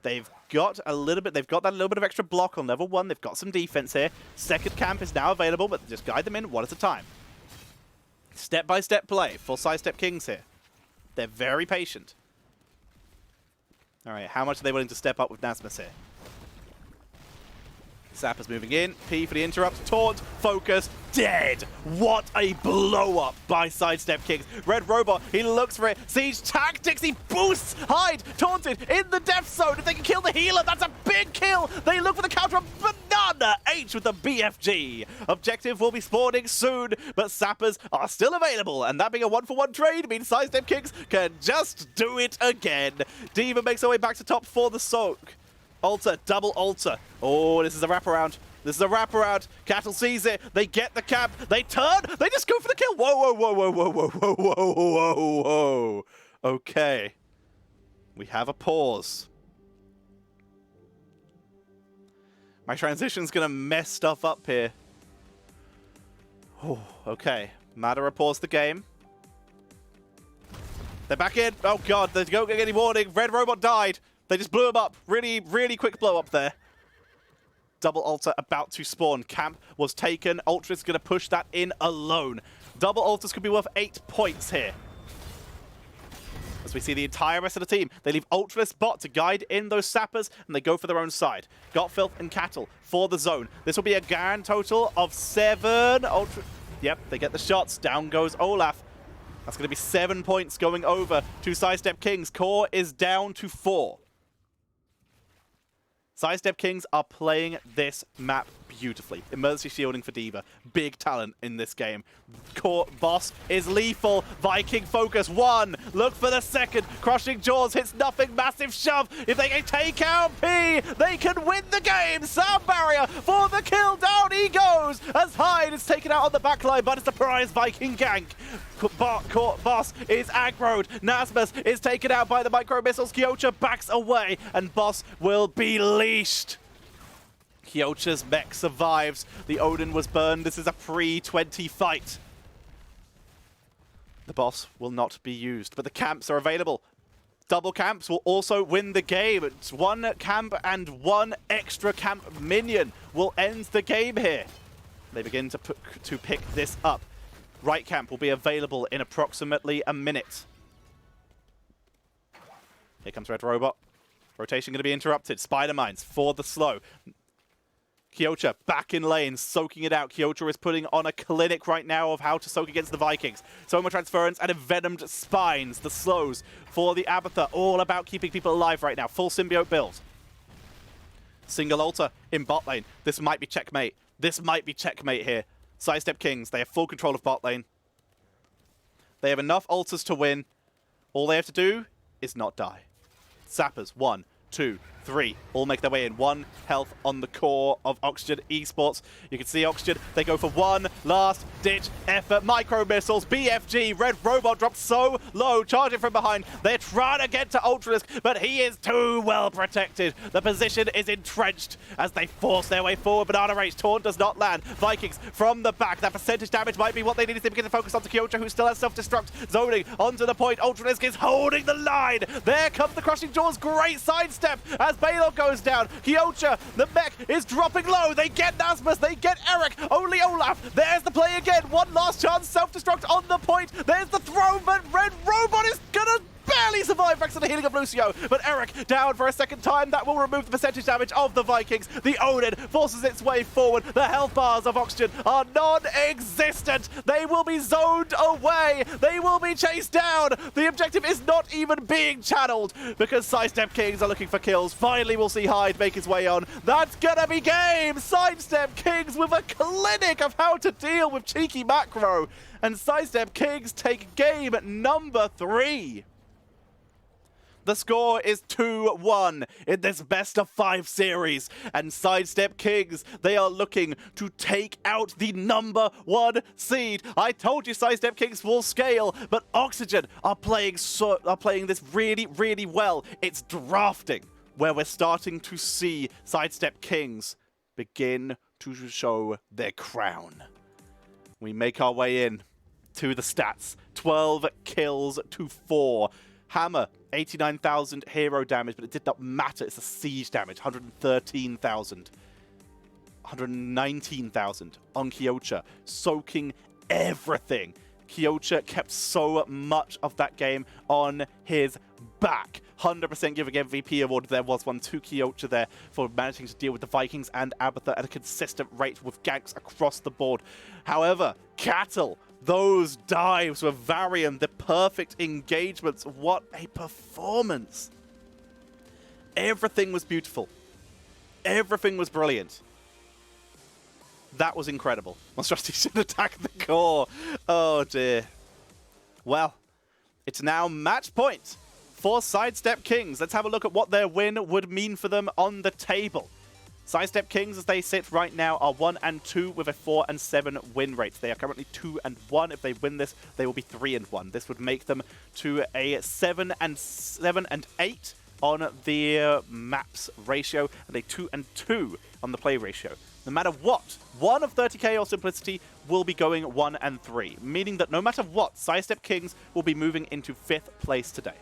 They've got that little bit of extra block on level 1. They've got some defense here. Second camp is now available, but just guide them in one at a time. Step-by-step play for Sidestep Kings here. They're very patient. All right, how much are they willing to step up with Nasmus here? Sapper's moving in. P for the interrupt. Taunt. Focus. Dead. What a blow-up by Sidestep Kings. Red Robot, he looks for it. Siege tactics. He boosts. Hyde. Taunted in the death zone. If they can kill the healer, that's a big kill. They look for the counter. Banana H with the BFG. Objective will be spawning soon, but Sappers are still available. And that being a 1-for-1 trade means Sidestep Kings can just do it again. D.Va makes her way back to top for the soak. Alter, double alter. Oh, this is a wraparound. This is a wraparound. Cattle sees it. They get the camp. They turn. They just go for the kill. Whoa, whoa, whoa, whoa, whoa, whoa, whoa, whoa, whoa, whoa. Okay. We have a pause. My transition's going to mess stuff up here. Oh, okay. Madara paused the game. They're back in. Oh, God. They don't get any warning. Red Robot died. They just blew him up. Really, really quick blow up there. Double Alter about to spawn. Camp was taken. Ultra's going to push that in alone. Double Alters could be worth 8 points here. As we see the entire rest of the team, they leave Ultra's bot to guide in those Sappers, and they go for their own side. Got Filth and Cattle for the zone. This will be a grand total of 7. Ultra. Yep, they get the shots. Down goes Olaf. That's going to be 7 points going over to Sidestep Kings. Core is down to 4. Sidestep Kings are playing this map beautifully. Emergency shielding for D.Va. Big talent in this game. Core boss is lethal. Viking focus. 1. Look for the second. Crushing Jaws hits nothing. Massive shove. If they can take out P, they can win the game. Sound barrier for the kill. Down he goes as Hyde is taken out on the backline, but it's a prize Viking gank. Boss is aggroed. Nasmus is taken out by the micro missiles. Kyocha backs away, and Boss will be leashed. Kyocha's mech survives. The Odin was burned. This is a pre-20 fight. The boss will not be used, but the camps are available. Double camps will also win the game. It's 1 camp and 1 extra camp minion will end the game here. They begin to pick this up. Right camp will be available in approximately a minute. Here comes Red Robot. Rotation going to be interrupted. Spider Mines for the slow. Kyocha back in lane, soaking it out. Kyocha is putting on a clinic right now of how to soak against the Vikings. Soma Transference and Envenomed Spines. The slows for the Abatha. All about keeping people alive right now. Full symbiote build. Single altar in bot lane. This might be checkmate. This might be checkmate here. Sidestep Kings, they have full control of bot lane. They have enough altars to win. All they have to do is not die. Sappers, 1, 2, 3, all make their way in. 1 health on the core of Oxygen Esports. You can see Oxygen, they go for 1 last ditch effort. Micro missiles, BFG, Red Robot dropped so low, charging from behind. They're trying to get to Ultralisk, but he is too well protected. The position is entrenched as they force their way forward. Banana Rage, Taunt does not land. Vikings from the back. That percentage damage might be what they needed to begin to focus on to Kyocha, who still has self-destruct. Zoning onto the point. Ultralisk is holding the line. There comes the Crushing Jaws. Great sidestep as Balog goes down. Kyocha, the mech is dropping low. They get Nasmus, they get Eric. Only Olaf. There's the play again. 1 last chance. Self-destruct on the point. There's the throw, but Red Robot is gonna barely barely survive thanks to the healing of Lucio, but Eric down for a second time. That will remove the percentage damage of the Vikings. The Odin forces its way forward. The health bars of Oxygen are non-existent. They will be zoned away. They will be chased down. The objective is not even being channeled because Sidestep Kings are looking for kills. Finally, we'll see Hyde make his way on. That's gonna be game! Sidestep Kings with a clinic of how to deal with cheeky macro. And Sidestep Kings take game number 3. The score is 2-1 in this best-of-5 series. And Sidestep Kings, they are looking to take out the number 1 seed. I told you Sidestep Kings will scale, but Oxygen are playing this really, really well. It's drafting where we're starting to see Sidestep Kings begin to show their crown. We make our way in to the stats. 12 kills to 4. Hammer, 89,000 hero damage, but it did not matter. It's a siege damage, 113,000. 119,000 on Kyocha, soaking everything. Kyocha kept so much of that game on his back. 100% giving MVP award. There was one to Kyocha there for managing to deal with the Vikings and Abathur at a consistent rate with ganks across the board. However, Cattle, those dives with Varian, the perfect engagements. What a performance. Everything was beautiful. Everything was brilliant. That was incredible. Monstrosity should attack the core. Oh dear. Well, it's now match point for Sidestep Kings. Let's have a look at what their win would mean for them on the table. Sidestep Kings, as they sit right now, are 1-2 with a 4-7 win rate. They are currently 2-1. If they win this, they will be 3-1. This would make them to a 7-7 and 8 on the maps ratio, and a 2-2 on the play ratio. No matter what, one of 30k or Simplicity will be going 1-3, meaning that no matter what, Sidestep Kings will be moving into 5th place today.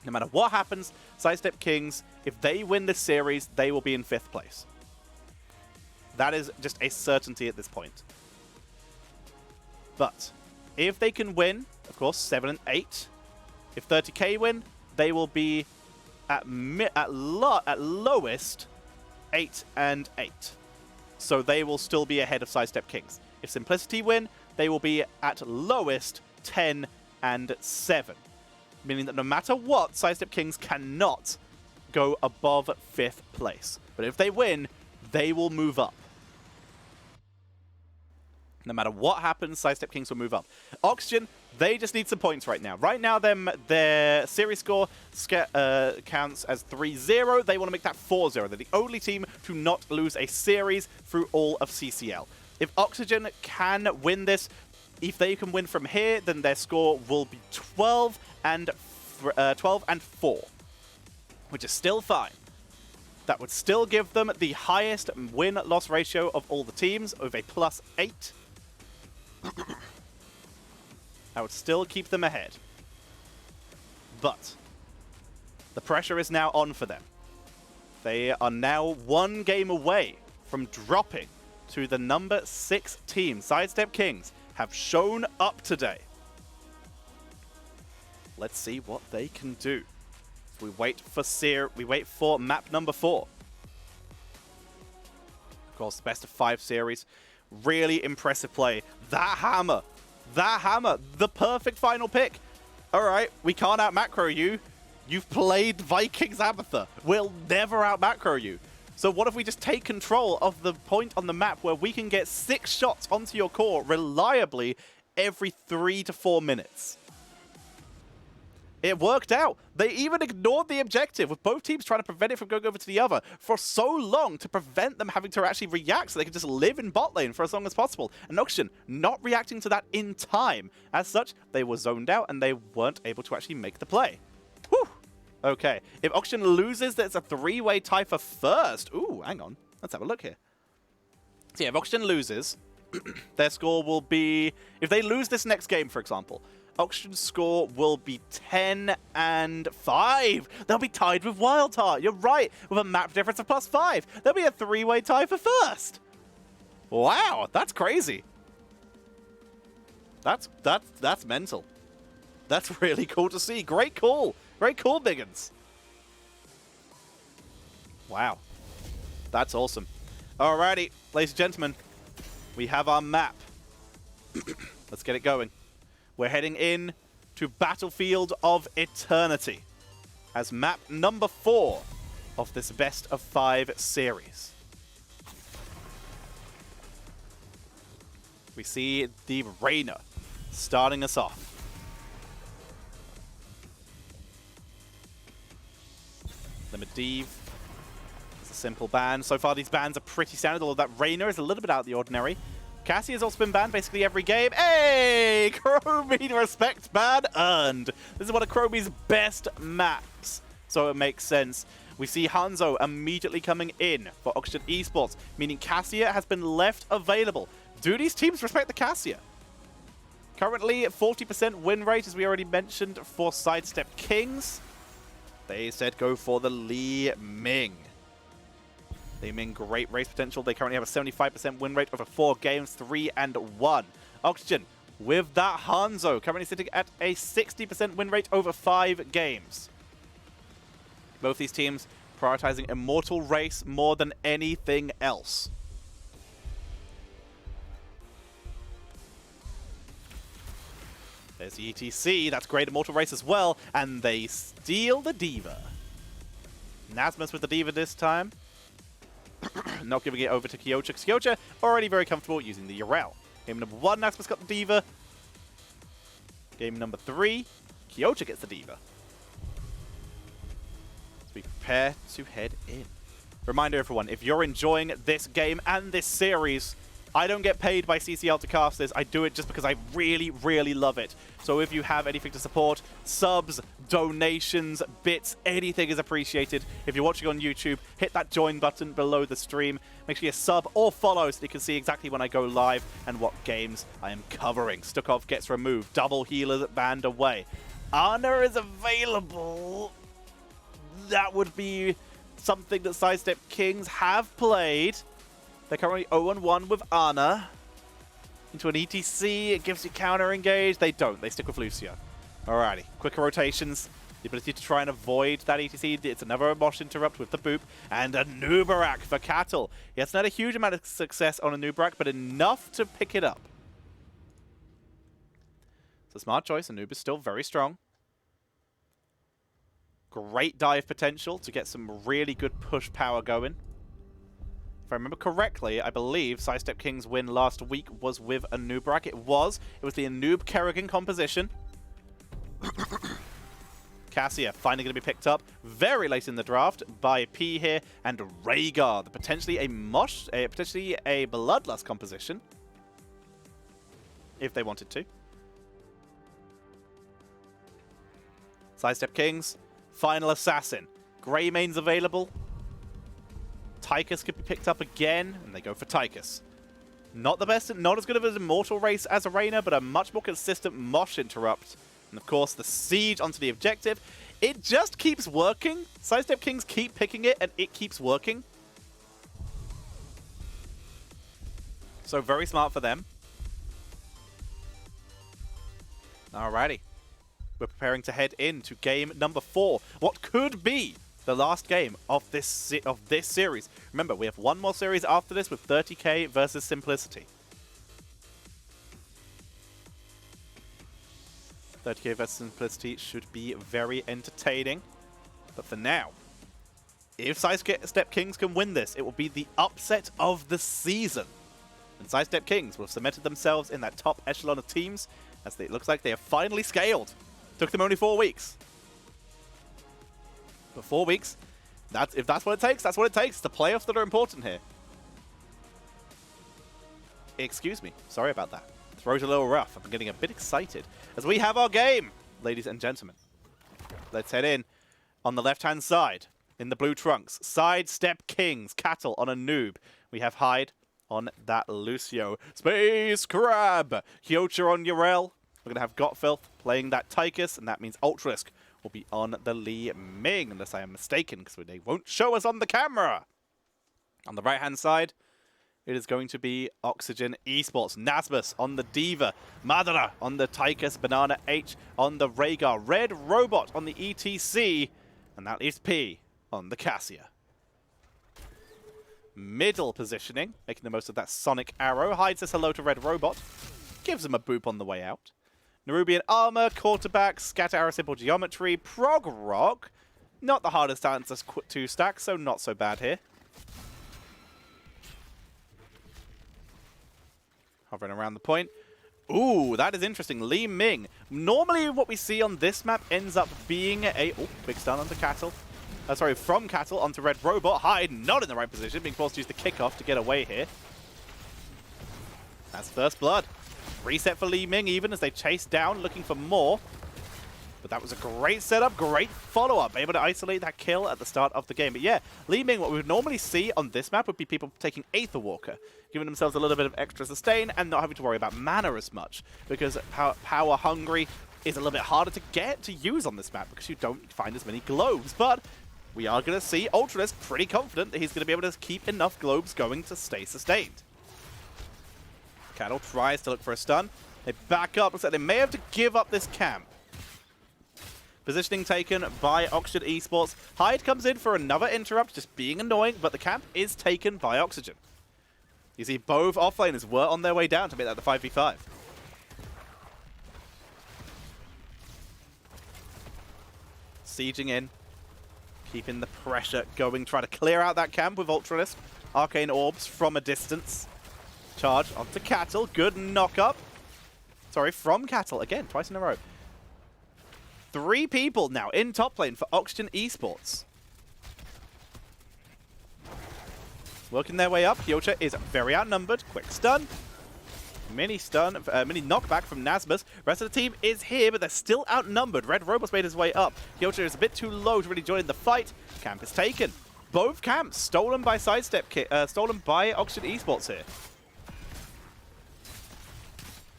No matter what happens, Sidestep Kings, if they win this series, they will be in 5th place. That is just a certainty at this point. But if they can win, of course, 7-8. If 30k win, they will be at lowest 8-8. So they will still be ahead of Sidestep Kings. If Simplicity win, they will be at lowest 10-7. Meaning that no matter what, Sidestep Kings cannot go above 5th place. But if they win, they will move up. No matter what happens, Sidestep Kings will move up. Oxygen, they just need some points right now. Right now, their series score counts as 3-0. They want to make that 4-0. They're the only team to not lose a series through all of CCL. If Oxygen can win this, if they can win from here, then their score will be 12-4, which is still fine. That would still give them the highest win-loss ratio of all the teams, with a +8. That would still keep them ahead. But the pressure is now on for them. They are now 1 game away from dropping to the number 6 team. Sidestep Kings have shown up today. Let's see what they can do. We wait for map number 4. Of course, best of 5 series. Really impressive play. That hammer, the perfect final pick. All right, we can't out-macro you. You've played Vikings Abathur. We'll never out-macro you. So what if we just take control of the point on the map where we can get 6 shots onto your core reliably every 3 to 4 minutes? It worked out. They even ignored the objective, with both teams trying to prevent it from going over to the other for so long to prevent them having to actually react so they could just live in bot lane for as long as possible. And Oxygen not reacting to that in time. As such, they were zoned out and they weren't able to actually make the play. Whew. Okay. If Oxygen loses, there's a 3-way tie for first. Ooh, hang on. Let's have a look here. So yeah, if Oxygen loses, their score will be... If they lose this next game, for example, Oxygen's score will be 10-5. They'll be tied with Wildheart. You're right, with a map difference of +5. There'll be a 3-way tie for first. Wow, that's crazy. That's mental. That's really cool to see. Great call. Great call, Biggins. Wow. That's awesome. Alrighty, ladies and gentlemen, we have our map. Let's get it going. We're heading in to Battlefield of Eternity as map number 4 of this best of 5 series. We see the Reyna starting us off. The Medivh. It's a simple ban. So far, these bans are pretty standard, although that Reyna is a little bit out of the ordinary. Cassie has also been banned basically every game. Hey! Chromie respect ban earned. This is one of Chromie's best maps, so it makes sense. We see Hanzo immediately coming in for Oxygen Esports, meaning Cassia has been left available. Do these teams respect the Cassia? Currently, 40% win rate, as we already mentioned, for Sidestep Kings. They said go for the Li Ming. Li Ming, great race potential. They currently have a 75% win rate over 4 games, 3-1. Oxygen, with that Hanzo, currently sitting at a 60% win rate over 5 games. Both these teams prioritizing Immortal Race more than anything else. There's the ETC, that's great Immortal Race as well, and they steal the D.Va. Nasmus with the D.Va this time. Not giving it over to Kyocha. Kyocha already very comfortable using the Urel. Game number 1, Nasmus got the D.Va. Game number 3, Kyocha gets the D.Va. As we prepare to head in. Reminder everyone, if you're enjoying this game and this series, I don't get paid by CCL to cast this. I do it just because I really, really love it. So if you have anything to support, subs, donations, bits, anything is appreciated. If you're watching on YouTube, hit that join button below the stream. Make sure you sub or follow so you can see exactly when I go live and what games I am covering. Stukov gets removed. Double healers banned away. Ana is available. That would be something that Sidestep Kings have played. They're currently 0-1 with Ana. Into an ETC, it gives you counter engage. They don't, they stick with Lucio. Alrighty, quicker rotations. The ability to try and avoid that ETC. It's another Mosh interrupt with the boop. And a Nubarak for Cattle. He hasn't had a huge amount of success on a Nubarak, but enough to pick it up. It's a smart choice. Anub is still very strong. Great dive potential to get some really good push power going. If I remember correctly, I believe Sidestep King's win last week was with a Nubarak. It was the Anub Kerrigan composition. Cassia finally going to be picked up very late in the draft by P here and Rhaegar, potentially a Mosh, potentially a Bloodlust composition, if they wanted to. Sidestep Kings, final assassin. Greymaine's available. Tychus could be picked up again, and they go for Tychus. Not the best, not as good of an Immortal Race as Arena, but a much more consistent Mosh interrupt. And of course, the siege onto the objective. It just keeps working. Sidestep Kings keep picking it, and it keeps working. So very smart for them. Alrighty. We're preparing to head into game number 4. What could be the last game of this series. Remember, we have one more series after this with 30k versus Simplicity. 30k versus Simplicity should be very entertaining. But for now, if Sidestep Kings can win this, it will be the upset of the season. And Sidestep Kings will have cemented themselves in that top echelon of teams, as it looks like they have finally scaled. Took them only 4 weeks. But 4 weeks, if that's what it takes, that's what it takes. The playoffs that are important here. Excuse me. Sorry about that. Throat a little rough. I'm getting a bit excited. As we have our game, ladies and gentlemen. Let's head in. On the left-hand side, in the blue trunks, Sidestep Kings, Cattle on a noob. We have Hyde on that Lucio. Space Crab, Kyocha on Urel. We're going to have Gotfilth playing that Tychus, and that means Ultralisk will be on the Li Ming, unless I am mistaken, because they won't show us on the camera. On the right-hand side, it is going to be Oxygen Esports. Nasmus on the Diva, Madara on the Tychus, Banana H on the Rhaegar, Red Robot on the ETC, and that is P on the Cassia. Middle positioning, making the most of that Sonic Arrow. Hyde says hello to Red Robot, gives him a boop on the way out. Nerubian Armor, Quarterback, Scatter Arrow, Simple Geometry, Prog Rock. Not the hardest answer to stack, so not so bad here. Hovering around the point. Ooh, that is interesting. Li Ming. Normally what we see on this map ends up being a... Oh, big stun onto Cattle. Sorry, from Cattle onto Red Robot. Hyde not in the right position, being forced to use the kickoff to get away here. That's first blood. Reset for Li Ming even as they chase down, looking for more. But that was a great setup, great follow-up. Able to isolate that kill at the start of the game. But yeah, Li Ming, what we would normally see on this map would be people taking Aether Walker, giving themselves a little bit of extra sustain and not having to worry about mana as much. Because Power Hungry is a little bit harder to get to use on this map because you don't find as many globes. But we are going to see Ultralisk pretty confident that he's going to be able to keep enough globes going to stay sustained. Cattle tries to look for a stun. They back up. Looks like they may have to give up this camp. Positioning taken by Oxygen Esports. Hyde comes in for another interrupt, just being annoying, but the camp is taken by Oxygen. You see both offlaners were on their way down to make that the 5v5. Sieging in. Keeping the pressure going. Try to clear out that camp with Ultralisk. Arcane Orbs from a distance. Charge onto Cattle. Good knock-up. Sorry, from Cattle. Again, twice in a row. 3 people now in top lane for Oxygen Esports. Working their way up. Kyocha is very outnumbered. Quick stun. Mini knockback from Nasmus. Rest of the team is here, but they're still outnumbered. Red Robot's made his way up. Kyocha is a bit too low to really join in the fight. Camp is taken. Both camps stolen by Sidestep, stolen by Oxygen Esports here.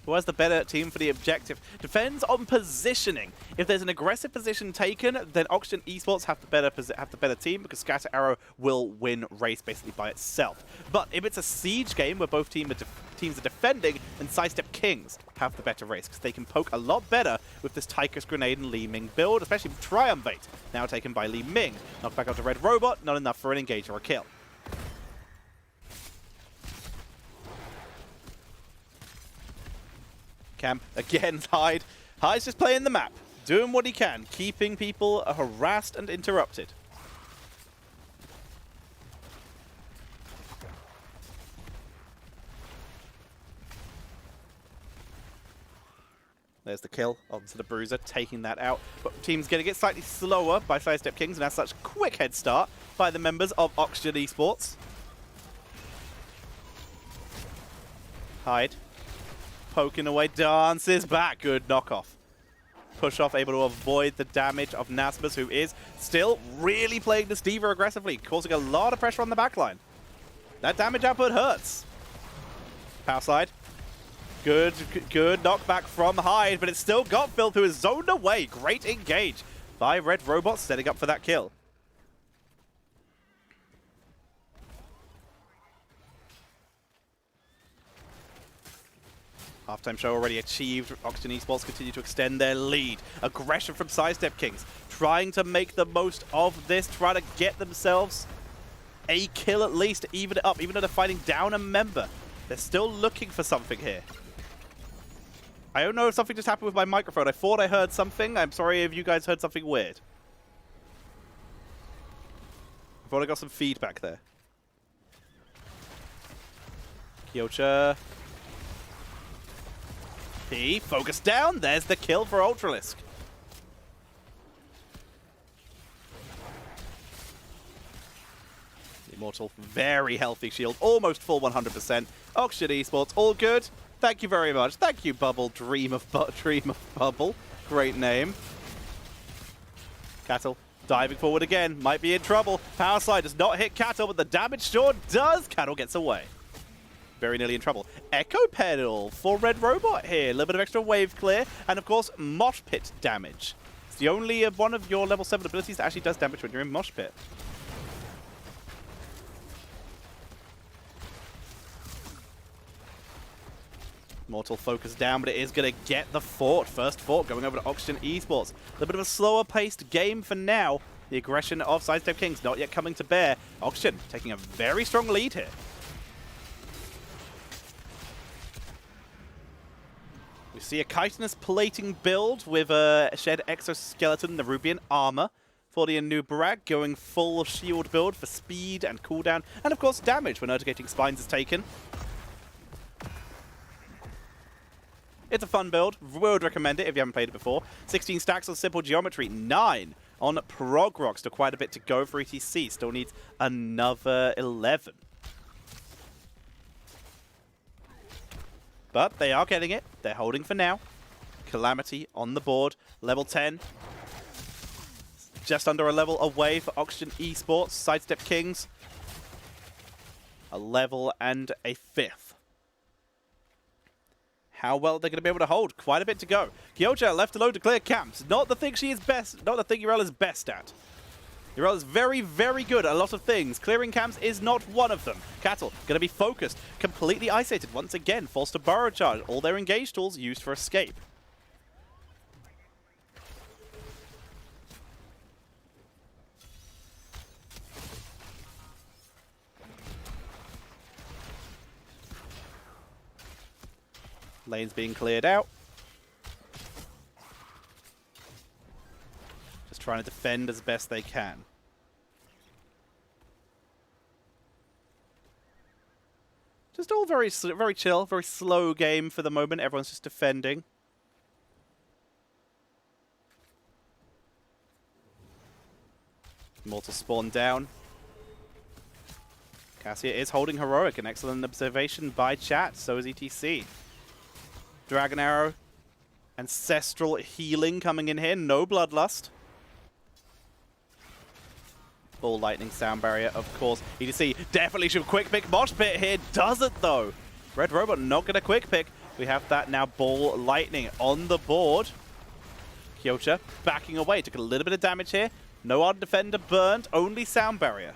Who has the better team for the objective? Depends on positioning. If there's an aggressive position taken, then Oxygen Esports have the better team because Scatter Arrow will win race basically by itself. But if it's a siege game where both teams are defending, then Sidestep Kings have the better race because they can poke a lot better with this Tychus Grenade and Li Ming build, especially with Triumvirate now taken by Li Ming. Knocked back onto Red Robot, not enough for an engage or a kill. Camp again, Hyde. Hyde's just playing the map, doing what he can, keeping people harassed and interrupted. There's the kill onto the Bruiser, taking that out. But team's going to get slightly slower by Sidestep Kings, and as such, quick head start by the members of Oxygen Esports. Hyde. Poking away, dances back. Good knockoff. Push off, able to avoid the damage of Nasmus, who is still really playing this Diva aggressively, causing a lot of pressure on the backline. That damage output hurts. Power side. Good knockback from Hyde, but it's still got Phil, who is zoned away. Great engage by Red Robot, setting up for that kill. Halftime show already achieved. Oxygen Esports continue to extend their lead. Aggression from Sidestep Kings, trying to make the most of this, trying to get themselves a kill at least to even it up, even though they're fighting down a member. They're still looking for something here. I don't know if something just happened with my microphone. I thought I heard something. I'm sorry if you guys heard something weird. I thought I got some feedback there. Kyocha. P, focus down. There's the kill for Ultralisk. Immortal, very healthy shield, almost full 100%. Oxygen Esports, all good. Thank you very much. Thank you, Bubble. Dream of Bubble. Great name. Cattle diving forward again. Might be in trouble. Power slide does not hit Cattle, but the damage sure does. Cattle gets away. Very nearly in trouble. Echo Pedal for Red Robot here. A little bit of extra wave clear. And of course, Mosh Pit damage. It's the only one of your level 7 abilities that actually does damage when you're in Mosh Pit. Mortal focus down, but it is going to get the fort. First fort going over to Oxygen Esports. A little bit of a slower paced game for now. The aggression of Sidestep Kings not yet coming to bear. Oxygen taking a very strong lead here. We see a chitinous plating build with a shed exoskeleton, the Rubian armor. For the new Brag going full shield build for speed and cooldown, and of course damage when Urticating Spines is taken. It's a fun build. Would recommend it if you haven't played it before. 16 stacks on Simple Geometry. 9 on Prog Rock. Still quite a bit to go for ETC. Still needs another 11. But they are getting it. They're holding for now. Calamity on the board. Level 10. Just under a level away for Oxygen Esports. Sidestep Kings. A level and a 5th. How well they're going to be able to hold. Quite a bit to go. Kyocha left alone to clear camps. Not the thing she is best. Not the thing Urel is best at. Urel is very, very good at a lot of things. Clearing camps is not one of them. Cattle going to be focused. Completely isolated once again. Forced to burrow charge. All their engaged tools used for escape. Lanes being cleared out. Just trying to defend as best they can. Just all very chill, very slow game for the moment. Everyone's just defending. Mortal spawn down. Cassia is holding heroic. An excellent observation by chat. So is ETC. Dragon Arrow, Ancestral Healing coming in here, no Bloodlust. Ball Lightning Sound Barrier, of course. ETC definitely should quick pick Mosh Pit here, doesn't though. Red Robot not going to quick pick. We have that now, Ball Lightning on the board. Kyocha backing away, took a little bit of damage here. No Ardent Defender burned, only Sound Barrier.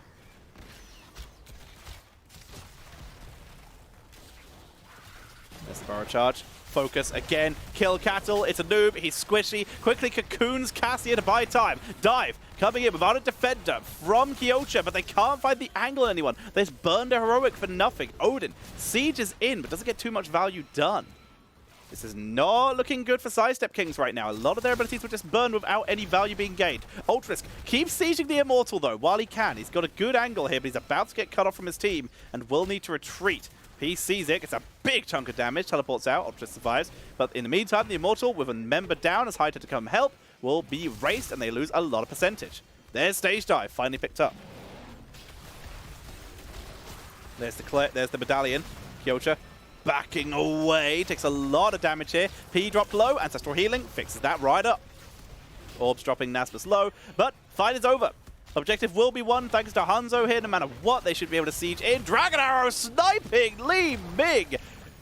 There's the Burrow Charge. Focus again, kill Cattle, it's a noob, he's squishy, quickly cocoons Cassia to buy time. Dive, coming in without a defender from Kyocha, but they can't find the angle on anyone. They just burned a heroic for nothing. Odin, Siege is in, but doesn't get too much value done. This is not looking good for Sidestep Kings right now. A lot of their abilities were just burned without any value being gained. Ultrisk keeps sieging the Immortal though, while he can. He's got a good angle here, but he's about to get cut off from his team and will need to retreat. He sees it, it's a big chunk of damage, teleports out, Ultra survives, but in the meantime, the Immortal, with a member down as Hyder to come help, will be raced and they lose a lot of percentage. There's Stage Dive, finally picked up. There's the Medallion, Kyocha backing away, takes a lot of damage here. P dropped low, Ancestral Healing, fixes that right up. Orbs dropping Nasmus low, but fight is over. Objective will be won thanks to Hanzo here. No matter what, they should be able to siege in. Dragon Arrow sniping Li Ming.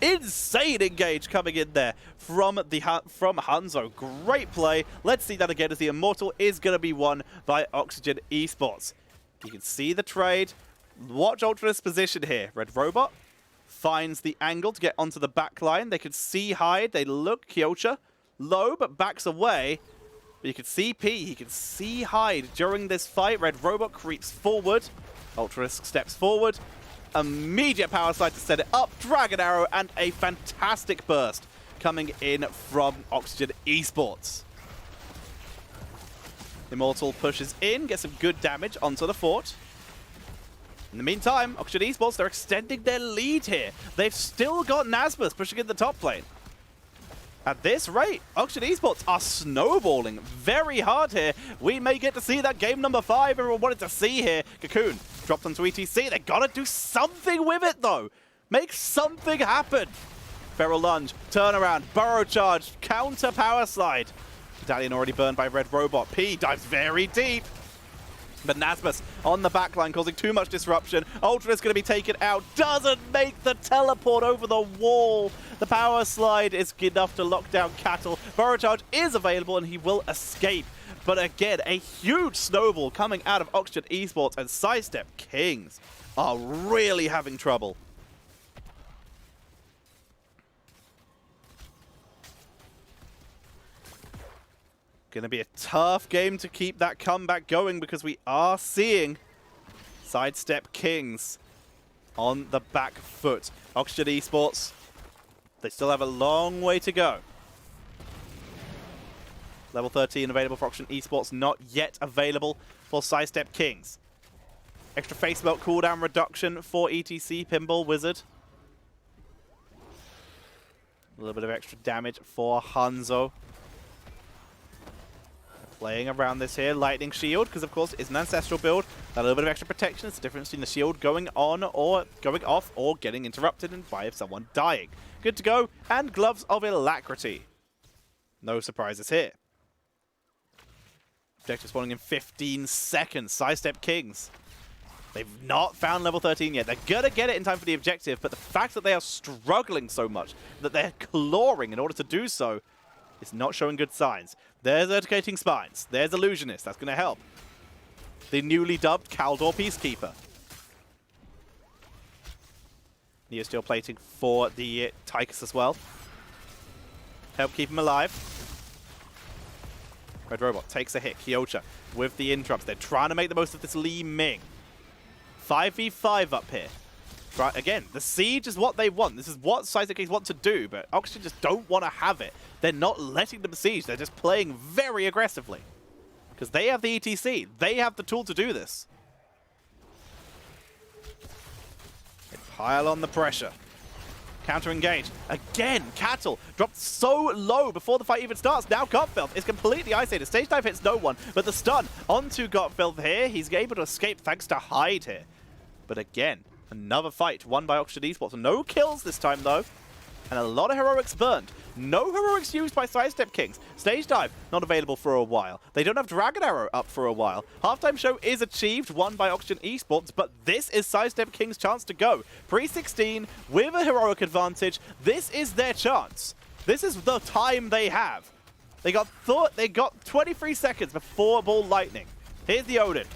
Insane engage coming in there from Hanzo. Great play. Let's see that again as the Immortal is going to be won by Oxygen Esports. You can see the trade. Watch Ultra's position here. Red Robot finds the angle to get onto the back line. They could see Hyde. They look Kyocha. Low, but backs away. But you can see P, he can see Hyde during this fight. Red Robot creeps forward. Ultrisk steps forward. Immediate power slide to set it up. Dragon Arrow and a fantastic burst coming in from Oxygen Esports. Immortal pushes in, gets some good damage onto the fort. In the meantime, Oxygen Esports, they're extending their lead here. They've still got Nasmus pushing in the top lane. At this rate, Oxygen Esports are snowballing very hard here. We may get to see that game number 5 everyone wanted to see here. Cocoon dropped onto ETC. They gotta do something with it though. Make something happen. Feral Lunge, turnaround, Burrow Charge, counter power slide. Medallion already burned by Red Robot. P dives very deep. But Nasmus on the backline causing too much disruption. Ultra is going to be taken out. Doesn't make the teleport over the wall. The power slide is enough to lock down Cattle. Burrow Charge is available and he will escape. But again, a huge snowball coming out of Oxygen Esports, and Sidestep Kings are really having trouble. Going to be a tough game to keep that comeback going because we are seeing Sidestep Kings on the back foot. Oxygen Esports, they still have a long way to go. Level 13 available for Oxygen Esports, not yet available for Sidestep Kings. Extra face melt cooldown reduction for ETC Pinball Wizard. A little bit of extra damage for Hanzo. Playing around this here, Lightning Shield, because of course it's an ancestral build. That little bit of extra protection. It's the difference between the shield going on or going off or getting interrupted and by someone dying. Good to go, and Gloves of Alacrity. No surprises here. Objective spawning in 15 seconds. Sidestep Kings. They've not found level 13 yet. They're going to get it in time for the objective, but the fact that they are struggling so much, that they're clawing in order to do so, is not showing good signs. There's Eradicating Spines. There's Illusionist. That's going to help. The newly dubbed Kaldor Peacekeeper. Neosteel plating for the Tychus as well. Help keep him alive. Red Robot takes a hit. Kyocha with the interrupts. They're trying to make the most of this Li Ming. 5v5 up here. Right, again, the siege is what they want. This is what Sidestep Kings want to do, but Oxygen just don't want to have it. They're not letting them siege. They're just playing very aggressively. Because they have the ETC. They have the tool to do this. They pile on the pressure. Counter-engage. Again, Cattle dropped so low before the fight even starts. Now Gottfeld is completely isolated. Stage dive hits no one, but the stun onto Gottfeld here. He's able to escape thanks to Hyde here. But again, another fight won by Oxygen Esports. No kills this time, though. And a lot of heroics burned. No heroics used by Sidestep Kings. Stage dive, not available for a while. They don't have Dragon Arrow up for a while. Halftime show is achieved, won by Oxygen Esports, but this is Sidestep Kings' chance to go. Pre-16 with a heroic advantage. This is their chance. This is the time they have. They got 23 seconds before Ball Lightning. Here's the Odin.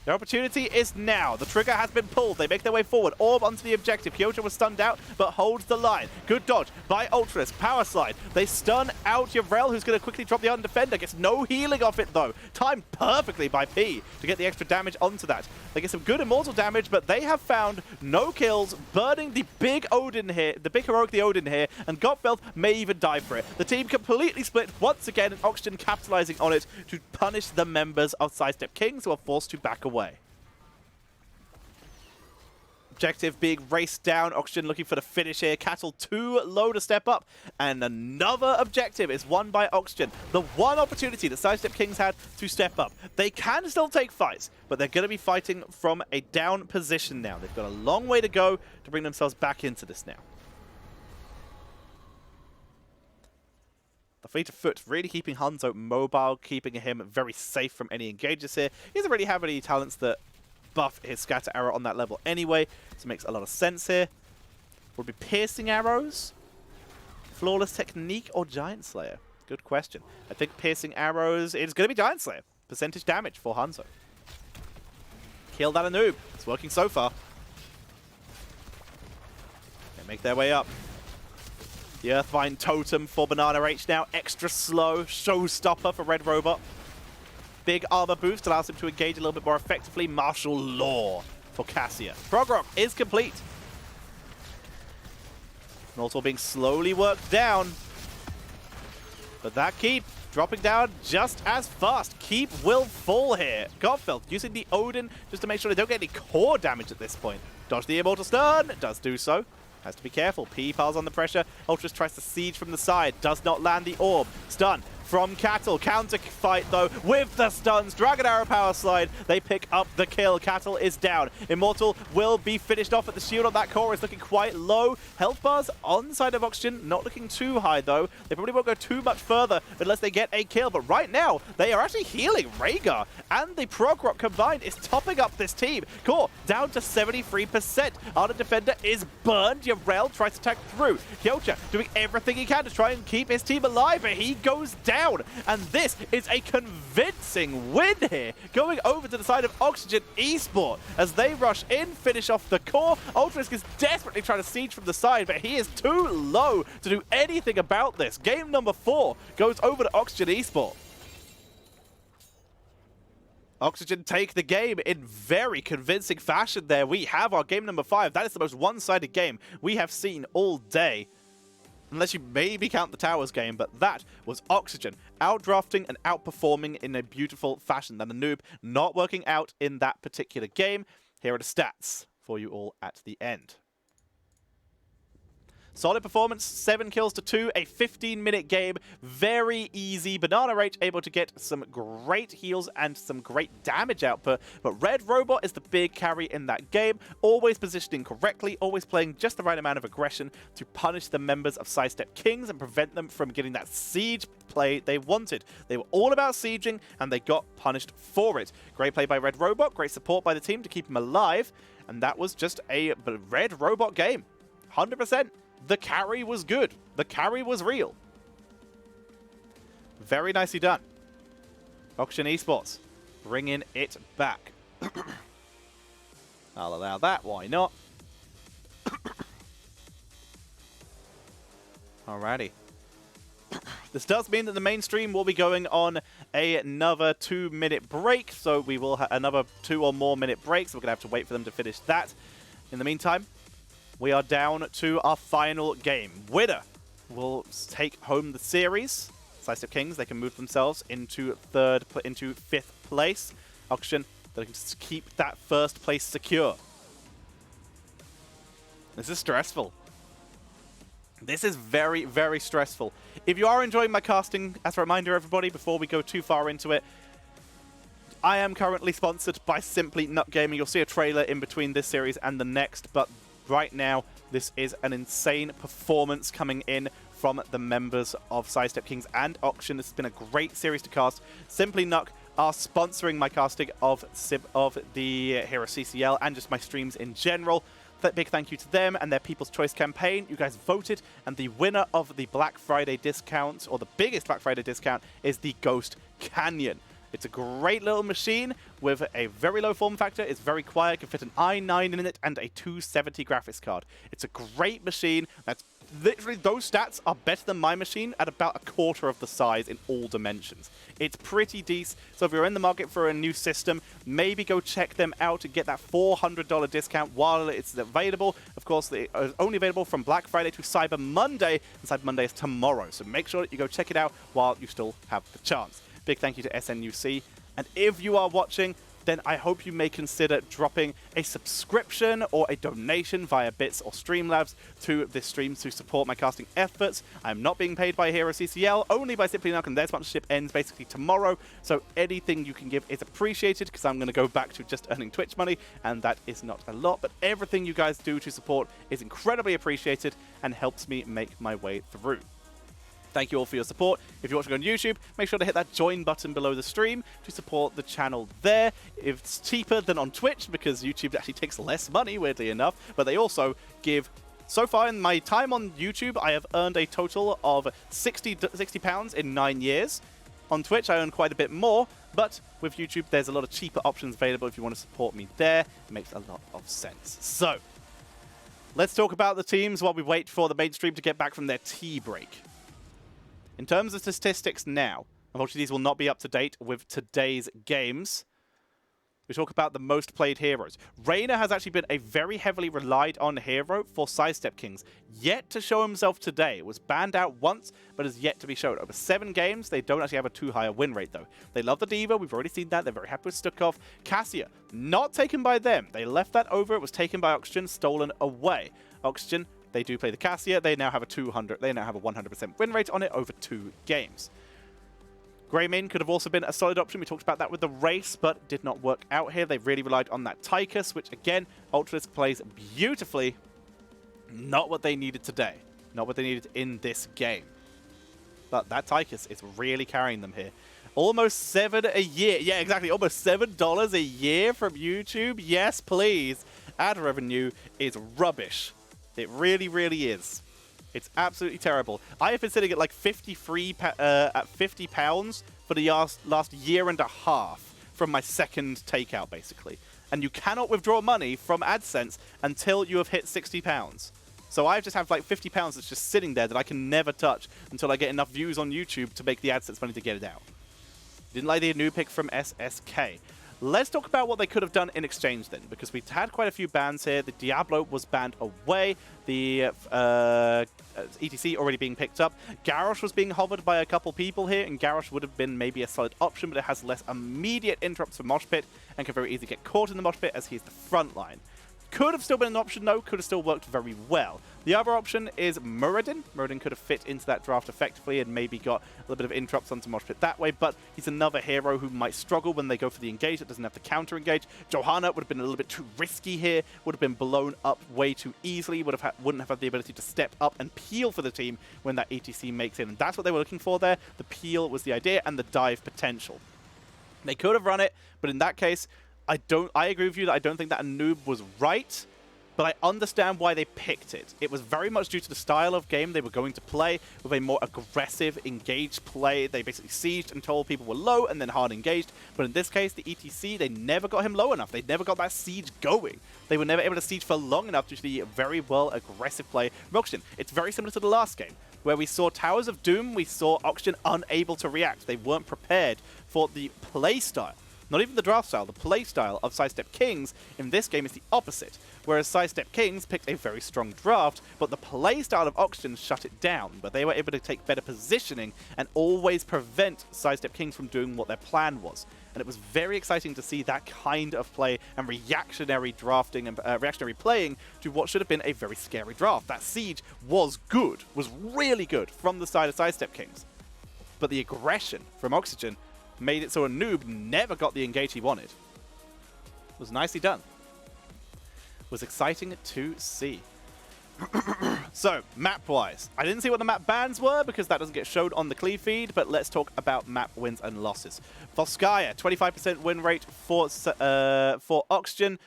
Their opportunity is now. The trigger has been pulled. They make their way forward. Orb onto the objective. Kyoto was stunned out, but holds the line. Good dodge by Ultras. Power slide. They stun out Yavrel, who's going to quickly drop the Iron Defender. Gets no healing off it, though. Timed perfectly by P to get the extra damage onto that. They get some good immortal damage, but they have found no kills, burning the big Odin here, the big heroic the Odin here, and Gottfeld may even die for it. The team completely split once again, and Oxygen capitalizing on it to punish the members of Sidestep Kings, who are forced to back away. Objective being raced down. Oxygen looking for the finish here. Cattle too low to step up. And another objective is won by Oxygen. The one opportunity that Sidestep Kings had to step up. They can still take fights, but they're going to be fighting from a down position now. They've got a long way to go to bring themselves back into this now. The fleet of foot really keeping Hanzo mobile, keeping him very safe from any engages here. He doesn't really have any talents that buff his scatter arrow on that level anyway, so it makes a lot of sense here. Would be piercing arrows, flawless technique, or Giant Slayer? Good question. I think piercing arrows is going to be Giant Slayer. Percentage damage for Hanzo. Kill that noob. It's working so far. They make their way up. The Earthvine Totem for Banana H now. Extra slow. Showstopper for Red Robot. Big armor boost allows him to engage a little bit more effectively. Martial Law for Cassia. Prog Rock is complete. Mortal being slowly worked down. But that keep dropping down just as fast. Keep will fall here. Gottfeld using the Odin just to make sure they don't get any core damage at this point. Dodge the Immortal Stun. Does do so. Has to be careful. P piles on the pressure. Ultras tries to siege from the side. Does not land the orb. Stun from Cattle. Counter fight though with the stuns. Dragon Arrow power slide. They pick up the kill. Cattle is down. Immortal will be finished off, at the shield on that core is looking quite low. Health bars on the side of Oxygen, not looking too high though. They probably won't go too much further unless they get a kill. But right now, they are actually healing. Rhaegar and the Prog Rock combined is topping up this team. Core down to 73%. Arna Defender is burned. Yavrel tries to attack through. Kyocha doing everything he can to try and keep his team alive, but he goes down. And this is a convincing win here, going over to the side of Oxygen Esports as they rush in, finish off the core. Ultrisk is desperately trying to siege from the side, but he is too low to do anything about this. Game number 4 goes over to Oxygen Esports. Oxygen take the game in very convincing fashion there. We have our game number 5. That is the most one-sided game we have seen all day. Unless you maybe count the Towers game, but that was Oxygen outdrafting and outperforming in a beautiful fashion. Then the noob not working out in that particular game. Here are the stats for you all at the end. Solid performance, 7 kills to 2, a 15-minute game, very easy. Banana Rage able to get some great heals and some great damage output, but Red Robot is the big carry in that game, always positioning correctly, always playing just the right amount of aggression to punish the members of Sidestep Kings and prevent them from getting that siege play they wanted. They were all about sieging, and they got punished for it. Great play by Red Robot, great support by the team to keep him alive, and that was just a Red Robot game, 100%. The carry was good. The carry was real. Very nicely done. Oxygen Esports, bringing it back. I'll allow that, why not? Alrighty. This does mean that the main stream will be going on another 2-minute break, so we will have another 2 or more minute breaks. We're going to have to wait for them to finish that. In the meantime, we are down to our final game. Winner will take home the series. Sidestep Kings, they can move themselves into 5th place. Oxygen, they can just keep that 1st place secure. This is stressful. This is very, very stressful. If you are enjoying my casting, as a reminder, everybody, before we go too far into it, I am currently sponsored by Simply Nut Gaming. You'll see a trailer in between this series and the next, but right now, this is an insane performance coming in from the members of Sidestep Kings and Oxygen. This has been a great series to cast. Simply Nuck are sponsoring my casting of the HeroesCCL and just my streams in general. Big thank you to them and their People's Choice campaign. You guys voted, and the winner of the Black Friday discount, or the biggest Black Friday discount, is the Ghost Canyon. It's a great little machine with a very low form factor. It's very quiet. Can fit an i9 in it and a 270 graphics card. It's a great machine. That's literally, those stats are better than my machine at about 1/4 of the size in all dimensions. It's pretty decent. So if you're in the market for a new system, maybe go check them out and get that $400 discount while it's available. Of course, it's only available from Black Friday to Cyber Monday, and Cyber Monday is tomorrow. So make sure that you go check it out while you still have the chance. Big thank you to SNUC. And if you are watching, then I hope you may consider dropping a subscription or a donation via Bits or Streamlabs to this stream to support my casting efforts. I'm not being paid by HeroesCCL, only by Simply Nuck, and their sponsorship ends basically tomorrow. So anything you can give is appreciated, because I'm going to go back to just earning Twitch money, and that is not a lot. But everything you guys do to support is incredibly appreciated and helps me make my way through. Thank you all for your support. If you're watching on YouTube, make sure to hit that join button below the stream to support the channel there. It's cheaper than on Twitch because YouTube actually takes less money, weirdly enough, but they also give... So far in my time on YouTube, I have earned a total of £60 in 9 years. On Twitch, I earn quite a bit more, but with YouTube, there's a lot of cheaper options available if you want to support me there. It makes a lot of sense. So, let's talk about the teams while we wait for the mainstream to get back from their tea break. In terms of statistics now, unfortunately these will not be up to date with today's games. We talk about the most played heroes. Reyna has actually been a very heavily relied on hero for Sidestep Kings. Yet to show himself today. Was banned out once, but is yet to be shown. Over 7 games, they don't actually have a too high a win rate though. They love the Diva, we've already seen that. They're very happy with Stukov. Cassia, not taken by them. They left that over, it was taken by Oxygen, stolen away. Oxygen, they do play the Cassia. They now have a 100% win rate on it over 2 games. Greymane could have also been a solid option. We talked about that with the race, but did not work out here. They really relied on that Tychus, which again, Ultralisk plays beautifully. Not what they needed today. Not what they needed in this game. But that Tychus is really carrying them here. Almost $7 a year. Yeah, exactly. Almost $7 a year from YouTube. Yes, please. Ad revenue is rubbish. It really, really is. It's absolutely terrible. I have been sitting at like at £50 for the last year and a half from my second takeout, basically. And you cannot withdraw money from AdSense until you have hit £60. So I just have like £50 that's just sitting there that I can never touch until I get enough views on YouTube to make the AdSense money to get it out. Didn't like the new pick from SSK. Let's talk about what they could have done in exchange then, because we had quite a few bans here. The Diablo was banned away. The ETC already being picked up. Garrosh was being hovered by a couple people here, and Garrosh would have been maybe a solid option, but it has less immediate interrupts for Mosh Pit and can very easily get caught in the Mosh Pit as he's the front line. Could have still been an option, though. Could have still worked very well. The other option is Muradin. Muradin could have fit into that draft effectively and maybe got a little bit of interrupts onto Mosh Pit that way, but he's another hero who might struggle when they go for the engage. It doesn't have to counter-engage. Johanna would have been a little bit too risky here, would have been blown up way too easily, wouldn't have had the ability to step up and peel for the team when that ETC makes in. And that's what they were looking for there. The peel was the idea and the dive potential. They could have run it, but in that case, I agree with you that I don't think that a noob was right, but I understand why they picked it. It was very much due to the style of game they were going to play, with a more aggressive, engaged play. They basically sieged and told people were low and then hard engaged. But in this case, the ETC, they never got him low enough. They never got that siege going. They were never able to siege for long enough due to the very well aggressive play of Oxygen. It's very similar to the last game, where we saw Towers of Doom, we saw Oxygen unable to react. They weren't prepared for the play style. Not even the draft style, the play style of Sidestep Kings in this game is the opposite. Whereas Sidestep Kings picked a very strong draft, but the play style of Oxygen shut it down. But they were able to take better positioning and always prevent Sidestep Kings from doing what their plan was. And it was very exciting to see that kind of play and reactionary drafting and reactionary playing to what should have been a very scary draft. That siege was good, was really good from the side of Sidestep Kings. But the aggression from Oxygen made it so a noob never got the engage he wanted. It was nicely done. It was exciting to see. So, map-wise, I didn't see what the map bans were because that doesn't get showed on the cleave feed, but let's talk about map wins and losses. Volskaya, 25% win rate for Oxygen.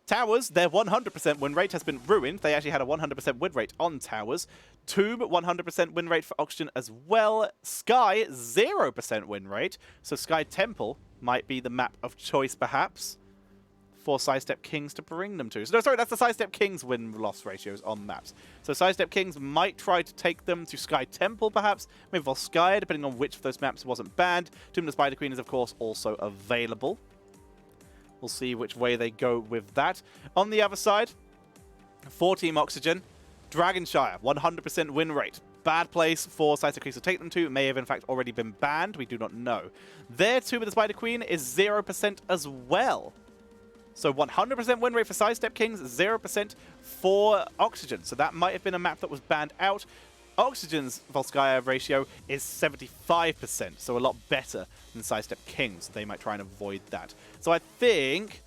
Towers, their 100% win rate has been ruined. They actually had a 100% win rate on Towers. Tomb, 100% win rate for Oxygen as well. Sky, 0% win rate. So Sky Temple might be the map of choice, perhaps, for Sidestep Kings to bring them to. So, no, sorry, that's the Sidestep Kings win-loss ratios on maps. So Sidestep Kings might try to take them to Sky Temple, perhaps. Maybe Volskaya, depending on which of those maps wasn't banned. Tomb of the Spider Queen is, of course, also available. We'll see which way they go with that. On the other side, for Team Oxygen, Dragonshire, 100% win rate. Bad place for Sidestep Kings to take them to. It may have, in fact, already been banned. We do not know. Their Tomb of the Spider Queen is 0% as well. So 100% win rate for Sidestep Kings, 0% for Oxygen. So that might have been a map that was banned out. Oxygen's Volskaya ratio is 75%, so a lot better than Sidestep Kings. They might try and avoid that. So I think,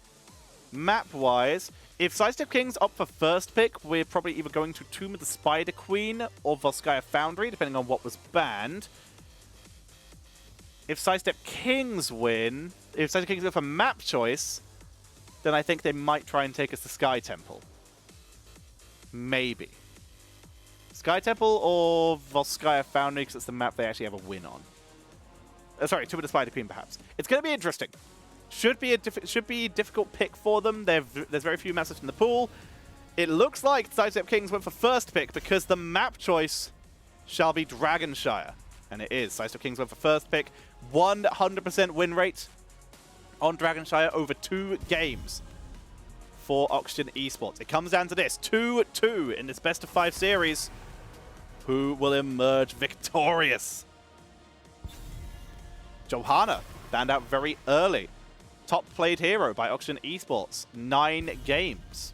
map-wise, if Sidestep Kings opt for first pick, we're probably either going to Tomb of the Spider Queen or Volskaya Foundry, depending on what was banned. If Sidestep Kings win, if Sidestep Kings go for map choice, then I think they might try and take us to Sky Temple. Maybe. Sky Temple or Volskaya Foundry, because it's the map they actually have a win on. Sorry, Tomb of the Spider Queen, perhaps. It's going to be interesting. Should be a difficult pick for them. There's very few maps in the pool. It looks like Sidestep Kings went for first pick because the map choice shall be Dragonshire. And it is. Sidestep Kings went for first pick. 100% win rate on Dragonshire over 2 games for Oxygen Esports. It comes down to this. 2-2 in this best of 5 series. Who will emerge victorious? Johanna banned out very early. Top played hero by Oxygen Esports. 9 games.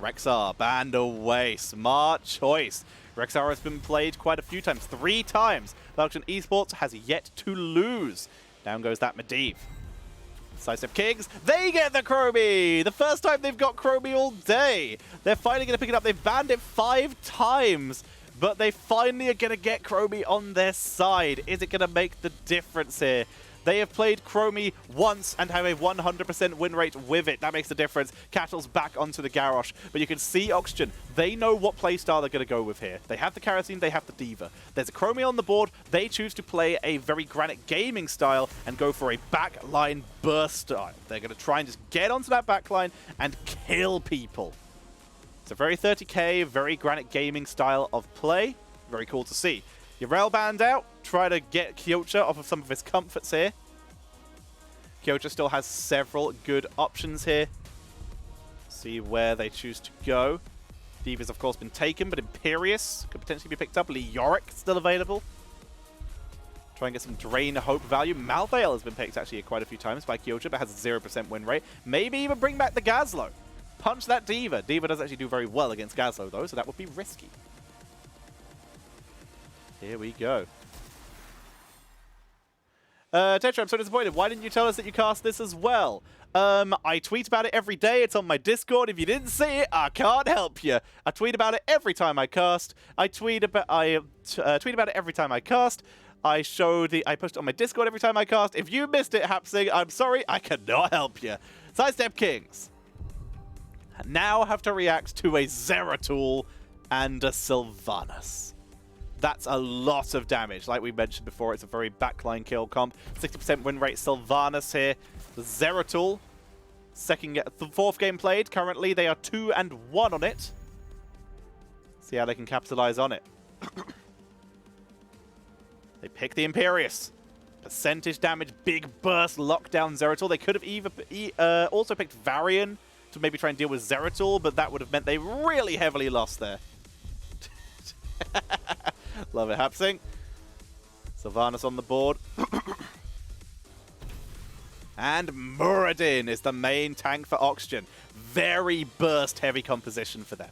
Rexar banned away. Smart choice. Rexar has been played quite a few times. 3 times. Oxygen Esports has yet to lose. Down goes that Medivh. Sidestep Kings, they get the Chromie! The first time they've got Chromie all day. They're finally going to pick it up. They've banned it 5 times, but they finally are going to get Chromie on their side. Is it going to make the difference here? They have played Chromie once and have a 100% win rate with it. That makes the difference. Cattle's back onto the Garrosh. But you can see Oxygen. They know what playstyle they're going to go with here. They have the Kerosene, they have the Diva. There's a Chromie on the board. They choose to play a very Granite Gaming style and go for a backline burst style. They're going to try and just get onto that backline and kill people. It's a very 30k, very Granite Gaming style of play. Very cool to see. Your rail band out. Try to get Kyocha off of some of his comforts here. Kyoto still has several good options here. See where they choose to go. D.Va's of course been taken, but Imperious could potentially be picked up. Lee Yorick still available. Try and get some Drain Hope value. Malthael has been picked actually quite a few times by Kyoto, but has a 0% win rate. Maybe even bring back the Gazlo. Punch that D.Va. D.Va does actually do very well against Gazlo though, so that would be risky. Here we go. Tetcher, I'm so disappointed. Why didn't you tell us that you cast this as well? I tweet about it every day. It's on my Discord. If you didn't see it, I can't help you. I tweet about it every time I cast. I tweet about it every time I cast. I post it on my Discord every time I cast. If you missed it, Hapsing, I'm sorry. I cannot help you. Sidestep Kings now have to react to a Zeratul and a Sylvanas. That's a lot of damage. Like we mentioned before, it's a very backline kill comp. 60% win rate. Sylvanas here. The Zeratul. Fourth game played. Currently, they are 2-1 on it. See how they can capitalize on it. They pick the Imperious. Percentage damage, big burst, lockdown Zeratul. They could have also picked Varian to maybe try and deal with Zeratul, but that would have meant they really heavily lost there. Love it, Hapsing. Sylvanas on the board. And Muradin is the main tank for Oxygen. Very burst-heavy composition for them.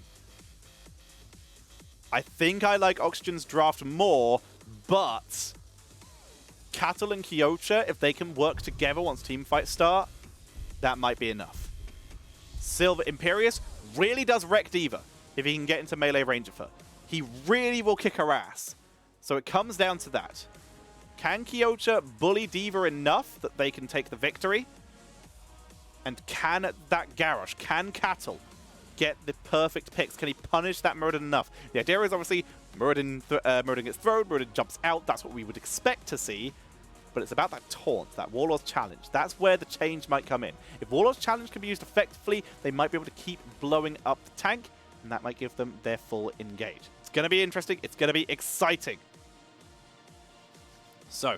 I think I like Oxygen's draft more, but Cattle and Kyocha, if they can work together once teamfights start, that might be enough. Imperious really does wreck D.Va if he can get into melee range of her. He really will kick her ass. So it comes down to that. Can Kyocha bully D.Va enough that they can take the victory? And can that Garrosh, can Cattle get the perfect picks? Can he punish that Muradin enough? The idea is obviously Muradin gets thrown, Muradin jumps out. That's what we would expect to see. But it's about that taunt, that Warlord's Challenge. That's where the change might come in. If Warlord's Challenge can be used effectively, they might be able to keep blowing up the tank, and that might give them their full engage. It's going to be interesting. It's going to be exciting. So,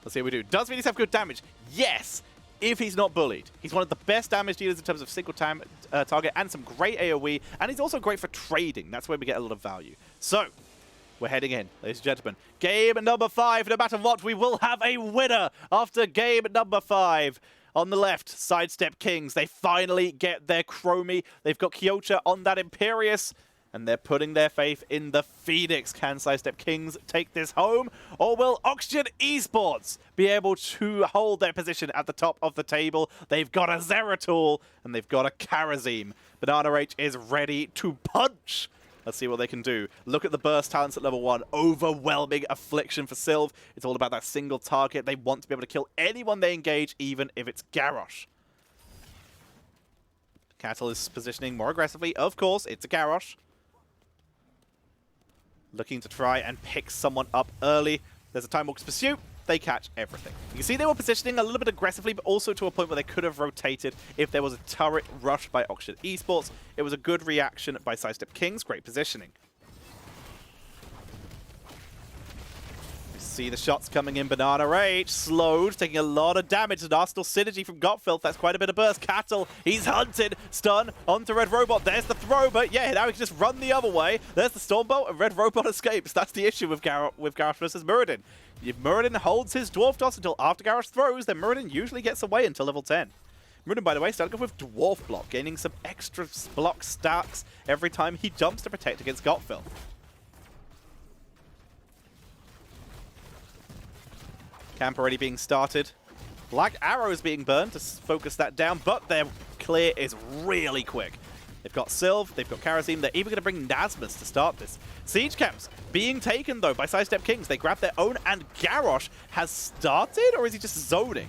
let's see what we do. Does Venus have good damage? Yes, if he's not bullied. He's one of the best damage dealers in terms of single target and some great AoE, and he's also great for trading. That's where we get a lot of value. So, we're heading in, ladies and gentlemen. Game number 5. No matter what, we will have a winner after game number 5. On the left, Sidestep Kings. They finally get their Chromie. They've got Kyocha on that Imperious, and they're putting their faith in the Phoenix. Can Sidestep Kings take this home? Or will Oxygen Esports be able to hold their position at the top of the table? They've got a Zeratul, and they've got a Karazim. Banana Rage is ready to punch. Let's see what they can do. Look at the burst talents at level 1. Overwhelming Affliction for Sylv. It's all about that single target. They want to be able to kill anyone they engage, even if it's Garrosh. Cattle is positioning more aggressively. Of course, it's a Garrosh. Looking to try and pick someone up early. There's a Time Walker's Pursuit. They catch everything. You can see they were positioning a little bit aggressively, but also to a point where they could have rotated if there was a turret rush by Oxygen Esports. It was a good reaction by Sidestep Kings. Great positioning. You see the shots coming in. Banana Rage slowed, taking a lot of damage. An Arsenal synergy from Gotfilth. That's quite a bit of burst. Cattle, he's hunted. Stun onto Red Robot. There's the throw, but yeah, now he can just run the other way. There's the Stormbolt, and Red Robot escapes. That's the issue with Garrosh versus Muradin. If Muradin holds his Dwarf Toss until after Garrosh throws, then Muradin usually gets away until level 10. Muradin, by the way, starting off with Dwarf Block, gaining some extra block stacks every time he jumps to protect against Gotfilth. Camp already being started. Black Arrows being burned to focus that down, but their clear is really quick. They've got Sylv, they've got Karazim, they're even going to bring Nazmus to start this. Siege camps being taken, though, by Sidestep Kings. They grab their own, and Garrosh has started, or is he just zoning?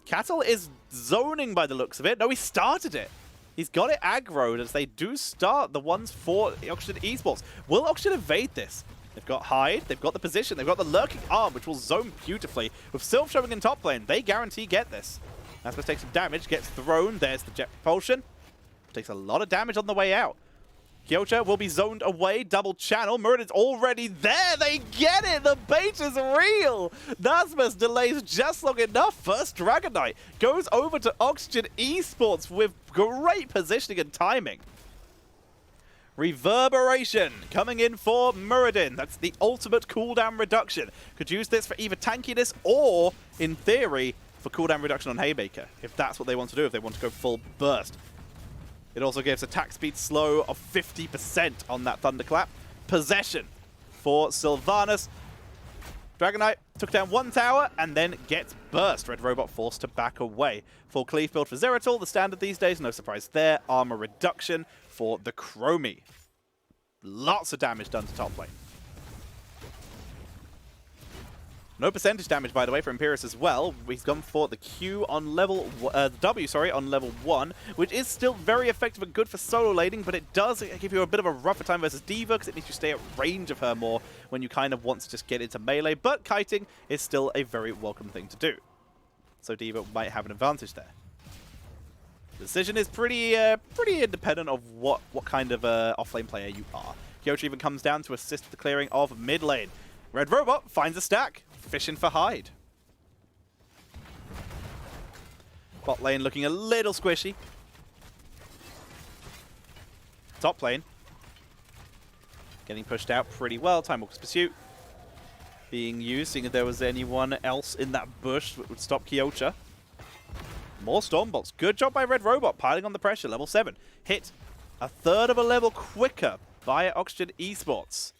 Cattle is zoning by the looks of it. No, he started it. He's got it aggroed as they do start the ones for Oxygen Esports. Will Oxygen evade this? They've got Hide, they've got the position, they've got the Lurking Arm, which will zone beautifully. With Sylv showing in top lane, they guarantee get this. Nazmus takes some damage, gets thrown. There's the Jet Propulsion. Takes a lot of damage on the way out. Tetcher will be zoned away, double channel. Muradin's already there. They get it. The bait is real. Nasmus delays just long enough. First Dragon Knight goes over to Oxygen Esports with great positioning and timing. Reverberation coming in for Muradin. That's the ultimate cooldown reduction. Could use this for either tankiness or, in theory, for cooldown reduction on Haymaker, if that's what they want to do, if they want to go full burst. It also gives attack speed slow of 50% on that Thunderclap. Possession for Sylvanas. Dragon Knight took down one tower and then gets burst. Red Robot forced to back away. Full cleave build for Zeratul, the standard these days, no surprise there. Armor reduction for the Chromie. Lots of damage done to top lane. No percentage damage, by the way, for Imperius as well. He's gone for the Q on level W, on level 1, which is still very effective and good for solo laning, but it does give you a bit of a rougher time versus D.Va because it makes you stay at range of her more when you kind of want to just get into melee. But kiting is still a very welcome thing to do. So D.Va might have an advantage there. The decision is pretty independent of what kind of off-lane player you are. Tetcher even comes down to assist the clearing of mid lane. Red Robot finds a stack, fishing for Hyde. Bot lane looking a little squishy. Top lane getting pushed out pretty well. Time Walker's Pursuit being used, seeing if there was anyone else in that bush that would stop Tetcher. More Stormbolts. Good job by Red Robot, piling on the pressure. Level 7. Hit a third of a level quicker by Oxygen Esports.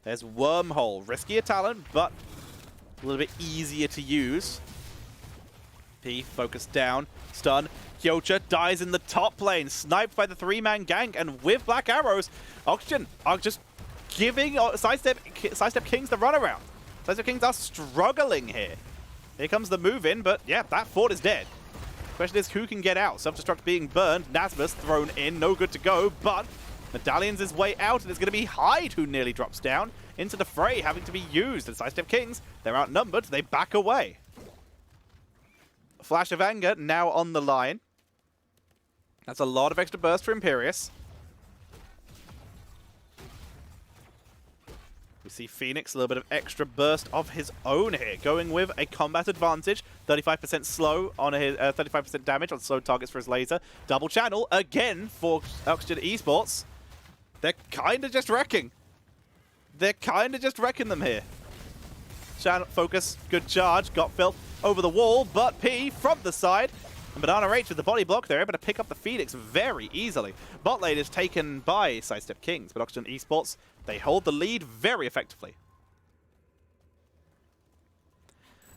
There's Wormhole. Riskier talent, but a little bit easier to use. P focused down. Stun. Tetcher dies in the top lane. Sniped by the 3-man gank. And with Black Arrows, Oxygen are just giving Sidestep Kings the runaround. Sidestep Kings are struggling here. Here comes the move in, but yeah, that fort is dead. Question is, who can get out? Self-destruct being burned. Nasmus thrown in. No good to go, but Medallion's his way out, and it's going to be Hyde who nearly drops down into the fray, having to be used. And Sidestep Kings, they're outnumbered. They back away. Flash of Anger now on the line. That's a lot of extra burst for Imperius. We see Phoenix, a little bit of extra burst of his own here, going with a combat advantage. 35% slow on his 35% damage on slow targets for his laser. Double channel again for Oxygen Esports. They're kind of just wrecking. They're kind of just wrecking them here. Channel focus, good charge, got Filth over the wall, but P from the side. And Banana H with the body block, they're able to pick up the Phoenix very easily. Bot lane is taken by Sidestep Kings, but Oxygen Esports, they hold the lead very effectively.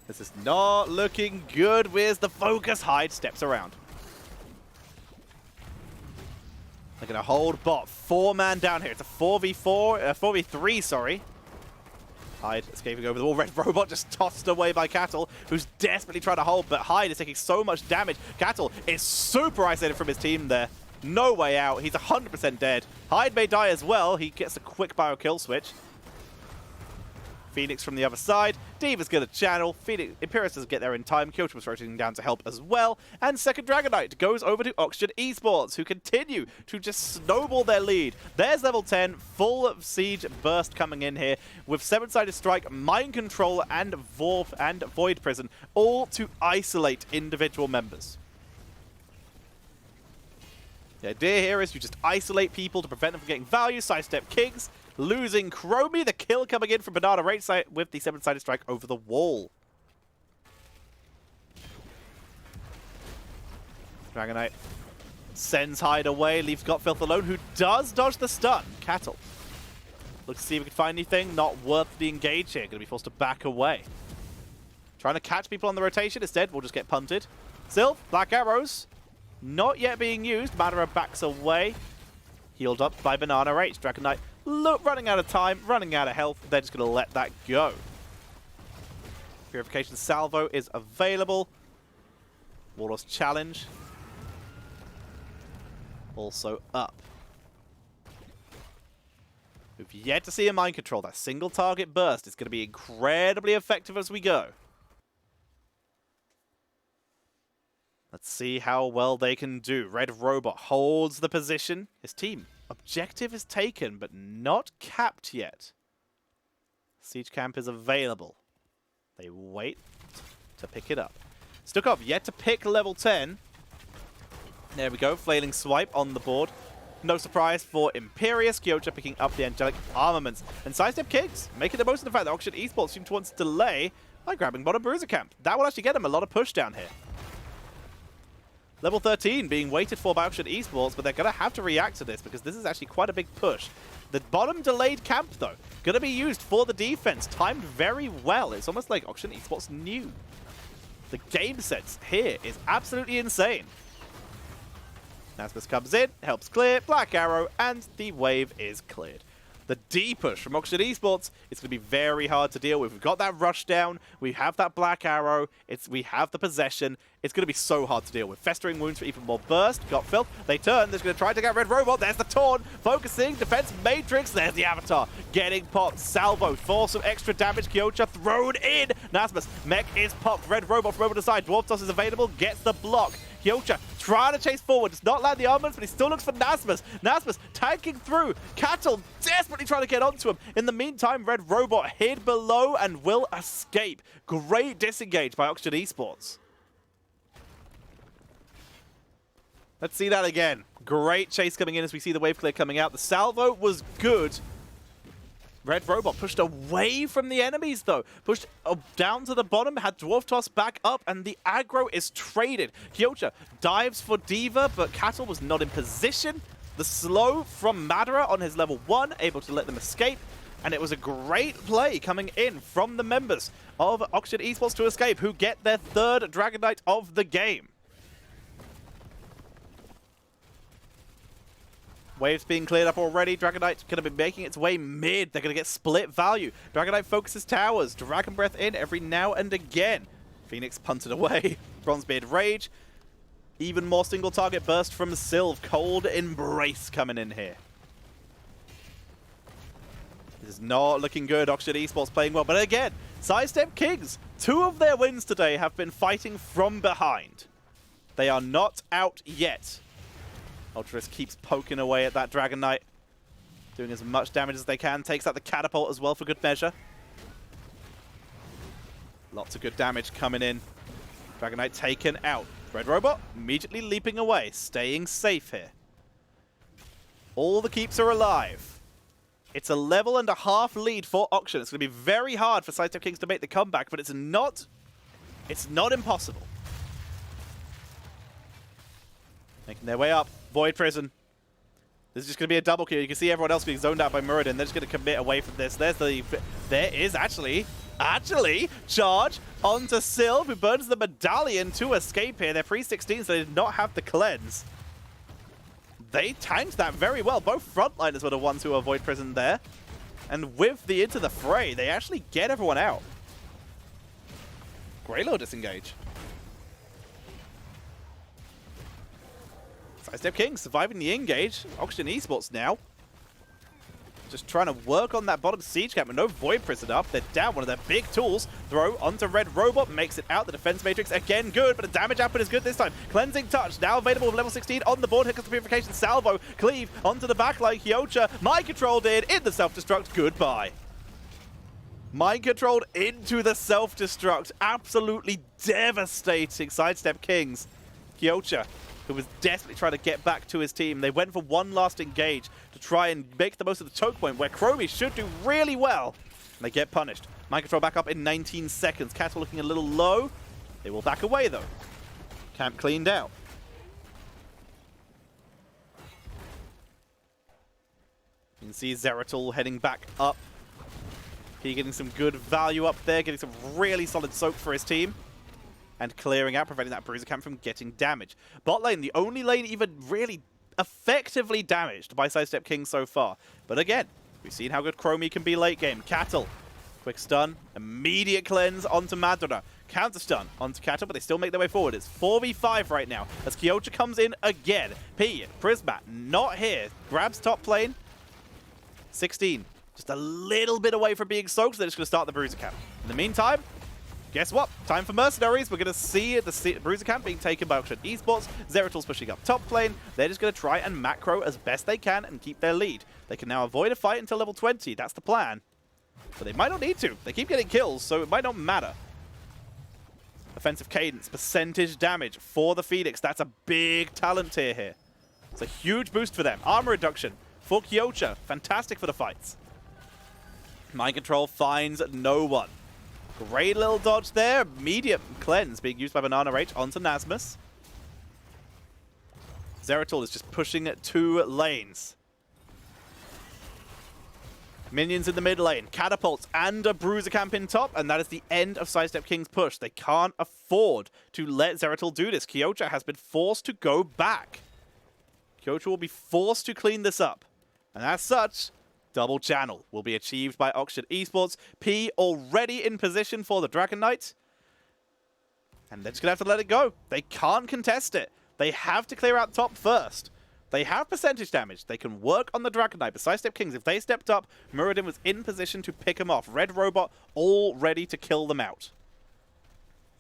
This is not looking good. Where's the focus? Hyde steps around. They're going to hold bot. 4-man down here. It's a 4v3, sorry. Hyde escaping over the wall. Red Robot just tossed away by Cattle, who's desperately trying to hold, but Hyde is taking so much damage. Cattle is super isolated from his team there. No way out. He's 100% dead. Hyde may die as well. He gets a quick bio kill switch. Phoenix from the other side. D.Va's going to channel. Imperius doesn't get there in time. Tetcher was rotating down to help as well. And second Dragon Knight goes over to Oxygen Esports, who continue to just snowball their lead. There's level 10, full siege burst coming in here with 7-sided strike, mind control, and void prison, all to isolate individual members. The idea here is you just isolate people to prevent them from getting value. Sidestep Kings losing Chromie. The kill coming in from Banana right side with the 7-sided strike over the wall. Dragon Knight sends Hyde away, leaves Got Filth alone, who does dodge the stun. Cattle looks to see if we can find anything. Not worth the engage here. Going to be forced to back away. Trying to catch people on the rotation. Instead, we'll just get punted. Sylph, Black Arrows. Not yet being used. Madara backs away. Healed up by Banana H. Dragon Knight running out of time, running out of health. They're just going to let that go. Purification Salvo is available. Warlord's Challenge also up. We've yet to see a mind control. That single target burst is going to be incredibly effective as we go. Let's see how well they can do. Red Robot holds the position. His team Objective is taken, but not capped yet. Siege camp is available. They wait to pick it up. Stukov yet to pick level 10. There we go, flailing swipe on the board. No surprise for Imperious. Kyocha picking up the angelic armaments. And Sidestep Kings making the most of the fact that Auction Esports seem to want to delay by grabbing bottom bruiser camp. That will actually get them a lot of push down here. Level 13 being waited for by Auction Esports, but they're going to have to react to this because this is actually quite a big push. The bottom delayed camp, though, going to be used for the defense. Timed very well. It's almost like Auction Esports knew. The game sense here is absolutely insane. Nasmus comes in, helps clear, Black Arrow, and the wave is cleared. The D push from Auction Esports, it's going to be very hard to deal with. We've got that rush down, we have that Black Arrow, we have the possession. It's going to be so hard to deal with. Festering Wounds for even more burst. Got Filth. They turn. They're going to try to get Red Robot. There's the Taunt. Focusing. Defense Matrix. There's the Avatar. Getting popped. Salvo for some extra damage. Kyocha thrown in. Nasmus. Mech is popped. Red Robot from over the side. Dwarf Toss is available. Gets the block. Kyocha trying to chase forward. Does not land the armaments, but he still looks for Nasmus. Nasmus tanking through. Cattle desperately trying to get onto him. In the meantime, Red Robot hid below and will escape. Great disengage by Auction Esports. Let's see that again. Great chase coming in as we see the wave clear coming out. The salvo was good. Red Robot pushed away from the enemies, though. Pushed down to the bottom, had Dwarf Toss back up, and the aggro is traded. Kyocha dives for Diva, but Cattle was not in position. The slow from Madara on his level 1, able to let them escape. And it was a great play coming in from the members of Auction Esports to escape, who get their third Dragon Knight of the game. Waves being cleared up already. Dragon Knight's going to be making its way mid. They're going to get split value. Dragon Knight focuses towers. Dragon Breath in every now and again. Phoenix punted away. Bronzebeard Rage. Even more single target burst from Sylve. Cold Embrace coming in here. This is not looking good. Auction Esports playing well. But again, Sidestep Kings. 2 of their wins today have been fighting from behind. They are not out yet. Ultras keeps poking away at that Dragon Knight. Doing as much damage as they can. Takes out the catapult as well for good measure. Lots of good damage coming in. Dragon Knight taken out. Red Robot immediately leaping away. Staying safe here. All the keeps are alive. It's a level and a half lead for Auction. It's going to be very hard for Sidestep Kings to make the comeback, but it's not impossible. Making their way up. Void Prison. This is just going to be a double kill. You can see everyone else being zoned out by Muradin. They're just going to commit away from this. There is actually charge onto Sylve, who burns the medallion to escape here. They're pre-16, so they did not have the cleanse. They tanked that very well. Both frontliners were the ones who avoid prison there. And with the into the fray, they actually get everyone out. Greylord disengage. Sidestep King surviving the engage. Auction Esports now. Just trying to work on that bottom siege camp with no Void Prison up. They're down one of their big tools. Throw onto Red Robot. Makes it out. The defense matrix again good, but the damage output is good this time. Cleansing Touch now available with level 16 on the board. Here comes the Purification Salvo. Cleave onto the backline. Kyocha mind controlled in the self-destruct. Goodbye. Mind controlled into the self-destruct. Absolutely devastating. Sidestep Kings. Kyocha, who was desperately trying to get back to his team. They went for one last engage to try and make the most of the choke point, where Chromie should do really well. And they get punished. Mind control back up in 19 seconds. Cattle looking a little low. They will back away, though. Camp cleaned out. You can see Zeratul heading back up. He getting some good value up there, getting some really solid soak for his team. And clearing out, preventing that Bruiser Camp from getting damage. Bot lane, the only lane even really effectively damaged by Sidestep King so far. But again, we've seen how good Chromie can be late game. Cattle, quick stun, immediate cleanse onto Madara. Counter stun onto Cattle, but they still make their way forward. It's 4v5 right now as Kyocha comes in again. P, Prismat, not here. Grabs top lane. 16, just a little bit away from being soaked, so they're just going to start the Bruiser Camp. In the meantime, guess what? Time for Mercenaries. We're going to see the Bruiser camp being taken by Oxford Esports. Zeratal's pushing up top lane. They're just going to try and macro as best they can and keep their lead. They can now avoid a fight until level 20. That's the plan. But they might not need to. They keep getting kills, so it might not matter. Offensive cadence, percentage damage for the Phoenix. That's a big talent tier here. It's a huge boost for them. Armor reduction for Kyocera. Fantastic for the fights. Mind control finds no one. Great little dodge there. Medium cleanse being used by Banana Rage onto Nasmus. Zeratul is just pushing 2 lanes. Minions in the mid lane, catapults, and a Bruiser camp in top, and that is the end of Sidestep King's push. They can't afford to let Zeratul do this. Kyocera has been forced to go back. Kyocera will be forced to clean this up. And as such, double channel will be achieved by Oxford Esports. P already in position for the Dragon Knight. And they're just going to have to let it go. They can't contest it. They have to clear out top first. They have percentage damage. They can work on the Dragon Knight. But Sidestep Kings, if they stepped up, Muradin was in position to pick him off. Red Robot all ready to kill them out.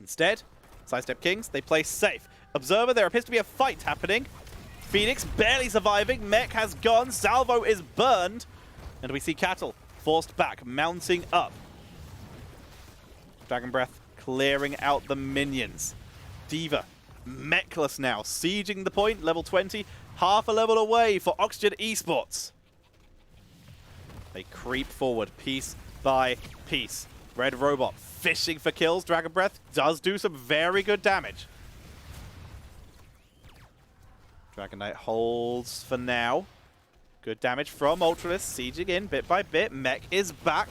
Instead, Sidestep Kings, they play safe. Observer, there appears to be a fight happening. Phoenix barely surviving. Mech has gone. Salvo is burned. And we see Cattle forced back, mounting up. Dragon Breath clearing out the minions. D.Va, mechless now, sieging the point, level 20. Half a level away for Oxygen Esports. They creep forward piece by piece. Red Robot fishing for kills. Dragon Breath does do some very good damage. Dragon Knight holds for now. Good damage from Ultralisk, sieging in bit by bit. Mech is back.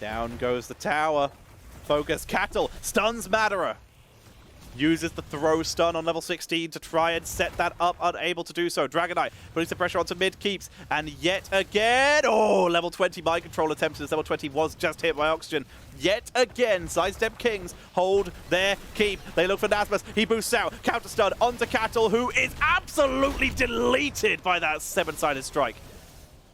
Down goes the tower. Focus Cattle, stuns Madeira. Uses the throw stun on level 16 to try and set that up, unable to do so. Dragon Knight putting some pressure onto mid keeps, and yet again, oh, level 20 mind control attempted as level 20 was just hit by Oxygen. Yet again, Sidestep Kings hold their keep. They look for Nasmus, he boosts out, counter stun onto Cattle, who is absolutely deleted by that 7-sided strike.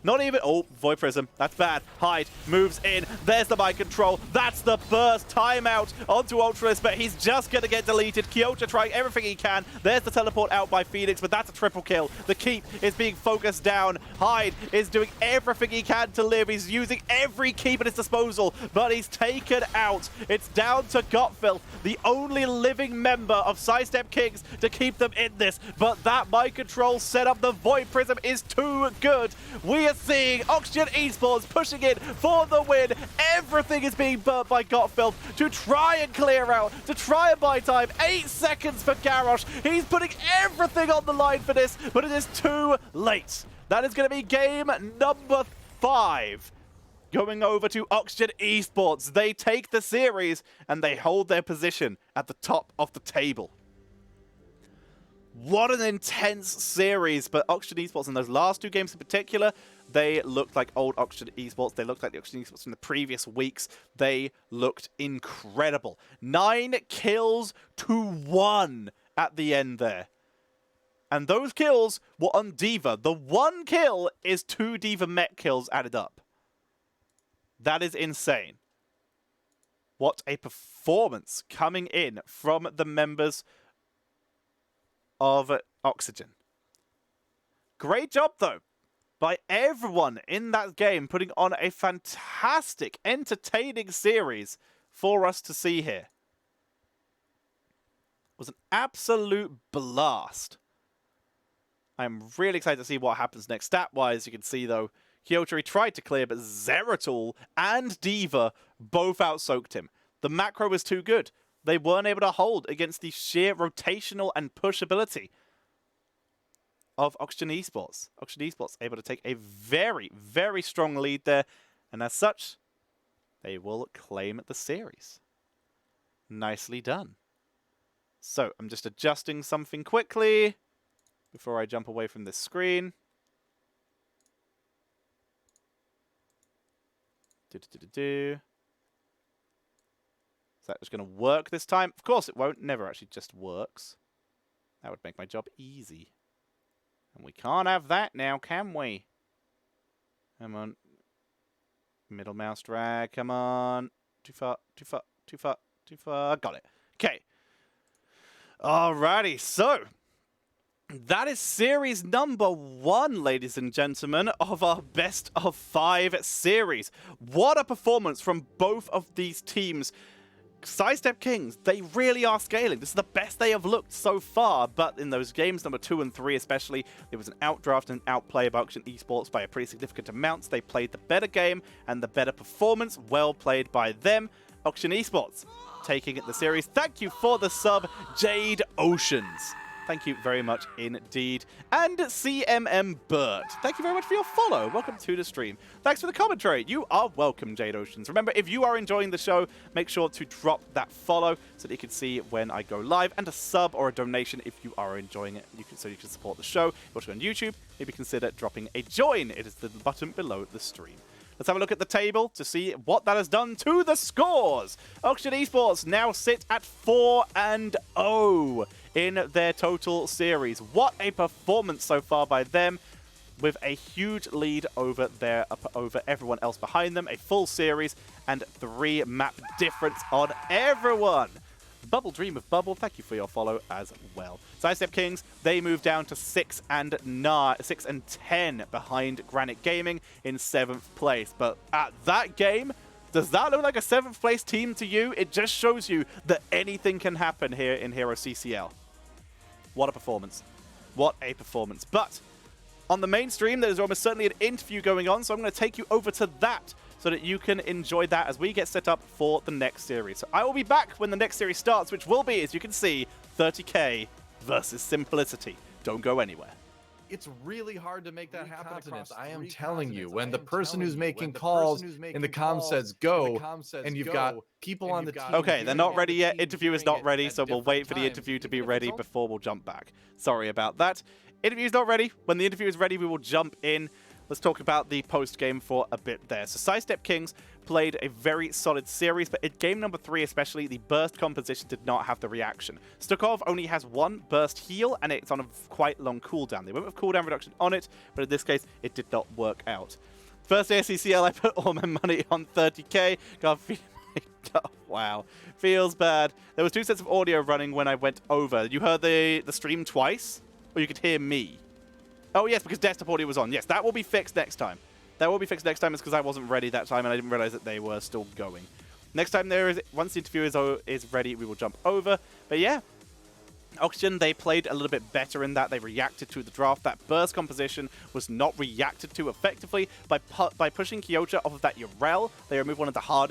Not even... Oh, Void Prism. That's bad. Hyde moves in. There's the mind control. That's the burst. Timeout onto Ultralisk, but he's just going to get deleted. Kyocera trying everything he can. There's the teleport out by Phoenix, but that's a triple kill. The keep is being focused down. Hyde is doing everything he can to live. He's using every keep at his disposal, but he's taken out. It's down to Gotfilth, the only living member of Sidestep Kings, to keep them in this. But that mind control setup, the Void Prism, is too good. We are seeing Oxygen Esports pushing in for the win. Everything is being burnt by Gotfilth to try and clear out, to try and buy time. 8 seconds for Garrosh. He's putting everything on the line for this, but it is too late. That is going to be game number 5. Going over to Oxygen Esports. They take the series and they hold their position at the top of the table. What an intense series, but Oxygen Esports in those last 2 games in particular, they looked like old Oxygen Esports. They looked like the Oxygen Esports from the previous weeks. They looked incredible. 9 kills to 1 at the end there. And those kills were on D.Va. The 1 kill is 2 D.Va mech kills added up. That is insane. What a performance coming in from the members of Oxygen. Great job, though, by everyone in that game, putting on a fantastic, entertaining series for us to see here. It was an absolute blast. I'm really excited to see what happens next. Stat-wise, you can see, though, Kyocera tried to clear, but Zeratul and D.Va both outsoaked him. The macro was too good. They weren't able to hold against the sheer rotational and push ability of Oxygen Esports. Oxygen Esports able to take a very, very strong lead there. And as such, they will claim the series. Nicely done. So, I'm just adjusting something quickly before I jump away from this screen. Is that just going to work this time? Of course it won't. Never actually just works. That would make my job easy. And we can't have that now, can we? Come on. Middle mouse drag, come on. Too far, too far, too far, too far. Got it. Okay. Alrighty, so that is series number 1, ladies and gentlemen, of our best of 5 series. What a performance from both of these teams. Sidestep Kings, they really are scaling. This is the best they have looked so far, but in those games, number 2 and 3 especially, there was an outdraft and outplay of Auction Esports by a pretty significant amount. They played the better game and the better performance. Well played by them. Auction Esports taking the series. Thank you for the sub, Jade Oceans. Thank you very much indeed. And CMM Burt, thank you very much for your follow. Welcome to the stream. Thanks for the commentary. You are welcome, Jade Oceans. Remember, if you are enjoying the show, make sure to drop that follow so that you can see when I go live, and a sub or a donation if you are enjoying it, so you can support the show. If you're watching on YouTube, maybe consider dropping a join. It is the button below the stream. Let's have a look at the table to see what that has done to the scores. Auction Esports now sit at 4-0 in their total series. What a performance so far by them, with a huge lead over everyone else behind them. A full series and 3 map difference on everyone. Bubble Dream of Bubble, thank you for your follow as well. Sidestep Kings, they move down to 6 and 10 behind Granite Gaming in 7th place. But at that game, does that look like a 7th place team to you? It just shows you that anything can happen here in HeroesCCL. What a performance. What a performance. But on the main stream, there's almost certainly an interview going on, so I'm going to take you over to that so that you can enjoy that as we get set up for the next series. So I will be back when the next series starts, which will be, as you can see, 30k versus Simplicity. Don't go anywhere. It's really hard to make that happen across. I am telling you, when the person who's making calls in the comm says go, and you've got people on the team. Okay, they're not ready yet. Interview is not ready, so we'll wait for the interview to be ready before we'll jump back. Sorry about that. Interview's not ready. When the interview is ready, we will jump in. Let's talk about the post-game for a bit there. So Sidestep Kings played a very solid series, but in game number 3 especially, the burst composition did not have the reaction. Stukov only has 1 burst heal, and it's on a quite long cooldown. They went with cooldown reduction on it, but in this case, it did not work out. First day of CCL, I put all my money on 30k. Wow. Feels bad. There was 2 sets of audio running when I went over. You heard the stream twice, or you could hear me? Oh, yes, because desktop audio was on. Yes, that will be fixed next time. That will be fixed next time. It's because I wasn't ready that time and I didn't realize that they were still going. Next time, once the interview is ready, we will jump over. But yeah, Auction, they played a little bit better in that. They reacted to the draft. That burst composition was not reacted to effectively. By pushing Kyocha off of that Urel, they removed one of the hard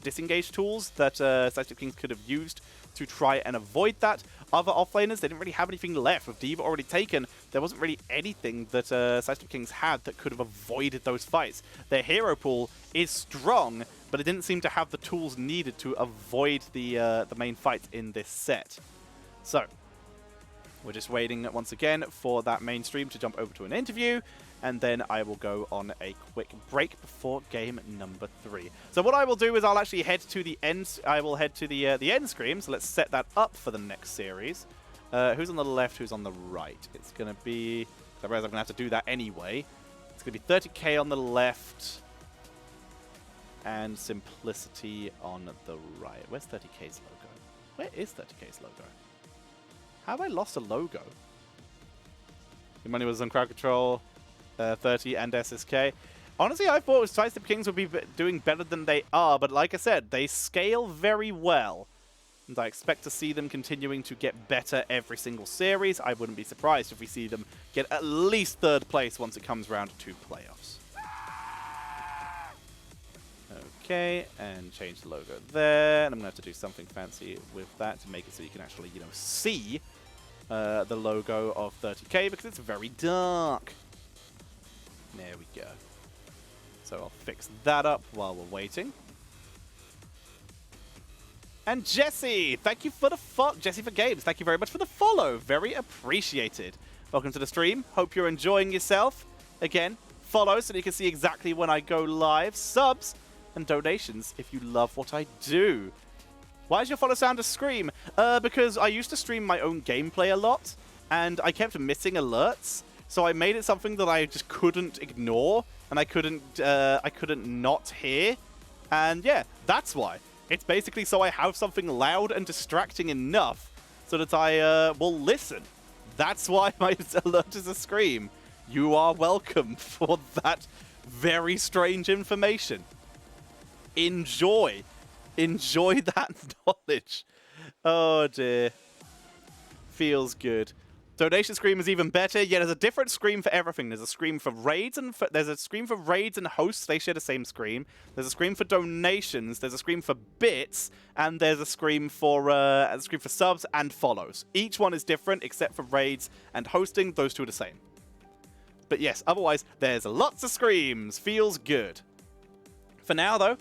disengage tools that Sidestep Kings could have used to try and avoid that. Other offlaners, they didn't really have anything left. With Diva already taken, there wasn't really anything that Sidestep Kings had that could have avoided those fights. Their hero pool is strong, but it didn't seem to have the tools needed to avoid the main fights in this set. So, we're just waiting once again for that main stream to jump over to an interview, and then I will go on a quick break before game number 3. So what I will do is I'll actually head to the end. I will head to the end screen. So let's set that up for the next series. Who's on the left? Who's on the right? It's gonna be. I realize I'm gonna have to do that anyway. It's gonna be 30k on the left, and Simplicity on the right. Where's 30k's logo? Where is 30k's logo? How have I lost a logo? The money was on crowd control, 30 and SSK. Honestly, I thought Sidestep Kings would be doing better than they are, but like I said, they scale very well. And I expect to see them continuing to get better every single series. I wouldn't be surprised if we see them get at least 3rd place once it comes around to playoffs. Okay, and change the logo there. And I'm going to have to do something fancy with that to make it so you can actually, see the logo of 30k because it's very dark. There we go. So I'll fix that up while we're waiting. And Jesse, thank you for the Jesse for Games, thank you very much for the follow. Very appreciated. Welcome to the stream. Hope you're enjoying yourself. Again, follow so that you can see exactly when I go live. Subs and donations if you love what I do. Why does your follow sound a scream? Because I used to stream my own gameplay a lot, and I kept missing alerts. So I made it something that I just couldn't ignore, and I couldn't not hear. And yeah, that's why. It's basically so I have something loud and distracting enough so that I will listen. That's why my alert is a scream. You are welcome for that very strange information. Enjoy. Enjoy that knowledge. Oh dear. Feels good. Donation scream is even better. Yeah, there's a different scream for everything. There's a scream for raids and there's a scream for raids and hosts. They share the same scream. There's a scream for donations. There's a scream for bits, and there's a scream for subs and follows. Each one is different except for raids and hosting. Those two are the same. But yes, otherwise there's lots of screams. Feels good. For now, though,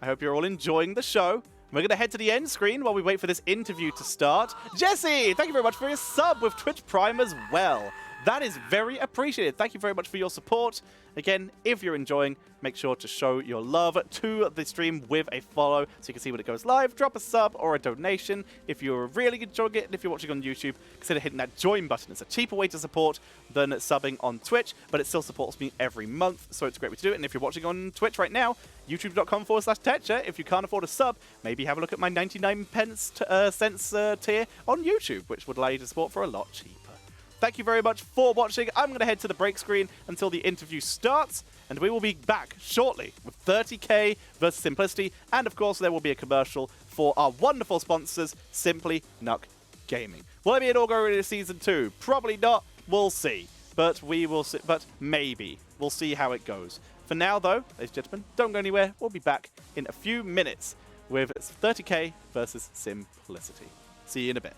I hope you're all enjoying the show. We're going to head to the end screen while we wait for this interview to start. Jesse, thank you very much for your sub with Twitch Prime as well. That is very appreciated. Thank you very much for your support. Again, if you're enjoying, make sure to show your love to the stream with a follow so you can see when it goes live. Drop a sub or a donation if you're really enjoying it. And if you're watching on YouTube, consider hitting that join button. It's a cheaper way to support than subbing on Twitch, but it still supports me every month, so it's a great way to do it. And if you're watching on Twitch right now, youtube.com/Tetcher. If you can't afford a sub, maybe have a look at my 99 cents tier on YouTube, which would allow you to support for a lot cheaper. Thank you very much for watching. I'm going to head to the break screen until the interview starts, and we will be back shortly with 30k versus Simplicity, and of course there will be a commercial for our wonderful sponsors, Simply Nuck Gaming. Will there be an Augury Season 2? Probably not. We'll see. But we will see. But maybe. We'll see how it goes. For now, though, ladies and gentlemen, don't go anywhere. We'll be back in a few minutes with 30k versus Simplicity. See you in a bit.